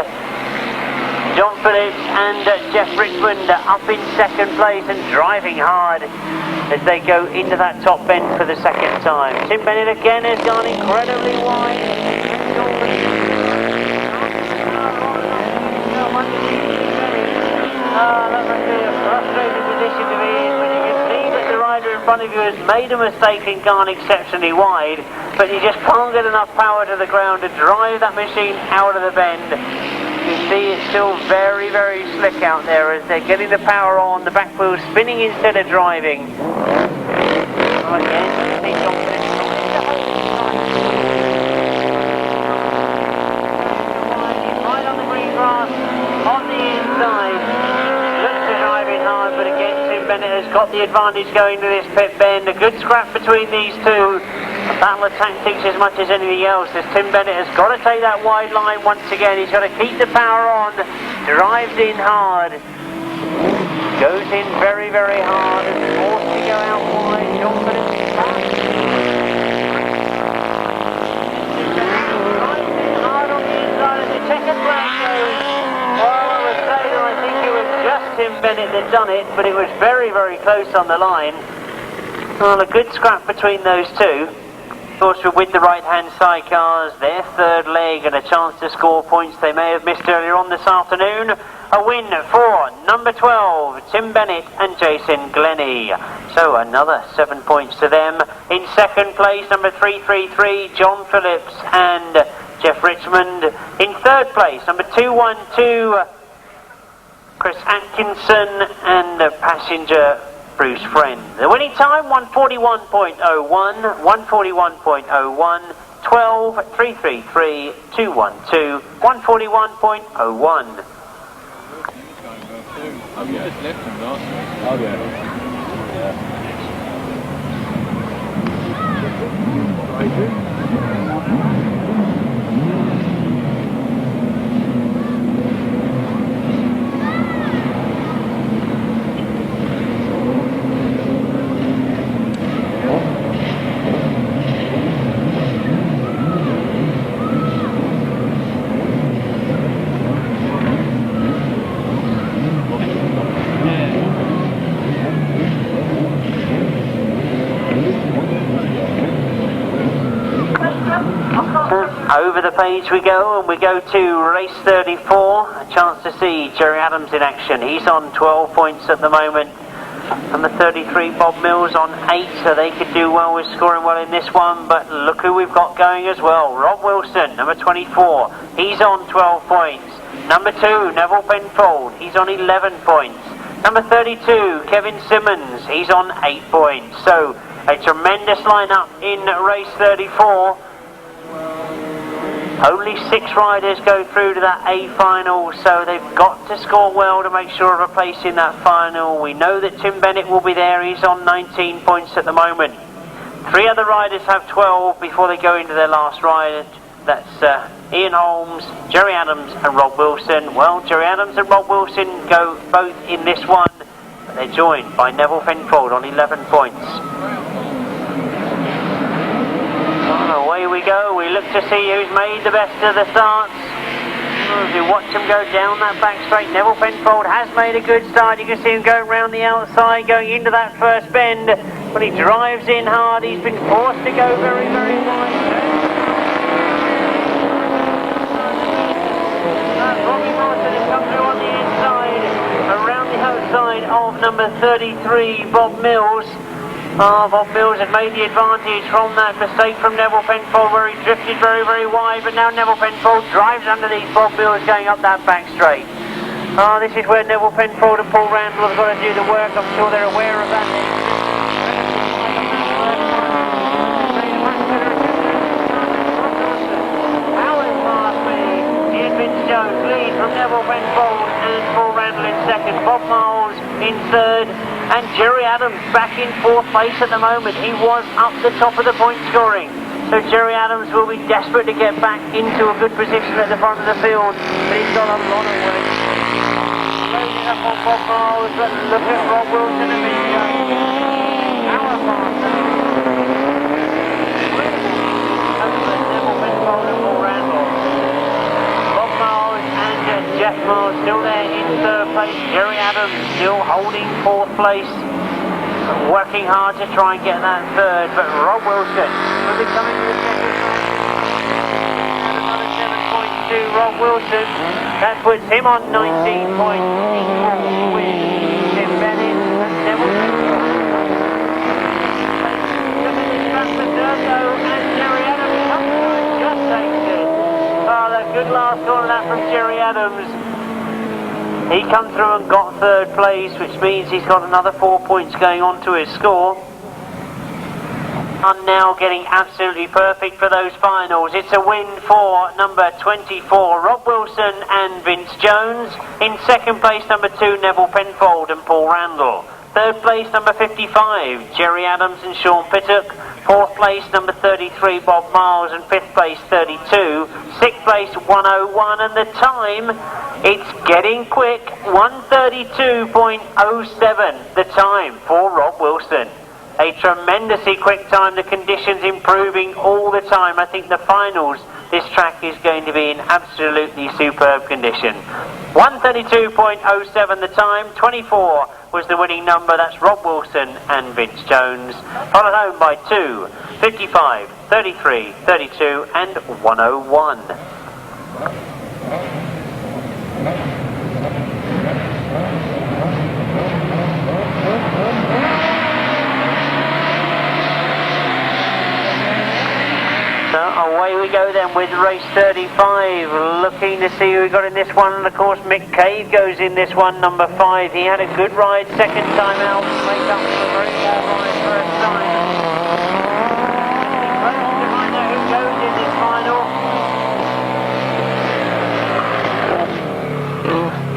John Phillips and Jeff Richmond up in second place and driving hard as they go into that top bend for the second time. Tim Bennett again has gone incredibly wide. That must be a frustrating position to be in when you can see that the rider in front of you has made a mistake and gone exceptionally wide, but you just can't get enough power to the ground to drive that machine out of the bend. You see it's still very, very slick out there as they're getting the power on, the back wheel spinning instead of driving. Right on the green grass, on the inside. Looks to driving hard, but again Tim Bennett has got the advantage going to this pit bend. A good scrap between these two. A battle of tactics as much as anything else, as Tim Bennett has got to take that wide line once again. He's got to keep the power on, drives in hard, goes in very, very hard, and forced to go out wide. John Phillips drives in hard on the inside, and the checkered flag goes. Well, I would say that I think it was just Tim Bennett that done it, but it was very, very close on the line. Well, a good scrap between those two. Of course, with the right-hand sidecars, their third leg and a chance to score points they may have missed earlier on this afternoon. A win for number 12, Tim Bennett and Jason Glennie. So another 7 points to them. In second place, number 333, John Phillips and Jeff Richmond. In third place, number 212, Chris Atkinson and passenger Bruce Friend. The winning time 141.01, 141.01, 12, 333, 212, 141.01. I've just left him last week. Oh yeah. Over the page we go, and we go to race 34. A chance to see Jerry Adams in action. He's on 12 points at the moment. Number 33, Bob Mills on 8, so they could do well with scoring well in this one. But look who we've got going as well. Rob Wilson, number 24. He's on 12 points. Number 2, Nevill Penfold. He's on 11 points. Number 32, Kevin Simmons. He's on 8 points. So a tremendous lineup in race 34. Only 6 riders go through to that A final, so they've got to score well to make sure of a place in that final. We know that Tim Bennett will be there. He's on 19 points at the moment. 3 other riders have 12 before they go into their last ride. That's Ian Holmes, Jerry Adams and Rob Wilson. Well, Jerry Adams and Rob Wilson go both in this one, but they're joined by Nevill Penfold on 11 points. Well, away we go. We look to see who's made the best of the starts. As we watch him go down that back straight, Nevill Penfold has made a good start. You can see him going round the outside, going into that first bend. When he drives in hard, he's been forced to go very, very wide. Robbie Martin has come through on the inside, around the outside of number 33, Bob Mills. Bob Mills has made the advantage from that mistake from Nevill Penfold, where he drifted very, very wide, but now Nevill Penfold drives underneath Bob Mills going up that back straight. This is where Nevill Penfold and Paul Randall have got to do the work. I'm sure they're aware of that. Jones lead from Nevill Penfold and Paul Randall in second, Bob Miles in third, and Jerry Adams back in 4th place at the moment. He was up the top of the point scoring, so Jerry Adams will be desperate to get back into a good position at the front of the field, but he's got a lot of work. Loading up on Bob Miles, but look at Rob Wilson and Mears. Power faster. Nevill Penfold and Paul Randall. Jeff Moore still there in 3rd place. Jerry Adams still holding 4th place, working hard to try and get that 3rd, but Rob Wilson will be coming to the second place. Another 7 points to Rob Wilson. That puts him on 19 points, equal with Tim Bennett and Nevill Penfold. And Jerry Adams comes through and just takes it. That good last corner that from Jerry Adams. He come through and got 3rd place, which means he's got another 4 points going on to his score. And now getting absolutely perfect for those finals. It's a win for number 24, Rob Wilson and Vince Jones. In 2nd place, number 2, Nevill Penfold and Paul Randall. 3rd place, number 55, Jerry Adams and Sean Pittock. 4th place, number 33, Bob Miles, and 5th place, 32. 6th place, 101, and the time, it's getting quick, 1:32.07, the time for Rob Wilson. A tremendously quick time, the conditions improving all the time. I think the finals, this track is going to be in absolutely superb condition. 1:32.07 the time, 24 was the winning number. That's Rob Wilson and Vince Jones. Followed home by 2, 55, 33, 32 and 101. So away we go then with race 35, looking to see who we got in this one. And of course Mick Cave goes in this one, number 5. He had a good ride second time out, make up for a very poor ride first time. Race to find out who goes in this final.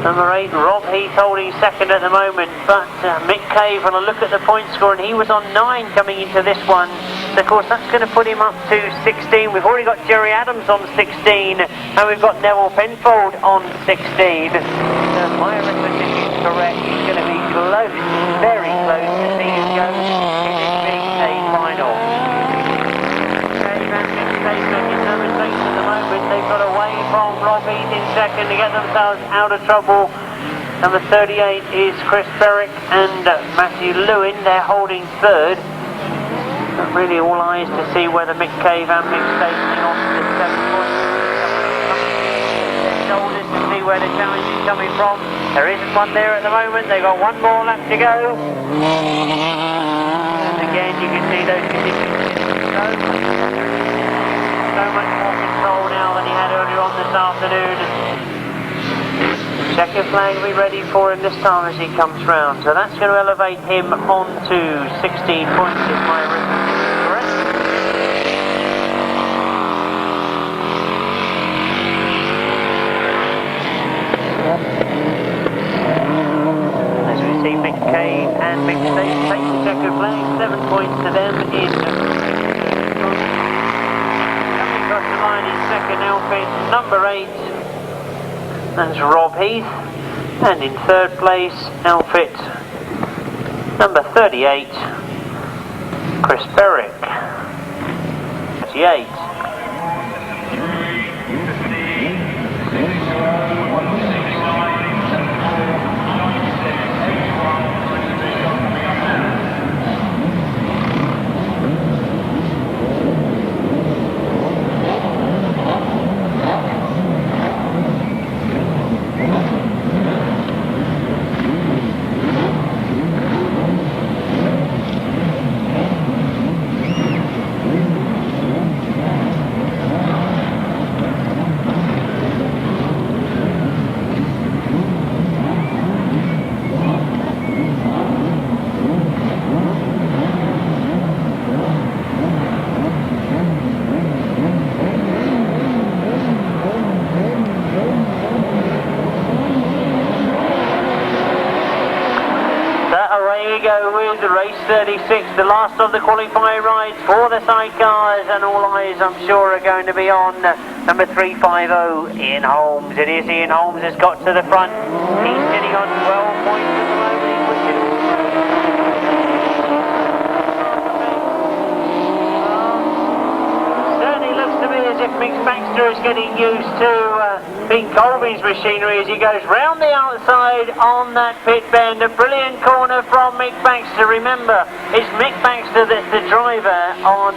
Number 8, Rob Heath holding second at the moment, but Mick Cave, when I look at the point score, and he was on 9 coming into this one. So of course that's going to put him up to 16. We've already got Jerry Adams on 16, and we've got Nevill Penfold on 16. So my arithmetic is correct. He's going to be close, very close to seeing him go in this big A final. Cave and Mick Cave making no mistakes at the moment. They've got away from Rob Heath in second to get themselves out of trouble. Number 38 is Chris Berwick and Matthew Lewin. They're holding third. But really all eyes to see whether Mick Cave and Mick Stacey off the 7 points. Their shoulders to see where the challenge is coming from. There isn't one there at the moment. They've got one more lap to go. And again you can see those conditions. So much more control now than he had earlier on this afternoon. Checker flag will be ready for him this time as he comes round. So that's going to elevate him on to 16 points if my arithmetic is correct. number 8, that's Rob Heath. And in third place, outfit number 38, Chris Berwick. 38. The race 36, the last of the qualifying rides for the sidecars, and all eyes I'm sure are going to be on number 350, Ian Holmes. It is Ian Holmes has got to the front. He's sitting on 12 points at the moment. Certainly looks to me as if Mick Baxter is getting used to Pete Colby's machinery as he goes round the outside on that pit bend. A brilliant corner from Mick Baxter. Remember, it's Mick Baxter that's the driver on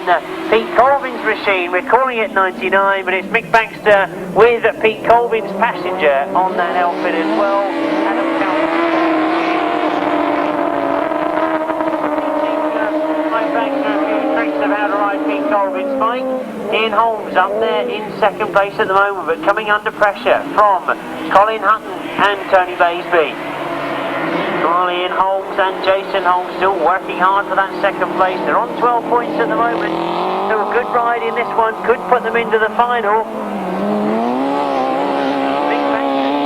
Pete Colby's machine. We're calling it 99, but it's Mick Baxter with Pete Colby's passenger on that outfit as well. Mick Baxter, a few tricks of how to ride Pete Colby's bike. Ian Holmes up there in second place at the moment, but coming under pressure from Colin Hutton and Tony Baisby. Ian Holmes and Jason Holmes still working hard for that second place. They're on 12 points at the moment, so a good ride in this one could put them into the final. Big Baxter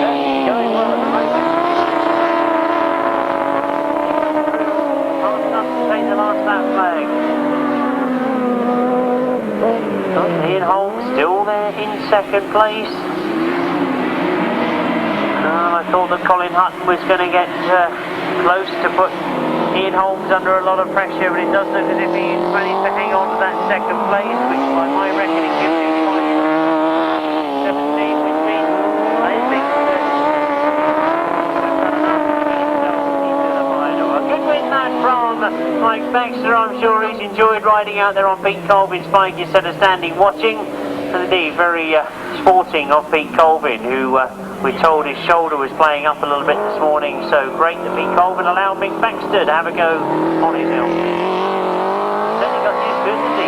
going well at the moment. Hard enough to take the last lap flag. Ian Holmes still there in second place. I thought that Colin Hutton was going to get close to put Ian Holmes under a lot of pressure, but it does look as if he's managed to hang on to that second place, which by my reckoning gives him 17, which means I think a good win that from Mike Baxter. I'm sure he's enjoyed riding out there on Pete Colby's bike instead of standing watching. And indeed, very sporting of Pete Colby, who we're told his shoulder was playing up a little bit this morning. So great that Pete Colby allowed Mick Baxter to have a go on his helm. Certainly got used to it, didn't he?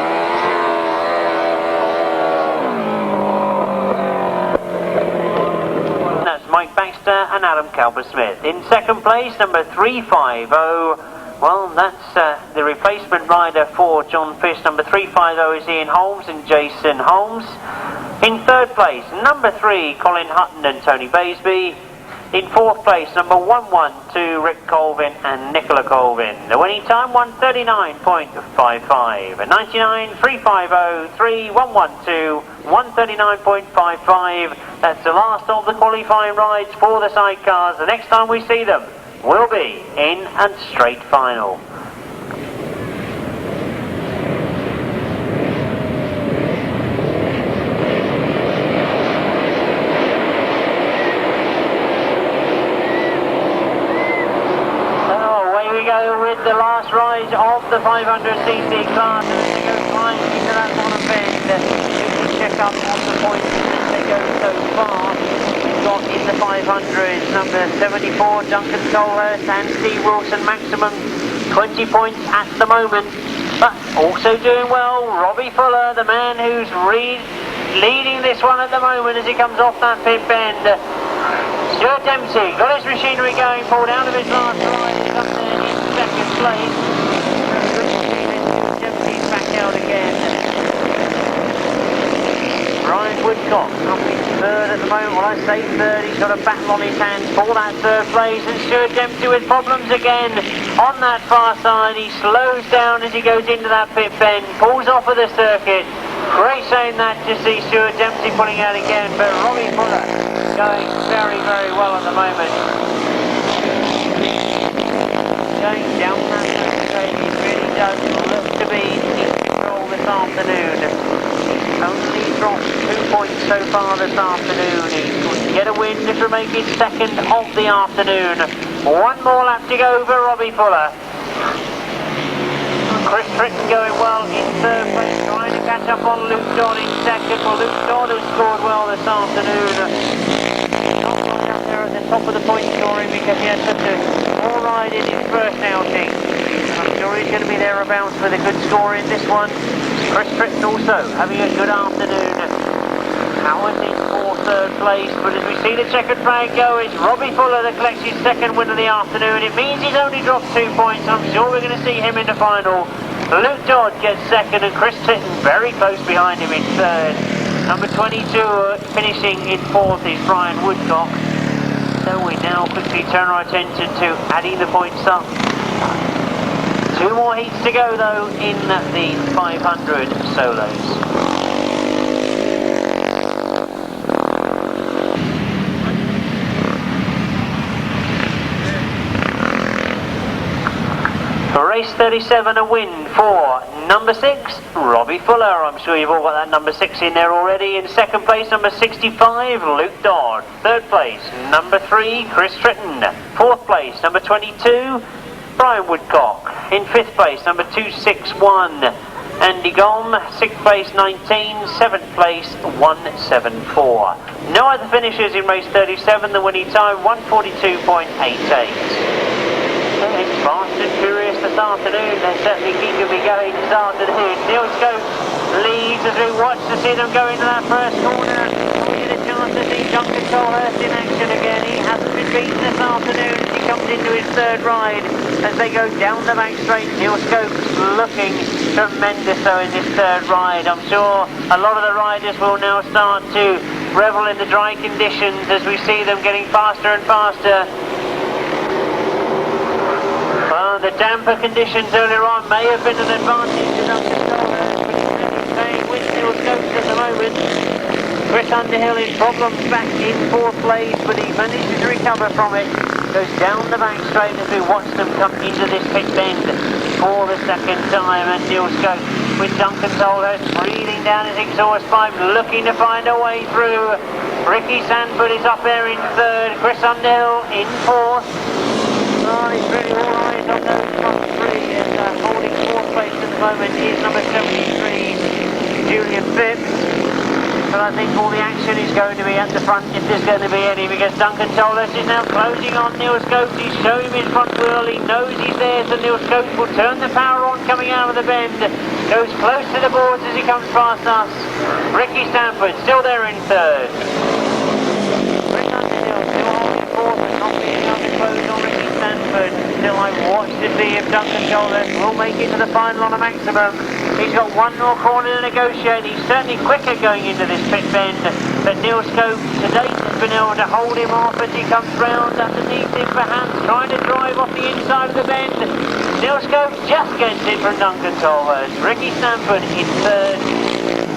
That's Mike Baxter and Adam Calver-Smith. In second place, number 350. Well, that's the replacement rider for John Fish. Number 350 is Ian Holmes and Jason Holmes. In third place, number 3, Colin Hutton and Tony Baisby. In fourth place, number 112, Rick Colvin and Nicola Colvin. The winning time, 139.55. A 99, 350, 3, 112, 139.55. That's the last of the qualifying rides for the sidecars. The next time we see them will be in a straight final. With the last rise of the 500cc class, and as they go flying into that bottom bend, you can check up on the points as they go so far. We've got in the 500s, number 74, Duncan Tolhurst and Steve Wilson, maximum 20 points at the moment. But also doing well, Robbie Fuller, the man who's leading this one at the moment as he comes off that pit bend. Stuart Dempsey got his machinery going, pulled out of his last ride, he's up there in second place. Dempsey's back out again. Brian Woodcock up in third at the moment. Well, I say third, he's got a battle on his hands for that third place, and Stuart Dempsey with problems again on that far side. He slows down as he goes into that pit bend, pulls off of the circuit. Great saying that to see Stuart Dempsey pulling out again, but Robbie Fuller going very, very well at the moment. Going down that straight, he really does look to be in control this afternoon. He's only dropped 2 points so far this afternoon. He could get a win to make it second of the afternoon. One more lap to go for Robbie Fuller. Chris Tritton going well in third place, trying to catch up on Luke Dodd in second. Well, Luke Dodd has scored well this afternoon. Not quite up there at the top of the point scoring because he had such a poor ride in his first outing. I'm sure he's going to be thereabouts with a good score in this one. Chris Tritton also having a good afternoon. Howard in for third place, but as we see the checkered flag go, it's Robbie Fuller that collects his second win of the afternoon. It means he's only dropped 2 points. I'm sure we're going to see him in the final. Luke Dodd gets second and Chris Tritton very close behind him in third. Number 22 finishing in fourth is Brian Woodcock. So we now quickly turn our attention to adding the points up. 2 more heats to go though in the 500 solos. Race 37, a win for number 6, Robbie Fuller. I'm sure you've all got that number 6 in there already. In second place, number 65, Luke Dodd. Third place, number 3, Chris Tritton. Fourth place, number 22, Brian Woodcock. In fifth place, number 261, Andy Gom. Sixth place, 19. Seventh place, 174. No other finishers in race 37. The winning time, 142.88. It's fast and furious this afternoon. They're certainly keeping me going this afternoon. Neil Scope leads as we watch to see them go into that first corner. We get a chance to see Duncan Tolhurst in action again. He hasn't been beaten this afternoon as he comes into his third ride. As they go down the back straight, Neil Scope's looking tremendous though in this third ride. I'm sure a lot of the riders will now start to revel in the dry conditions as we see them getting faster and faster. The damper conditions earlier on may have been an advantage to Duncan Tolhurst, but he's staying with Neil Scopes at the moment. Chris Underhill in problems back in fourth place, but he manages to recover from it. Goes down the back straight as we watch them come into this pit bend for the second time. And Neil Scopes with Duncan Tolhurst breathing down his exhaust pipe, looking to find a way through. Ricky Sanford is up there in third, Chris Underhill in fourth. Oh, he's really all eyes on those top 3, and holding fourth place at the moment is number 73, Julian Phipps. But I think all the action is going to be at the front, if there's going to be any, because Duncan Tolhurst is now closing on Neil Scopes. He's showing him his front wheel, he knows he's there, so Neil Scopes will turn the power on coming out of the bend. Goes close to the boards as he comes past us. Ricky Sanford still there in third. Rick Underhill still holding fourth and not being able to close on Ricky Sanford. Still I watch to see if Duncan Tolhurst will make it to the final on a maximum. He's got one more corner to negotiate. He's certainly quicker going into this pit bend, but Neil Scopes to date has been able to hold him off as he comes round underneath him, perhaps trying to drive off the inside of the bend. Neil Scopes just gets it from Duncan Tolhurst. Ricky Sanford in third.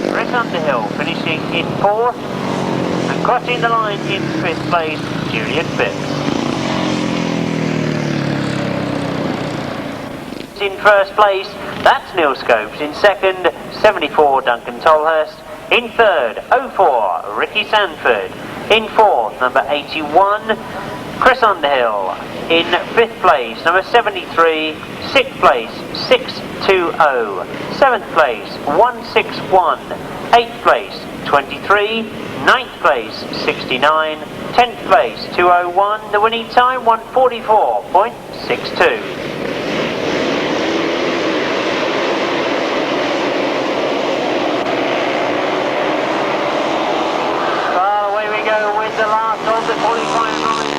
Chris Underhill finishing in fourth, and crossing the line in fifth place, Julian Phipps. In first place, that's Neil Scopes. In second, 74, Duncan Tolhurst. In third, 04, Ricky Sanford. In fourth, number 81, Chris Underhill. In fifth place, number 73. Sixth place, 620. Seventh place, 161. Eighth place, 23. Ninth place, 69. 10th place, 201. The winning time, 144.62. The last of the qualifying ride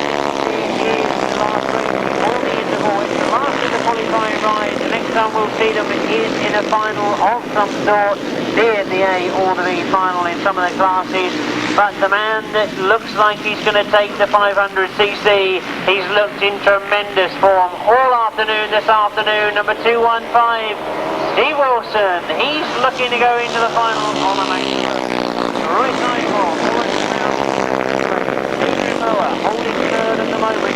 is the last race before the interval. It's the last of the qualifying ride. The next time we'll see them is in a final of some sort, be it the A or the B final in some of the classes. But the man that looks like he's going to take the 500cc, he's looked in tremendous form all afternoon this afternoon. Number 215, Steve Wilson, he's looking to go into the final on the maximum. Roy Sidemore, holding third at the moment.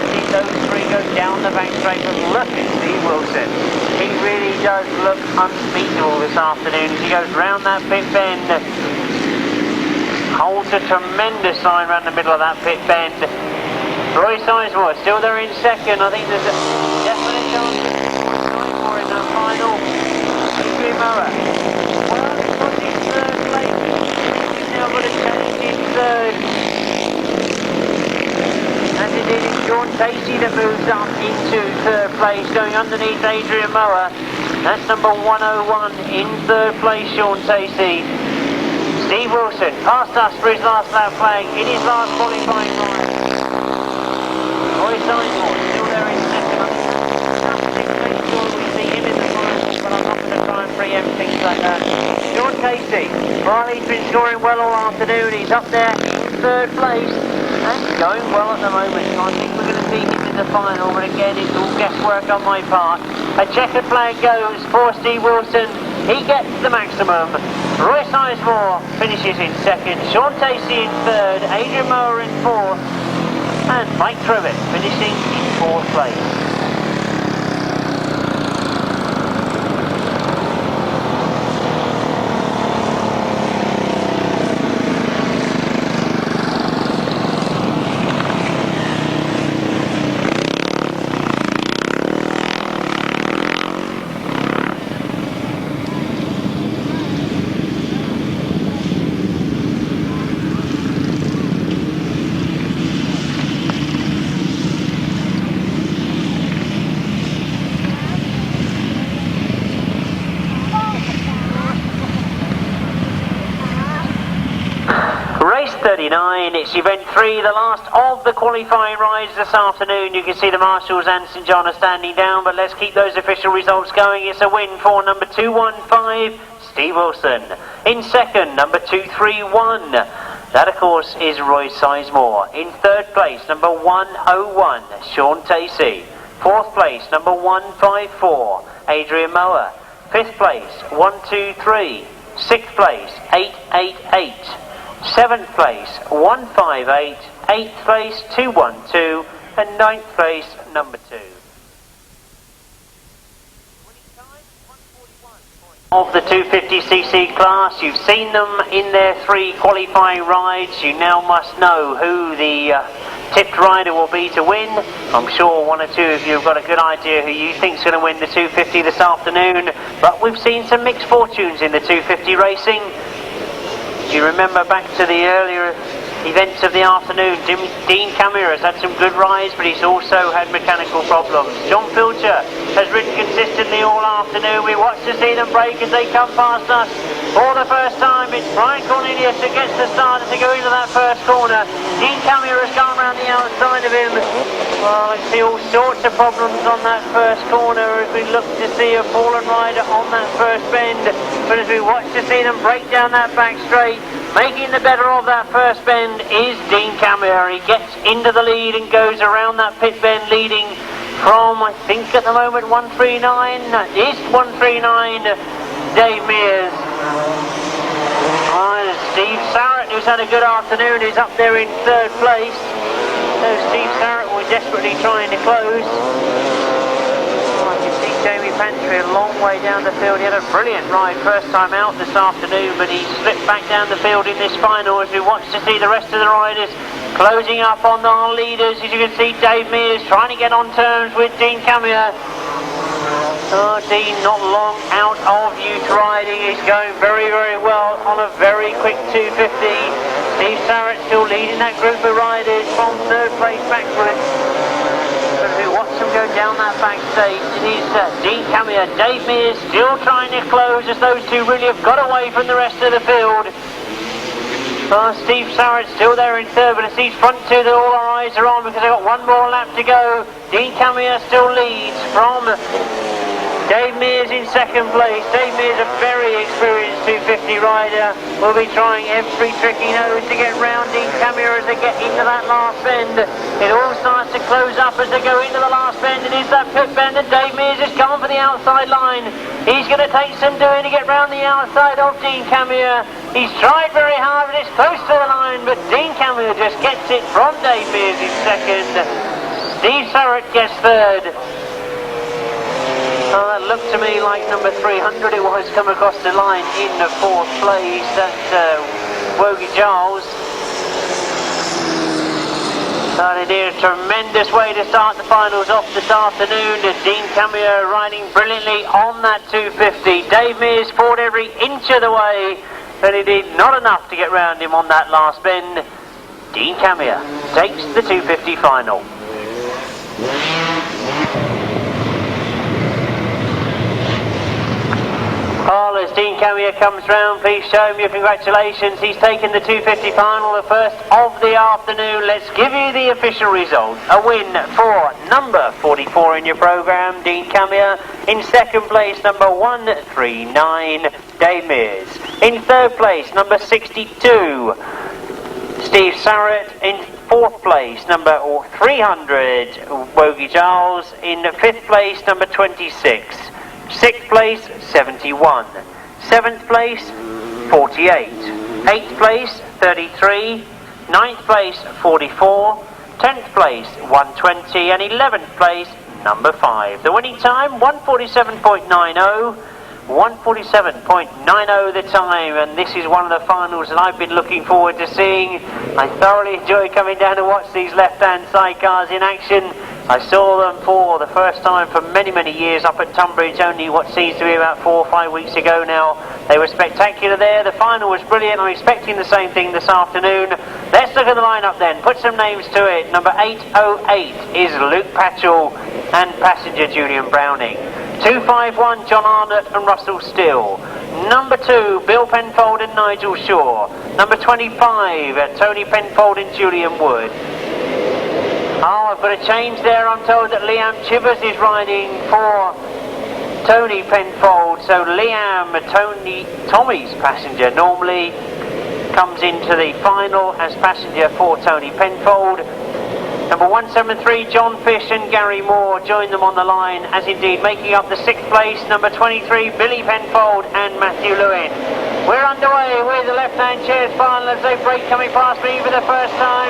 See those three go down the back straight, but look at Steve Wilson. He really does look unbeatable this afternoon as he goes round that pit bend. Holds a tremendous line around the middle of that pit bend. Roy Sizemore still there in second. I think there's a definite chance for in the final. Adrian Mower. Well, it's got his third place. He's now got a change in third. And it is Sean Casey that moves up into third place, going underneath Adrian Mower. That's number 101 in third place, Sean Casey. Steve Wilson passed us for his last lap flag in his last qualifying ride. Roy Sidemore still there in second. I'm not make sure we see him in the final, but I'm not going to try and preempt things like that. Sean Casey, while he's been scoring well all afternoon, he's up there in third place and going well at the moment. So I think we're going to see him in the final, but again, it's all guesswork on my part. A checkered flag goes for Steve Wilson. He gets the maximum. Roy Sizemore finishes in second. Sean Casey in third. Adrian Mower in fourth. And Mike Trevitt finishing in fourth place. Race 39, it's event 3, the last of the qualifying rides this afternoon. You can see the marshals and St John are standing down, but let's keep those official results going. It's a win for number 215, Steve Wilson. In second, number 231. That, of course, is Roy Sizemore. In third place, number 101, Sean Casey. Fourth place, number 154, Adrian Mower. Fifth place, 123. Sixth place, 888. Seventh place, 158. Eighth place, 212. And ninth place, number 2. Of the 250cc class, you've seen them in their 3 qualifying rides. You now must know who the tipped rider will be to win. I'm sure one or two of you have got a good idea who you think's going to win the 250 this afternoon, but we've seen some mixed fortunes in the 250 racing. Do you remember back to the earlier events of the afternoon? Dean Camier has had some good rides, but he's also had mechanical problems. John Filcher has ridden consistently all afternoon. We watch to see them break as they come past us. For the first time, it's Brian Cornelius that gets the start to go into that first corner. Dean Camier has gone around the outside of him. Well, I see all sorts of problems on that first corner as we look to see a fallen rider on that first bend. But as we watch to see them break down that back straight, making the better of that first bend is Dean Camier. He gets into the lead and goes around that pit bend leading from, I think at the moment, 139. It is 139, Dave Mears. Steve Sarrett, who's had a good afternoon, is up there in third place. So Steve Sarrett will desperately trying to close. Jamie Pantry a long way down the field. He had a brilliant ride first time out this afternoon, but he slipped back down the field in this final as we watch to see the rest of the riders closing up on our leaders. As you can see, Dave Mears trying to get on terms with Dean Camier. Oh, Dean not long out of youth riding. He's going very, very well on a very quick 250. Steve Sarrett still leading that group of riders from third place backwards. Watch them go down that back stage. It is Dean Camier, Dave Mears still trying to close as those two really have got away from the rest of the field. Steve Sarrett still there in third, but it's these front two that all our eyes are on because they've got one more lap to go. Dean Camier still leads from Dave Mears in second place. Dave Mears, a very experienced 250 rider, will be trying every trick he knows to get round Dean Camier as they get into that last bend. It all starts to close up as they go into the last bend. It is that pit bend and Dave Mears has gone for the the outside line. He's going to take some doing to get round the outside of Dean Camier. He's tried very hard, but it's close to the line, but Dean Camier just gets it from Dave Mears in second. Steve Surratt gets third. Oh, that looked to me like number 300 it was, come across the line in the fourth place. That's Robbie Giles. So indeed, a tremendous way to start the finals off this afternoon. Dean Camier riding brilliantly on that 250. Dave Mears fought every inch of the way, but indeed not enough to get round him on that last bend. Dean Camier takes the 250 final. Well, as Dean Camier comes round, please show him your congratulations. He's taken the 250 final, the first of the afternoon. Let's give you the official result. A win for number 44 in your programme, Dean Camier. In second place, number 139, Dave Mears. In third place, number 62, Steve Surratt. In fourth place, number 300, Robbie Giles. In fifth place, number 26. Sixth place, 71. Seventh place, 48. Eighth place, 33. Ninth place, 44. 10th place, 120. And 11th place, number 5. The winning time, 147.90. 147.90 the time, and this is one of the finals that I've been looking forward to seeing. I thoroughly enjoy coming down to watch these left-hand sidecars in action. I saw them for the first time for many, many years up at Tunbridge, only what seems to be about 4 or 5 weeks ago now. They were spectacular there. The final was brilliant. I'm expecting the same thing this afternoon. Let's look at the lineup then. Put some names to it. Number 808 is Luke Pachol and passenger Julian Browning. 251, John Arnott and Russell Still. Number 2, Bill Penfold and Nigel Shaw. Number 25, Tony Penfold and Julian Wood. Oh, I've got a change there. I'm told that Liam Chivers is riding for Tony Penfold. So Liam, Tommy's passenger, normally comes into the final as passenger for Tony Penfold. Number 173, John Fish and Gary Moore join them on the line, as indeed making up the 6th place, number 23, Billy Penfold and Matthew Lewin. We're underway with the left-hand chairs final as they break coming past me for the first time.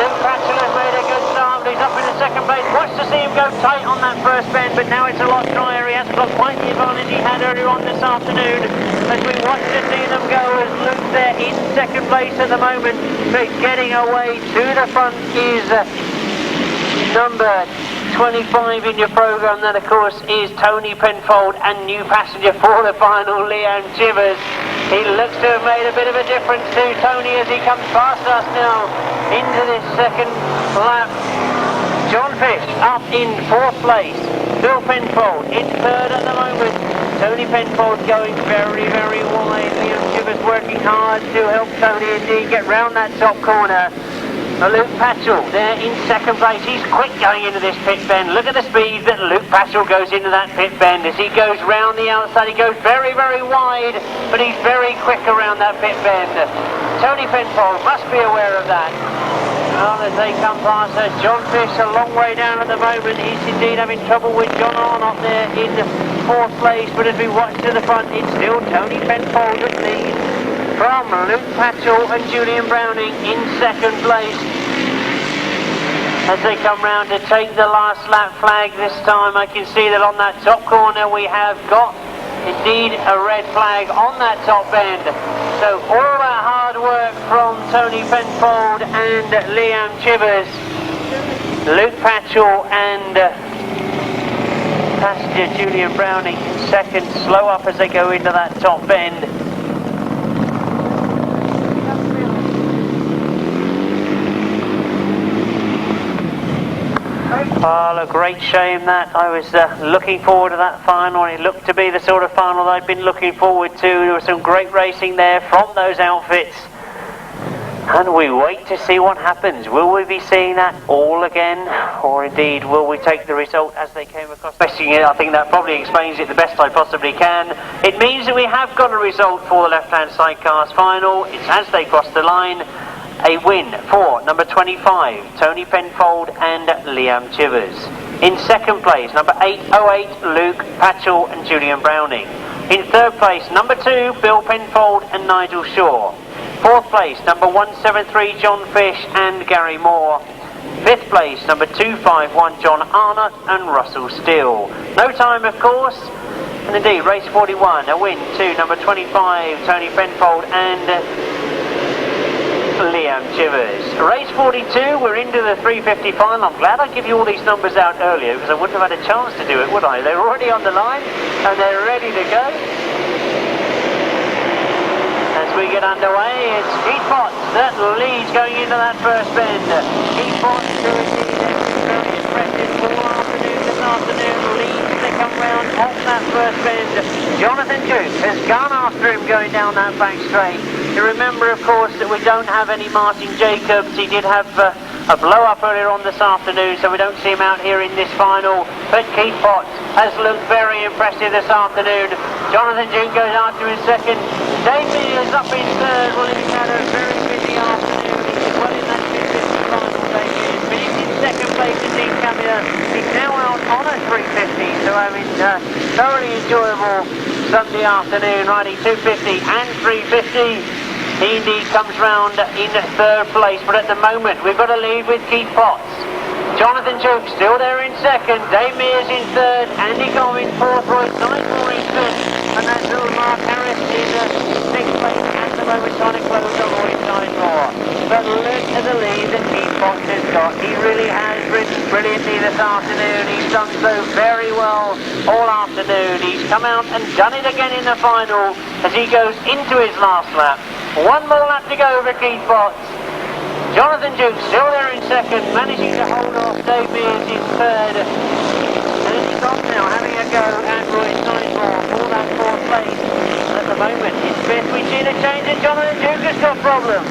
Luke Pachol has made a good start, but he's up in the 2nd place. Watch to see him go tight on that first bend, but now it's a lot drier. He hasn't got quite the advantage he had earlier on this afternoon. As we watch to see them go, as Luke's there in 2nd place at the moment, but getting away to the front is number 25 in your programme. That of course is Tony Penfold, and new passenger for the final, Liam Chivers. He looks to have made a bit of a difference to Tony as he comes past us now into this 2nd lap. John Fish up in 4th place, Bill Penfold in 3rd at the moment. Tony Penfold going very, very wide. Liam Chivers working hard to help Tony indeed get round that top corner. Luke Pachol there in 2nd place. He's quick going into this pit bend. Look at the speed that Luke Pachol goes into that pit bend. As he goes round the outside, he goes very, very wide, but he's very quick around that pit bend. Tony Penfold must be aware of that. Well, as they come past us, John Fish a long way down at the moment. He's indeed having trouble with John Arnott there in 4th place, but as we watch to the front, it's still Tony Penfold that leads from Luke Pachol and Julian Browning in 2nd place. As they come round to take the last lap flag this time, I can see that on that top corner we have got indeed a red flag on that top bend. So all that hard work from Tony Penfold and Liam Chivers, Luke Pachol and passenger Julian Browning in 2nd, slow up as they go into that top bend. Oh, a great shame that. I was looking forward to that final, and it looked to be the sort of final that I'd been looking forward to. There was some great racing there from those outfits, and we wait to see what happens. Will we be seeing that all again, or indeed will we take the result as they came across? Especially, I think that probably explains it the best I possibly can. It means that we have got a result for the left-hand sidecars final. It's as they cross the line. A win for number 25, Tony Penfold and Liam Chivers. In second place, number 808, Luke Pachol and Julian Browning. In third place, number 2, Bill Penfold and Nigel Shaw. Fourth place, number 173, John Fish and Gary Moore. Fifth place, number 251, John Arnott and Russell Steele. No time, of course. And indeed, race 41, a win to number 25, Tony Penfold and Liam Chivers. Race 42, we're into the 350 final. I'm glad I give you all these numbers out earlier because I wouldn't have had a chance to do it, would I? They're already on the line and they're ready to go. As we get underway, it's Keith Potts that leads going into that first bend. Keith Potts, who is very impressive all afternoon this afternoon, leads to come round off that first bend. Jonathan Duke has gone after him going down that back straight. You remember, of course, that we don't have any Martin Jacobs. He did have a blow-up earlier on this afternoon, so we don't see him out here in this final. But Keith Potts has looked very impressive this afternoon. Jonathan Duke goes after him in second. Dave Mears up in third. Well, he's had a very busy afternoon. He's well in that 250 final, Dave Mears. Finished in second place indeed, Camier. He's now out on a 350, so having thoroughly enjoyable Sunday afternoon, riding 250 and 350. He indeed comes round in third place, but at the moment we've got a lead with Keith Potts. Jonathan Duke still there in second, Dave Mears in third, Andy Gomm in fourth, Roy Sidemore in fifth, and that's little Mark Harris in sixth place at the moment, trying to close on Roy Sidemore. But look at the lead that Keith Potts has got. He really has ridden brilliantly this afternoon. He's done so very well all afternoon. He's come out and done it again in the final as he goes into his last lap. One more lap to go for Keith Potts. Jonathan Duke still there in second, managing to hold off Dave Mears in third. And he's on now having a go at Roy Sidemore for that fourth place. At the moment, in fifth, we see the change and Jonathan Duke has got problems.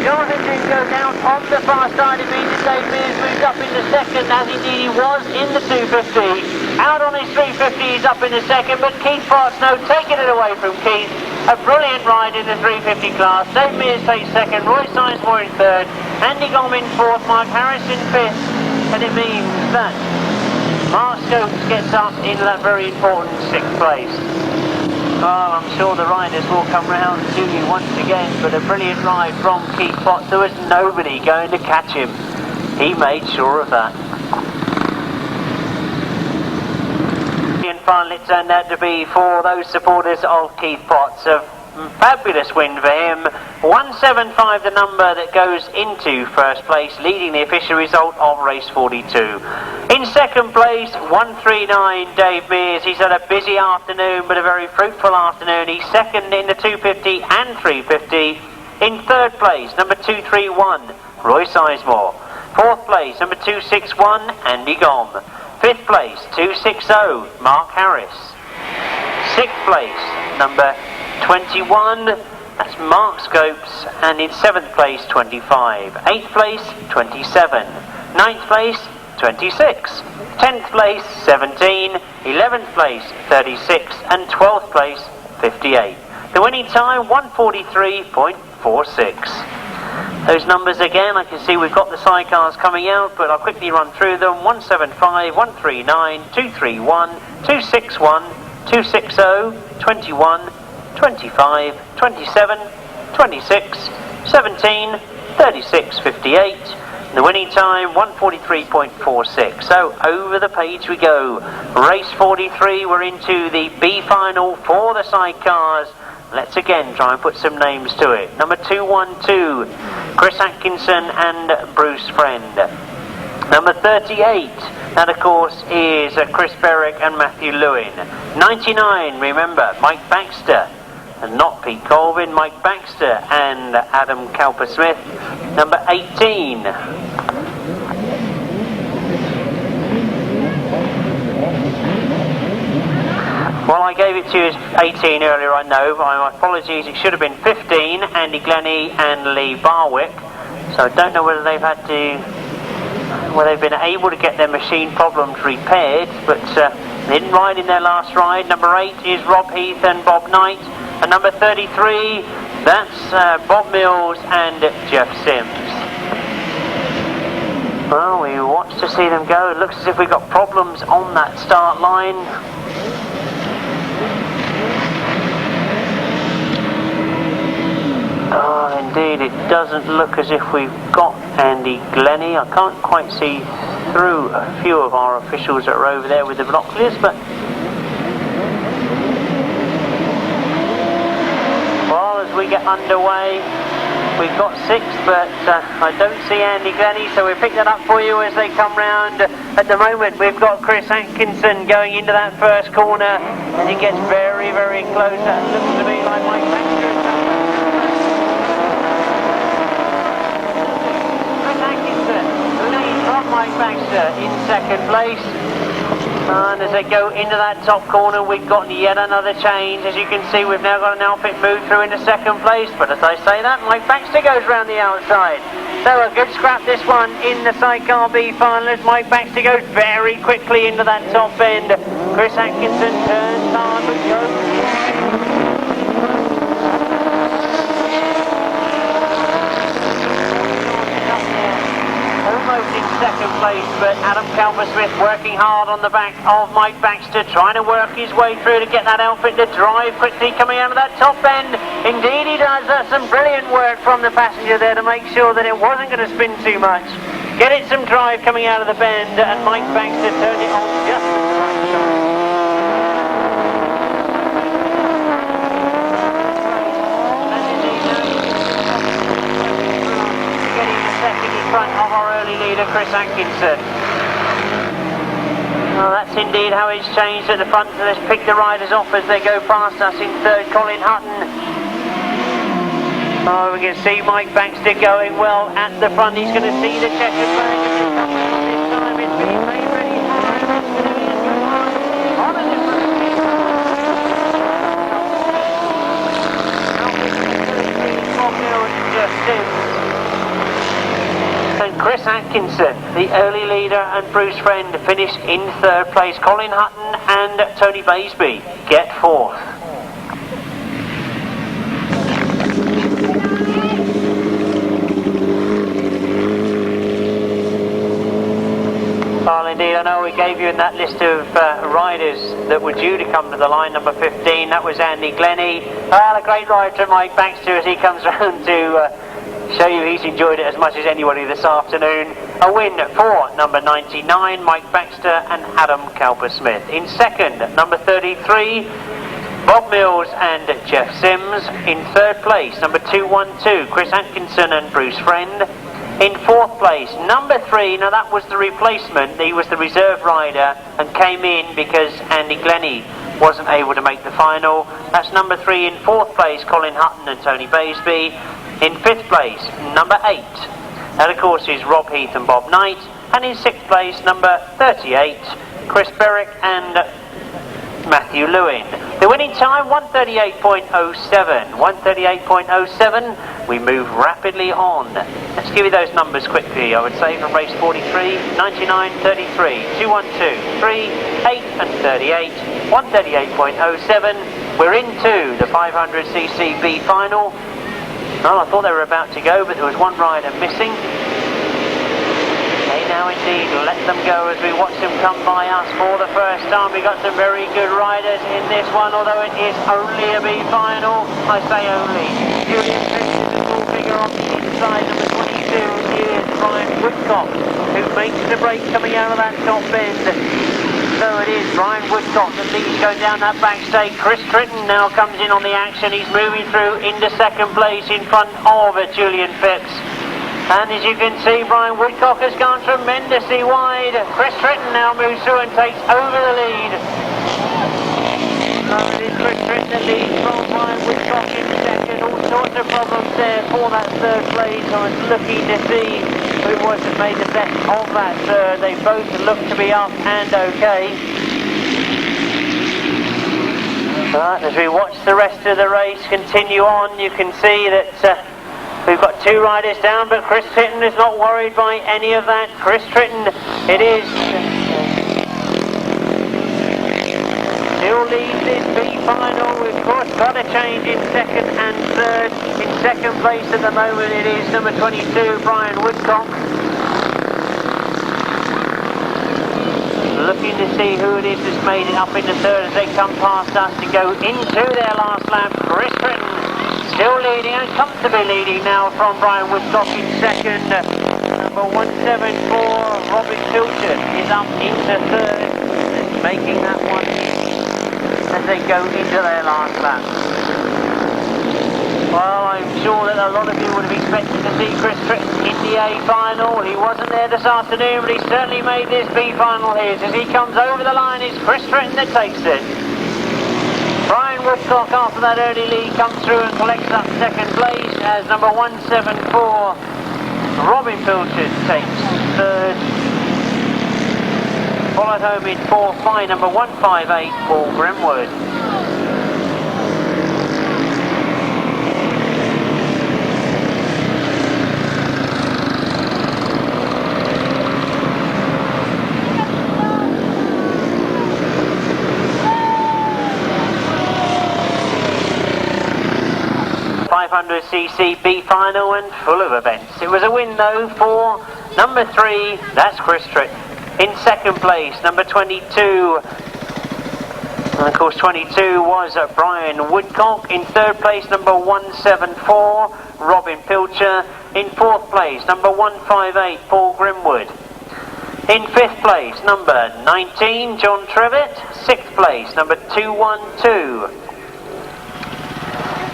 Jonathan Duke goes out on the far side. It means that Dave Mears moves up into second, as indeed he was in the 250. Out on his 350, he's up in the second, but Keith Potts, no, taking it away from Keith. A brilliant ride in the 350 class. Dave Mears takes second, Roy Sidemore in third, Andy Gomm in fourth, Mark Harris in fifth, and it means that Mark Scopes gets up in that very important sixth place. Oh, I'm sure the riders will come round to you once again, but a brilliant ride from Keith Potts. There was nobody going to catch him. He made sure of that. Finally it turned out to be for those supporters of Keith Potts. A fabulous win for him. 175 the number that goes into first place, leading the official result of race 42. In second place, 139 Dave Mears. He's had a busy afternoon but a very fruitful afternoon. He's second in the 250 and 350. In third place, number 231 Roy Sidemore. Fourth place, number 261 Andy Gomm. Fifth place, 260, Mark Harris. Sixth place, number 21, that's Mark Scopes. And in seventh place, 25. Eighth place, 27. Ninth place, 26. 10th place, 17. 11th place, 36. And 12th place, 58. The winning time, 1:43.46. Those numbers again, I can see we've got the sidecars coming out, but I'll quickly run through them. 175, 139, 231, 261, 260, 21, 25, 27, 26, 17, 36, 58. The winning time, 1:43.46. So over the page we go. Race 43, we're into the B final for the sidecars. Let's again try and put some names to it. Number 212, Chris Atkinson and Bruce Friend. Number 38, that of course is Chris Berwick and Matthew Lewin. 99, remember, Mike Baxter, and not Pete Colvin, Mike Baxter and Adam Cowper-Smith. Number 18. Well, I gave it to you as 18 earlier, I know. My apologies, it should have been 15, Andy Glennie and Lee Barwick. So I don't know whether they've been able to get their machine problems repaired, but they didn't ride in their last ride. Number 8 is Rob Heath and Bob Knight. And number 33, that's Bob Mills and Jeff Sims. Well, we watch to see them go. It looks as if we've got problems on that start line. Oh, indeed, it doesn't look as if we've got Andy Glennie. I can't quite see through a few of our officials that are over there with the binoculars, but... Well, as we get underway, we've got 6th, but I don't see Andy Glennie, so we'll pick that up for you as they come round. At the moment, we've got Chris Atkinson going into that first corner, and he gets very, very close. That looks to me like Mike Baxter. Chris Atkinson leads from Mike Baxter in 2nd place. And as they go into that top corner, we've got yet another change. As you can see, we've now got an outfit move through into 2nd place. But as I say that, Mike Baxter goes round the outside. So a good scrap this one in the Sidecar B final as Mike Baxter goes very quickly into that top end. Chris Atkinson turns hard but goes wide. Almost in 2nd place, but Adam Calver-Smith working hard on the back of Mike Baxter, trying to work his way through to get that outfit to drive quickly coming out of that top end. Indeed he does. Some brilliant work from the passenger there to make sure that it wasn't going to spin too much. Get it some drive coming out of the bend, and Mike Baxter turned it on just at the right time. Front of our early leader, Chris Atkinson. Well, that's indeed how it's changed at the front. So let's pick the riders off as they go past us. In 3rd, Colin Hutton. Oh, we can see Mike Baxter going well at the front. He's going to see the checkered flag. This time it's being made ready for him. On a different Simmons. And Chris Atkinson, the early leader, and Bruce Friend finish in 3rd place. Colin Hutton and Tony Baisby get 4th. Well, indeed, I know we gave you in that list of riders that were due to come to the line, number 15, that was Andy Glennie. Well, a great rider, Mike Baxter, as he comes round to... show you he's enjoyed it as much as anybody this afternoon. A win for number 99, Mike Baxter and Adam Calver-Smith. In 2nd, number 33, Bob Mills and Jeff Sims. In 3rd place, number 212, Chris Atkinson and Bruce Friend. In 4th place, number 3, now that was the replacement, he was the reserve rider and came in because Andy Glennie wasn't able to make the final. That's number 3. In 4th place, Colin Hutton and Tony Baisby. In 5th place, number 8, that of course is Rob Heath and Bob Knight. And in 6th place, number 38, Chris Berwick and Matthew Lewin. The winning time, 1:38.07. 1:38.07. We move rapidly on. Let's give you those numbers quickly. I would say from race 43, 99, 33, 212, 3, 8 and 38. 1:38.07. We're into the 500cc B final. Well, I thought they were about to go, but there was one rider missing. They now indeed let them go as we watch them come by us for the first time. We've got some very good riders in this one, although it is only a B final. I say only. Julian Browning is a full figure on the inside, number 22 is Brian Woodcock, who makes the break coming out of that top bend. So it is Brian Woodcock that leads going down that backstage. Chris Tritton now comes in on the action. He's moving through into 2nd place in front of Julian Phipps. And as you can see, Brian Woodcock has gone tremendously wide. Chris Tritton now moves through and takes over the lead. So it is Chris Tritton that leads from Brian Woodcock in 2nd. All sorts of problems there for that 3rd place. I was looking to see who was that made the best of that 3rd. They both look to be up and okay. But as we watch the rest of the race continue on, you can see that we've got 2 riders down, but Chris Tritton is not worried by any of that. Chris Tritton, it is, still leads this B final. We've of course got a change in 2nd and 3rd. In 2nd place at the moment it is number 22, Brian Woodcock. looking to see who it is that's made it up in the third as they come past us to go into their last lap. Chris Tritton still leading and comfortably leading now from Brian Woodcock in second. Number 174, Robbie Fuller is up into third, making that one as they go into their last lap. Well, I'm sure that a lot of you would have expected to see Chris Tritton in the A final. He wasn't there this afternoon, but he certainly made this B final his. As he comes over the line, it's Chris Tritton that takes it. Brian Woodcock, after that early lead, comes through and collects up second place as number 174, Robbie Fuller, takes third. Followed home in fourth by number 158, Paul Grimwood. 500cc B final and full of events. It was a win though for number 3, that's Chris Tritton. In second place, number 22, and of course 22 was Brian Woodcock. In third place, number 174, Robin Pilcher. In fourth place, number 158, Paul Grimwood. In fifth place, number 19, John Trevitt. Sixth place, number 212.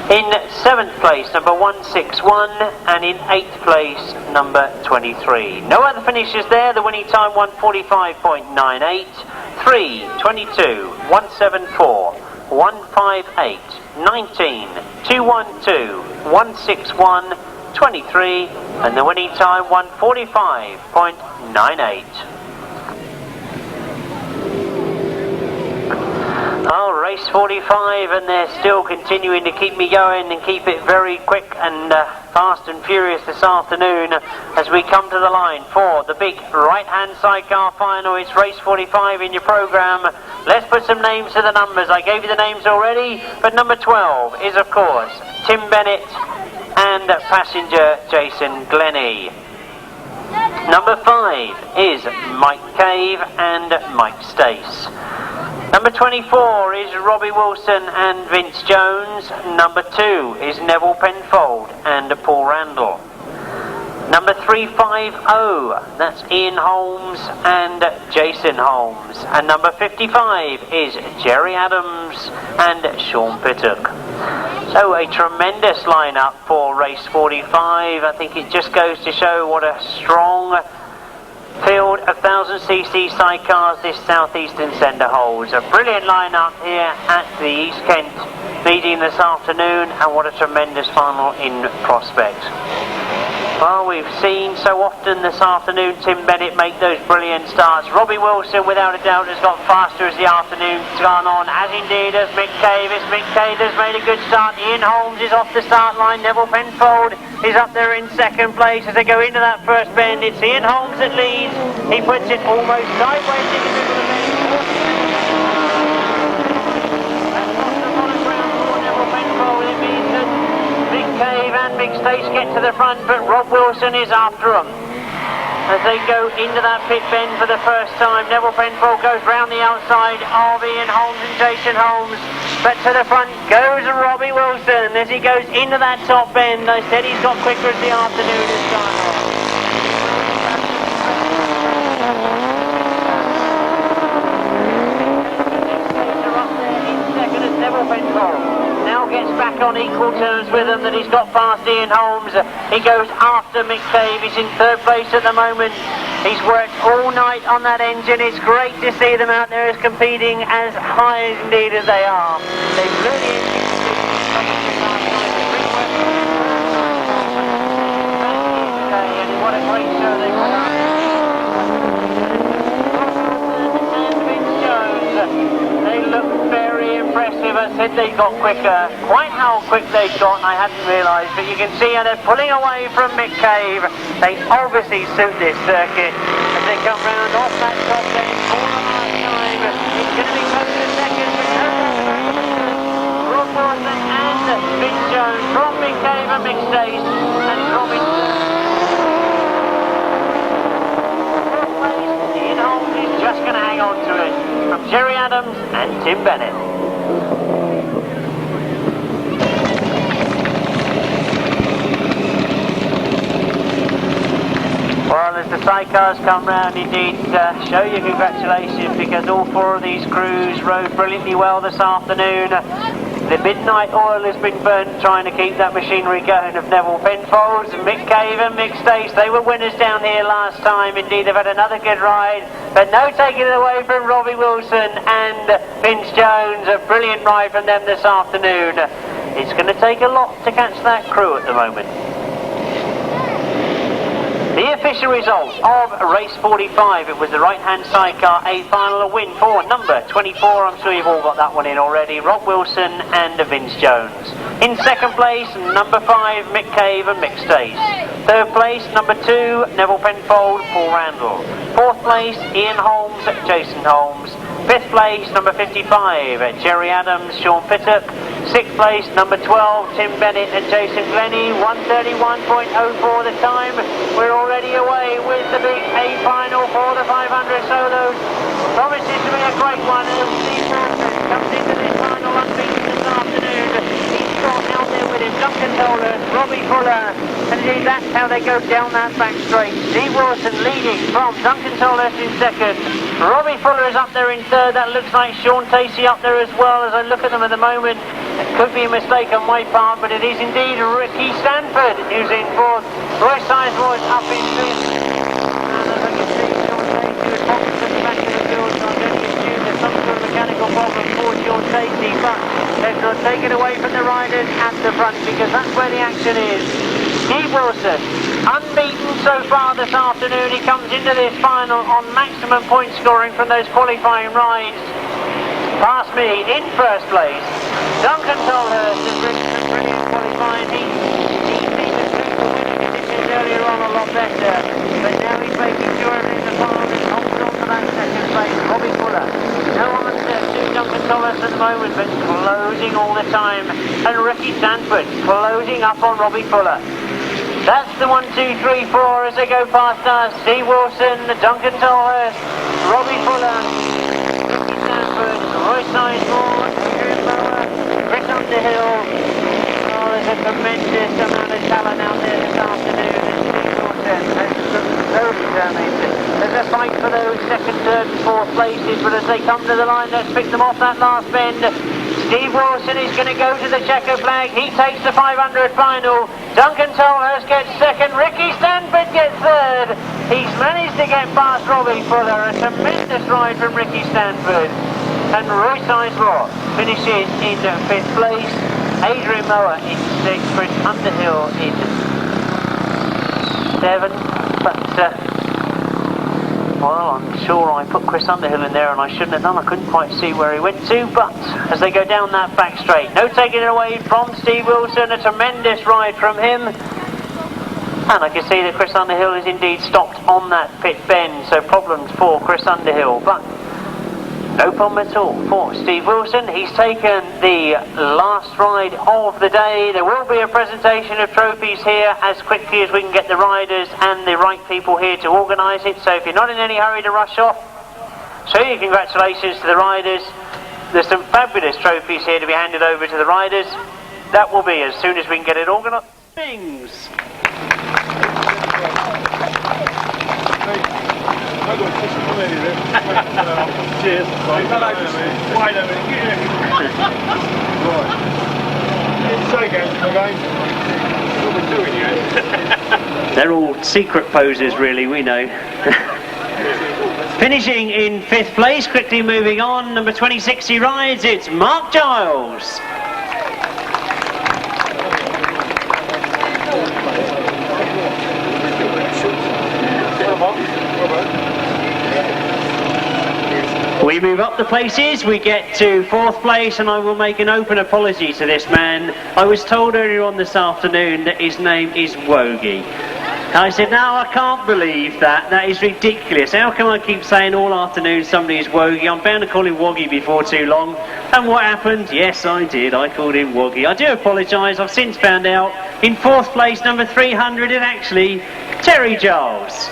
In seventh place, number 161, and in eighth place, number 23. No other finishes there. The winning time 145.98, 3:22, 174, 158, 19, 212, 161, 23, and the winning time 145.98. Oh, race 45, and they're still continuing to keep me going and keep it very quick and fast and furious this afternoon as we come to the line for the big right-hand sidecar final. It's race 45 in your programme. Let's put some names to the numbers. I gave you the names already, but number 12 is, of course, Tim Bennett and passenger Jason Glennie. Number 5 is Mike Cave and Mike Stace. Number 24 is Robbie Wilson and Vince Jones. Number 2 is Nevill Penfold and Paul Randall. Number 350, that's Ian Holmes and Jason Holmes. And number 55 is Jerry Adams and Sean Pittock. So a tremendous lineup for race 45. I think it just goes to show what a strong field of 1000cc sidecars this southeastern centre holds. A brilliant lineup here at the East Kent meeting this afternoon, and what a tremendous final in prospect. Well, we've seen so often this afternoon Tim Bennett make those brilliant starts. Robbie Wilson, without a doubt, has got faster as the afternoon's gone on, as indeed has Mick Cave. Mick Cave has made a good start. Ian Holmes is off the start line. Nevill Penfold is up there in second place as they go into that first bend. It's Ian Holmes that leads. He puts it almost sideways in the middle of the bend. That's lost a lot of ground for Nevill Penfold. It means that Mick Cave and Mick Stace get to the front, but Rob Wilson is after them as they go into that pit bend for the first time. Nevill Penfold goes round the outside of Ian Holmes and Jason Holmes, but to the front goes Robbie Wilson as he goes into that top bend. I said he's got quicker as the afternoon has gone on. Nevill Penfold now gets back on equal terms with them, that he's got past Ian Holmes. He goes after Mick Cave. He's in third place at the moment. He's worked all night on that engine. It's great to see them out there as competing as high indeed as they are. They blew the engine and what a great show they've done. They look very impressive. I said they got quicker. Quite how quick they got, I hadn't realised, but you can see how they're pulling away from Mick Cave. They obviously suit this circuit as they come round off that top end for the last time. It's going to be close to second, but Rob Wilson and Vince Jones from Mick Cave and Mick Stace and Robbie. Ian Holmes is just going to hang on to it. Jerry Adams and Tim Bennett. Well, as the sidecars come round, indeed, show your congratulations, because all four of these crews rode brilliantly well this afternoon. The midnight oil has been burnt trying to keep that machinery going of Nevill Penfold. Mick Cave and Mick Stace, they were winners down here last time. Indeed, they've had another good ride, but no taking it away from Robbie Wilson and Vince Jones. A brilliant ride from them this afternoon. It's going to take a lot to catch that crew at the moment. The official result of race 45, it was the right-hand sidecar A final, a win for number 24. I'm sure you've all got that one in already. Rob Wilson and Vince Jones. In second place, number 5, Mick Cave and Mick Stace. Third place, number 2, Nevill Penfold, Paul Randall. Fourth place, Ian Holmes, Jason Holmes. Fifth place, number 55, Jerry Adams, Sean Pittock. Sixth place, number 12, Tim Bennett and Jason Glennie. 1:31.04 the time. We're already away with the big A final for the 500 solos. Promises to be a great one. Steve Wilson comes into this final unbeaten this afternoon. He's got out there with him Duncan Tolhurst, Robbie Fuller, and indeed that's how they go down that back straight. Steve Wilson leading from Duncan Tolhurst in second. Robbie Fuller is up there in third. That looks like Sean Tacey up there as well as I look at them at the moment. It could be a mistake on my part, but it is indeed Ricky Stanford who's in fourth. Roy Sizemore is up in fifth. And as I can see, Sean Tacey is popping to the back of the field, so I'm going to assume there's some sort of mechanical problem for Sean Tacey, but they've got to take it away from the riders at the front, because that's where the action is. Steve Wilson, unbeaten so far this afternoon. He comes into this final on maximum point scoring from those qualifying rides. Past me in first place. Duncan Tolhurst has ridden some brilliant qualifying. He seemed to suit the winning conditions earlier on a lot better, but now he's making sure everything's a farm and holds on to that second place. Robbie Fuller, no answer to Duncan Tolhurst at the moment, but closing all the time. And Ricky Stanford closing up on Robbie Fuller. That's the 1, 2, 3, 4 as they go past us. Steve Wilson, Duncan Tolhurst, Robbie Fuller, Ricky Stanford, Roy Sizemore, Adrian Mower, Chris Underhill. Oh, there's a tremendous amount of talent out there this afternoon. And Steve Wilson has looked so determined. There's a fight for those second, third and fourth places, but as they come to the line, let's pick them off that last bend. Steve Wilson is going to go to the checker flag. He takes the 500 final. Duncan Tolhurst gets second. Ricky Stanford gets third. He's managed to get past Robbie Fuller. A tremendous ride from Ricky Stanford. And Roy Sizemore finishes in fifth place. Adrian Mower in sixth. Chris Underhill in seventh. But well, I'm sure I put Chris Underhill in there and I shouldn't have done. I couldn't quite see where he went to, but as they go down that back straight, no taking it away from Steve Wilson. A tremendous ride from him. And I can see that Chris Underhill is indeed stopped on that pit bend, so problems for Chris Underhill, but no problem at all for Steve Wilson. He's taken the last ride of the day. There will be a presentation of trophies here as quickly as we can get the riders and the right people here to organise it. So if you're not in any hurry to rush off, so your congratulations to the riders. There's some fabulous trophies here to be handed over to the riders. That will be as soon as we can get it organised. Things. Cheers. They're all secret poses, really, we know. Finishing in fifth place, quickly moving on, number 26 he rides, it's Mark Giles. We move up the places, we get to fourth place, and I will make an open apology to this man. I was told earlier on this afternoon that his name is Wogie. I said, no, I can't believe that. That is ridiculous. How can I keep saying all afternoon somebody is Wogie? I'm bound to call him Woggy before too long. And what happened? Yes, I did. I called him Woggy. I do apologise. I've since found out. In fourth place, number 300, is actually Terry Giles.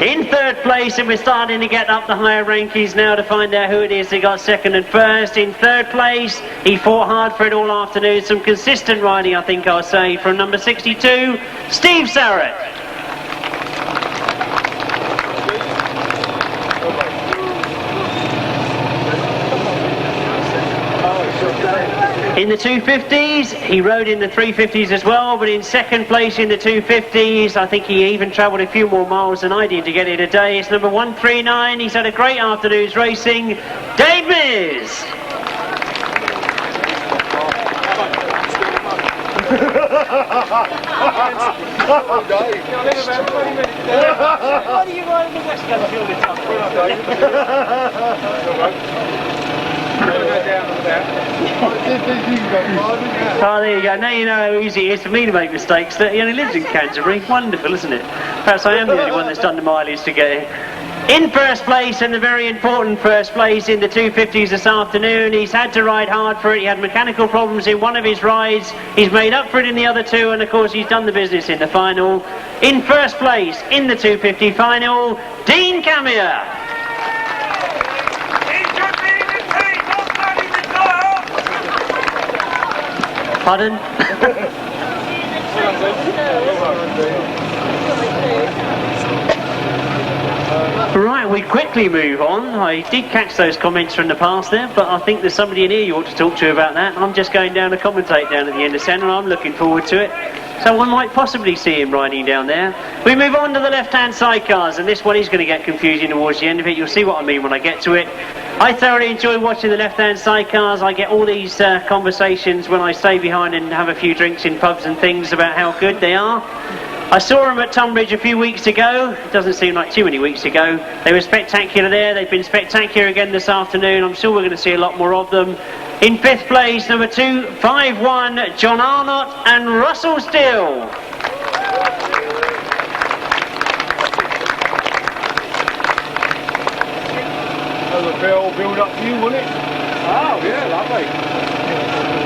In third place, and we're starting to get up the higher rankings now to find out who it is that got second and first. In third place, he fought hard for it all afternoon. Some consistent riding, I think I'll say, from number 62, Steve Sarrett. In the 250s, he rode in the 350s as well, but in second place in the 250s, I think he even travelled a few more miles than I did to get here today. It's number 139. He's had a great afternoon's racing, Dave Mears. Oh, there you go. Now you know how easy it is for me to make mistakes. He only lives in Canterbury. Wonderful, isn't it? Perhaps I am the only one that's done the mileage to get here. In first place, and a very important first place in the 250s this afternoon. He's had to ride hard for it. He had mechanical problems in one of his rides. He's made up for it in the other two, and of course he's done the business in the final. In first place in the 250 final, Dean Camier. Pardon? Right, we quickly move on. I did catch those comments from the past there, but I think there's somebody in here you ought to talk to about that. I'm just going down to commentate down at the end of centre. I'm looking forward to it. So one might possibly see him riding down there. We move on to the left-hand sidecars, and this one is going to get confusing towards the end of it. You'll see what I mean when I get to it. I thoroughly enjoy watching the left-hand sidecars. I get all these conversations when I stay behind and have a few drinks in pubs and things about how good they are. I saw them at Tunbridge a few weeks ago. It doesn't seem like too many weeks ago. They were spectacular there. They've been spectacular again this afternoon. I'm sure we're going to see a lot more of them. In fifth place, number 251, John Arnott and Russell Steele. That was a bit old build up for you, wasn't it? Oh, yeah, lovely.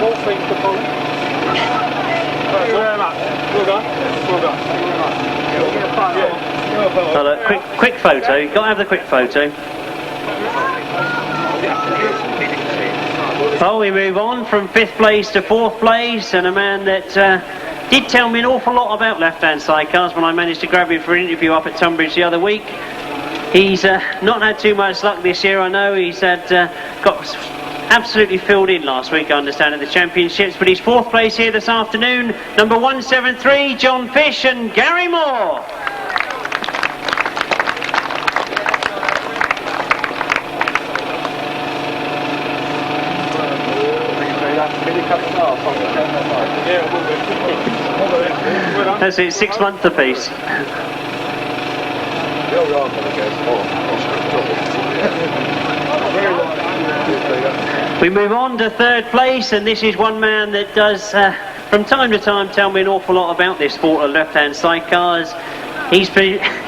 All things to follow. Thank you very much. Well done. Well done. Thank you very much. So look, quick photo. You've got to have the quick photo. Well, we move on from fifth place to fourth place, and a man that did tell me an awful lot about left-hand sidecars when I managed to grab him for an interview up at Tunbridge the other week. He's not had too much luck this year, I know. He's had got absolutely filled in last week, I understand, at the championships, but he's fourth place here this afternoon. Number 173, John Fish and Gary Moore. That's it, 6 months apiece. We move on to third place, and this is one man that does from time to time tell me an awful lot about this sport of left-hand sidecars. He's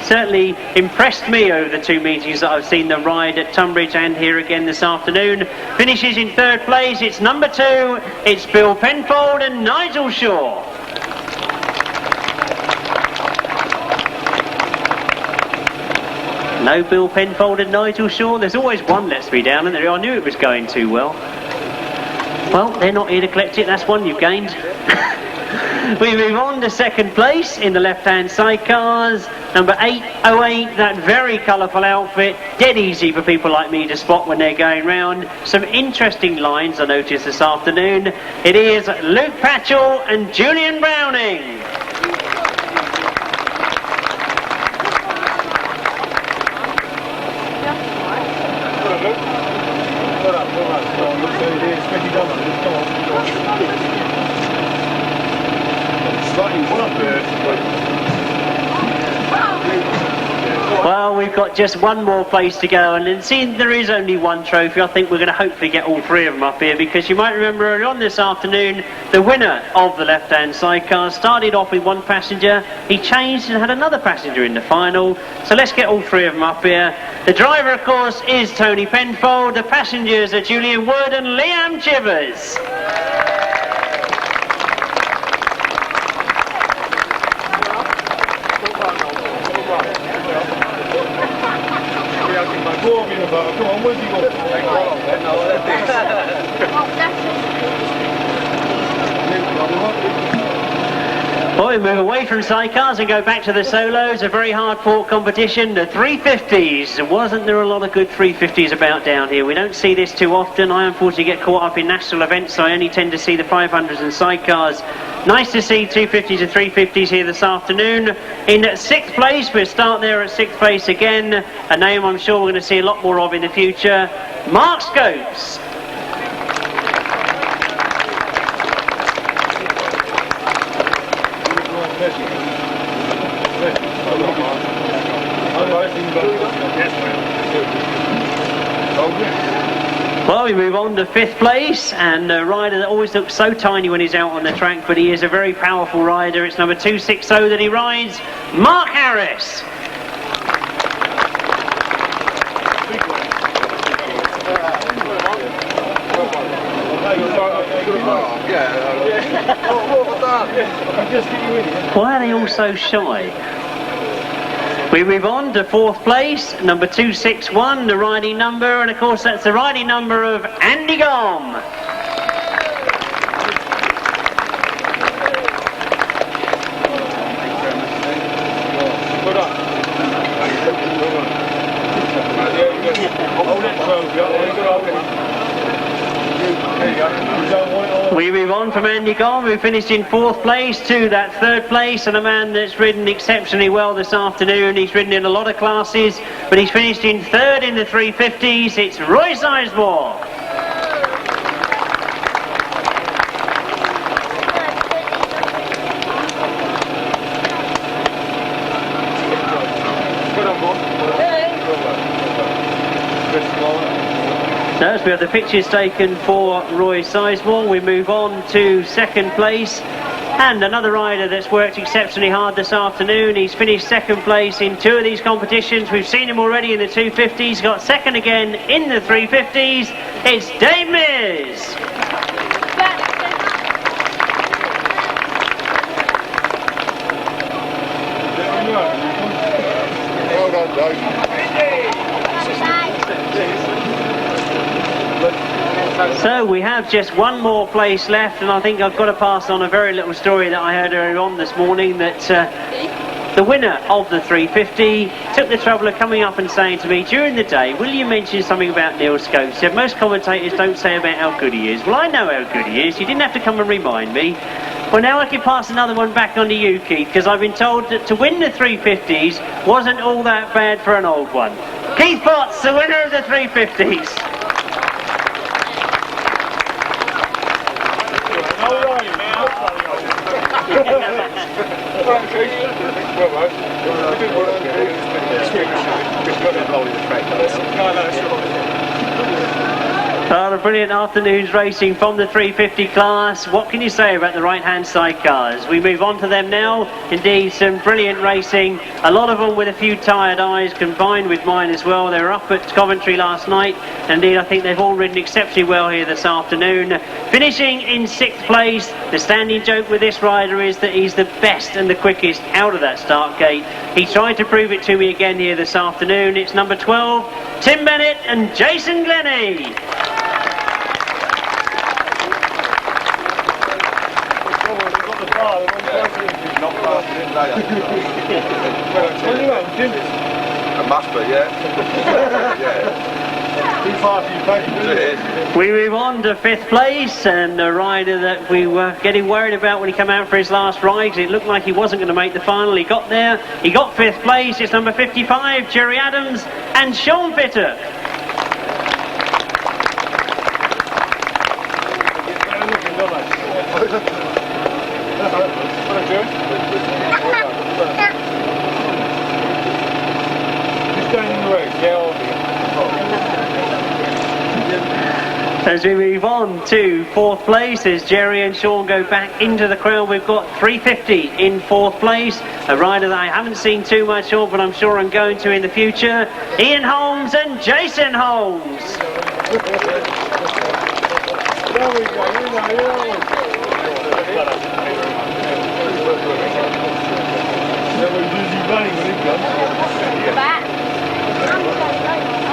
certainly impressed me over the two meetings that I've seen them ride at Tunbridge and here again this afternoon. Finishes in third place. It's number 2. It's Bill Penfold and Nigel Shaw. No Bill Penfold and Nigel Shaw. There's always one lets me down, and I knew it was going too well. Well, they're not here to collect it. That's one you've gained. We move on to second place in the left-hand sidecars. Number 808, that very colourful outfit. Dead easy for people like me to spot when they're going round. Some interesting lines I noticed this afternoon. It is Luke Pachol and Julian Browning. Well, we've got just one more place to go, and seeing there is only one trophy, I think we're going to hopefully get all three of them up here, because you might remember earlier on this afternoon, the winner of the left-hand sidecar started off with one passenger. He changed and had another passenger in the final, so let's get all three of them up here. The driver, of course, is Tony Penfold. The passengers are Julian Wood and Liam Chivers. Four in the butter. Come on, where's he got? Well, we move away from sidecars and go back to the solos, a very hard-fought competition, the 350s. Wasn't there a lot of good 350s about down here? We don't see this too often. I unfortunately get caught up in national events, so I only tend to see the 500s and sidecars. Nice to see 250s and 350s here this afternoon. In 6th place, we'll start there at 6th place again, a name I'm sure we're going to see a lot more of in the future, Mark Scopes. Well, we move on to 5th place, and a rider that always looks so tiny when he's out on the track, but he is a very powerful rider. It's number 260 that he rides, Mark Harris. Why are they all so shy? We move on to 4th place, number 261, the riding number, and of course that's the riding number of Andy Gom. We move on from Andy Gom, who finished in 4th place, to that 3rd place, and a man that's ridden exceptionally well this afternoon. He's ridden in a lot of classes, but he's finished in 3rd in the 350s. It's Roy Sizemore. So as we have the pictures taken for Roy Sizemore, we move on to 2nd place, and another rider that's worked exceptionally hard this afternoon. He's finished 2nd place in 2 of these competitions. We've seen him already in the 250s, got 2nd again in the 350s. It's Dave Mears. Well done, Dave. So we have just one more place left, and I think I've got to pass on a very little story that I heard earlier on this morning, that the winner of the 350 took the trouble of coming up and saying to me during the day, will you mention something about Neil Scopes? He said, most commentators don't say about how good he is. Well, I know how good he is. You didn't have to come and remind me. Well, now I can pass another one back on to you, Keith, because I've been told that to win the 350s wasn't all that bad for an old one. Keith Potts, the winner of the 350s. A brilliant afternoon's racing from the 350 class. What can you say about the right-hand sidecars? We move on to them now. Indeed, some brilliant racing. A lot of them with a few tired eyes, combined with mine as well. They were up at Coventry last night. Indeed, I think they've all ridden exceptionally well here this afternoon. Finishing in 6th place. The standing joke with this rider is that he's the best and the quickest out of that start gate. He tried to prove it to me again here this afternoon. It's number 12, Tim Bennett and Jason Glennie. It must be, yeah. Too far for you, baby. We move on to 5th place, and a rider that we were getting worried about when he came out for his last ride, because it looked like he wasn't going to make the final. He got there, he got 5th place. It's number 55, Jerry Adams and Sean Fitter. As we move on to 4th place, as Jerry and Sean go back into the crowd, we've got 350 in 4th place. A rider that I haven't seen too much of, but I'm sure I'm going to in the future. Ian Holmes and Jason Holmes.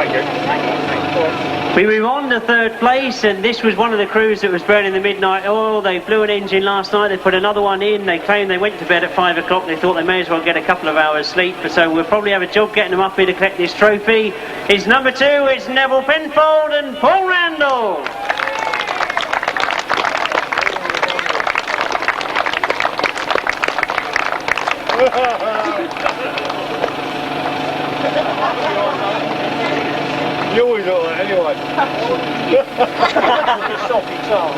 Thank you. We move on to third place, and this was one of the crews that was burning the midnight oil. They blew an engine last night, they put another one in. They claimed they went to bed at 5 o'clock. They thought they may as well get a couple of hours sleep, so we'll probably have a job getting them up here to collect this trophy. It's number 2, it's Nevill Penfold and Paul Randall. You always look like anyway. Soppy tar.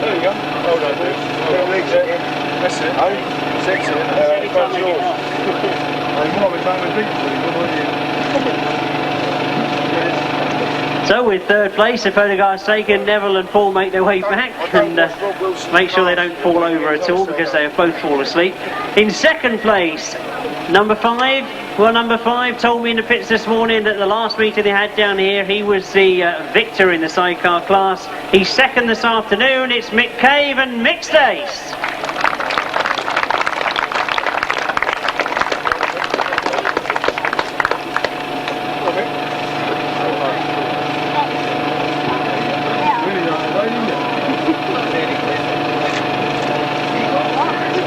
There you go. Hold on, dude. That's it. Oh, six it. That's yours. You might be trying to beat me. So with third place, the photograph's taken. Nevill and Paul make their way back and make sure they don't fall over at all, because they have both fallen asleep. In second place, number 5. Well, number 5 told me in the pits this morning that the last meeting they had down here, he was the victor in the sidecar class. He's second this afternoon. It's Mick Cave and Mixed Ace.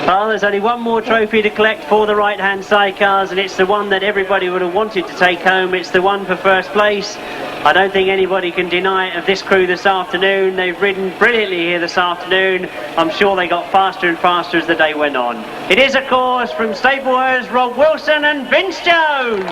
Well, there's only one more trophy to collect for the right-hand sidecars, and it's the one that everybody would have wanted to take home. It's the one for first place. I don't think anybody can deny it of this crew this afternoon. They've ridden brilliantly here this afternoon. I'm sure they got faster and faster as the day went on. It is, of course, from Staplehurst, Rob Wilson and Vince Jones.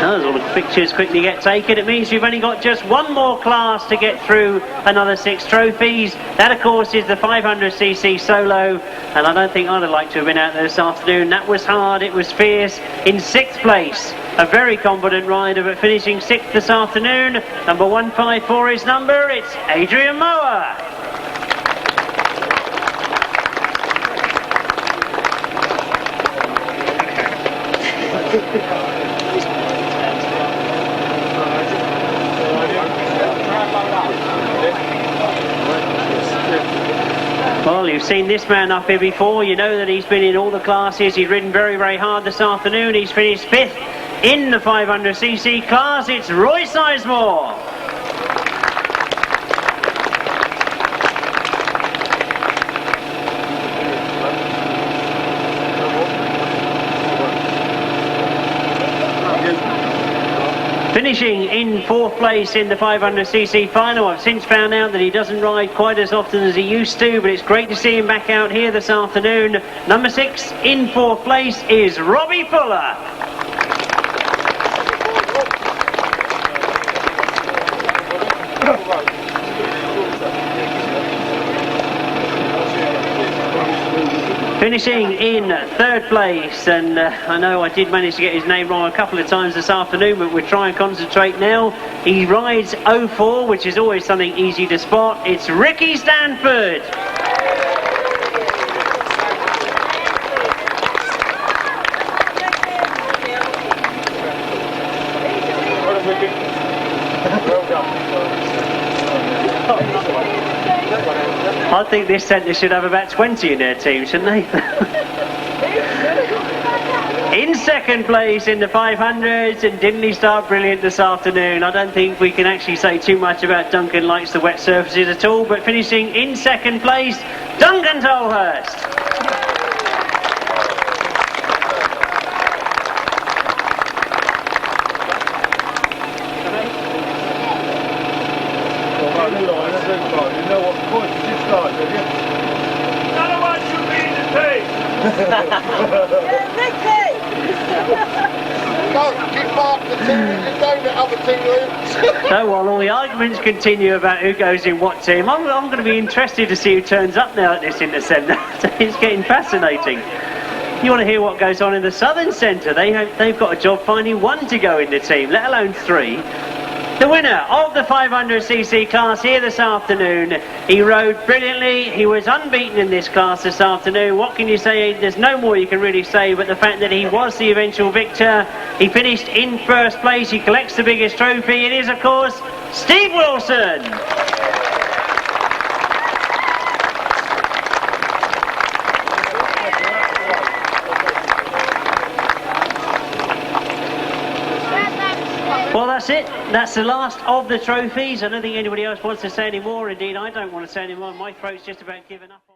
As all the pictures quickly get taken, it means you've only got just one more class to get through another 6 trophies. That, of course, is the 500cc solo, and I don't think I'd have liked to have been out there this afternoon. That was hard, it was fierce. In 6th place, a very competent rider, but finishing 6th this afternoon, number 154 his number, it's Adrian Mower. Well, you've seen this man up here before. You know that he's been in all the classes. He's ridden very, very hard this afternoon. He's finished 5th in the 500cc class. It's Roy Sizemore. Finishing in 4th place in the 500cc final. I've since found out that he doesn't ride quite as often as he used to, but it's great to see him back out here this afternoon. Number 6 in 4th place is Robbie Fuller. Finishing in 3rd place, and I know I did manage to get his name wrong a couple of times this afternoon, but we'll try and concentrate now. He rides 04, which is always something easy to spot. It's Ricky Stanford. I think this centre should have about 20 in their team, shouldn't they? In 2nd place in the 500s, and didn't he start brilliant this afternoon? I don't think we can actually say too much about Duncan likes the wet surfaces at all, but finishing in 2nd place, Duncan Tolhurst. So while all the arguments continue about who goes in what team, I'm going to be interested to see who turns up now at this Intercentre. It's getting fascinating. You want to hear what goes on in the Southern Centre? They've got a job finding 1 to go in the team, let alone 3. The winner of the 500cc class here this afternoon. He rode brilliantly. He was unbeaten in this class this afternoon. What can you say? There's no more you can really say, but the fact that he was the eventual victor. He finished in first place. He collects the biggest trophy. It is, of course, Steve Wilson. Well, that's it. That's the last of the trophies. I don't think anybody else wants to say any more. Indeed, I don't want to say any more. My throat's just about given up.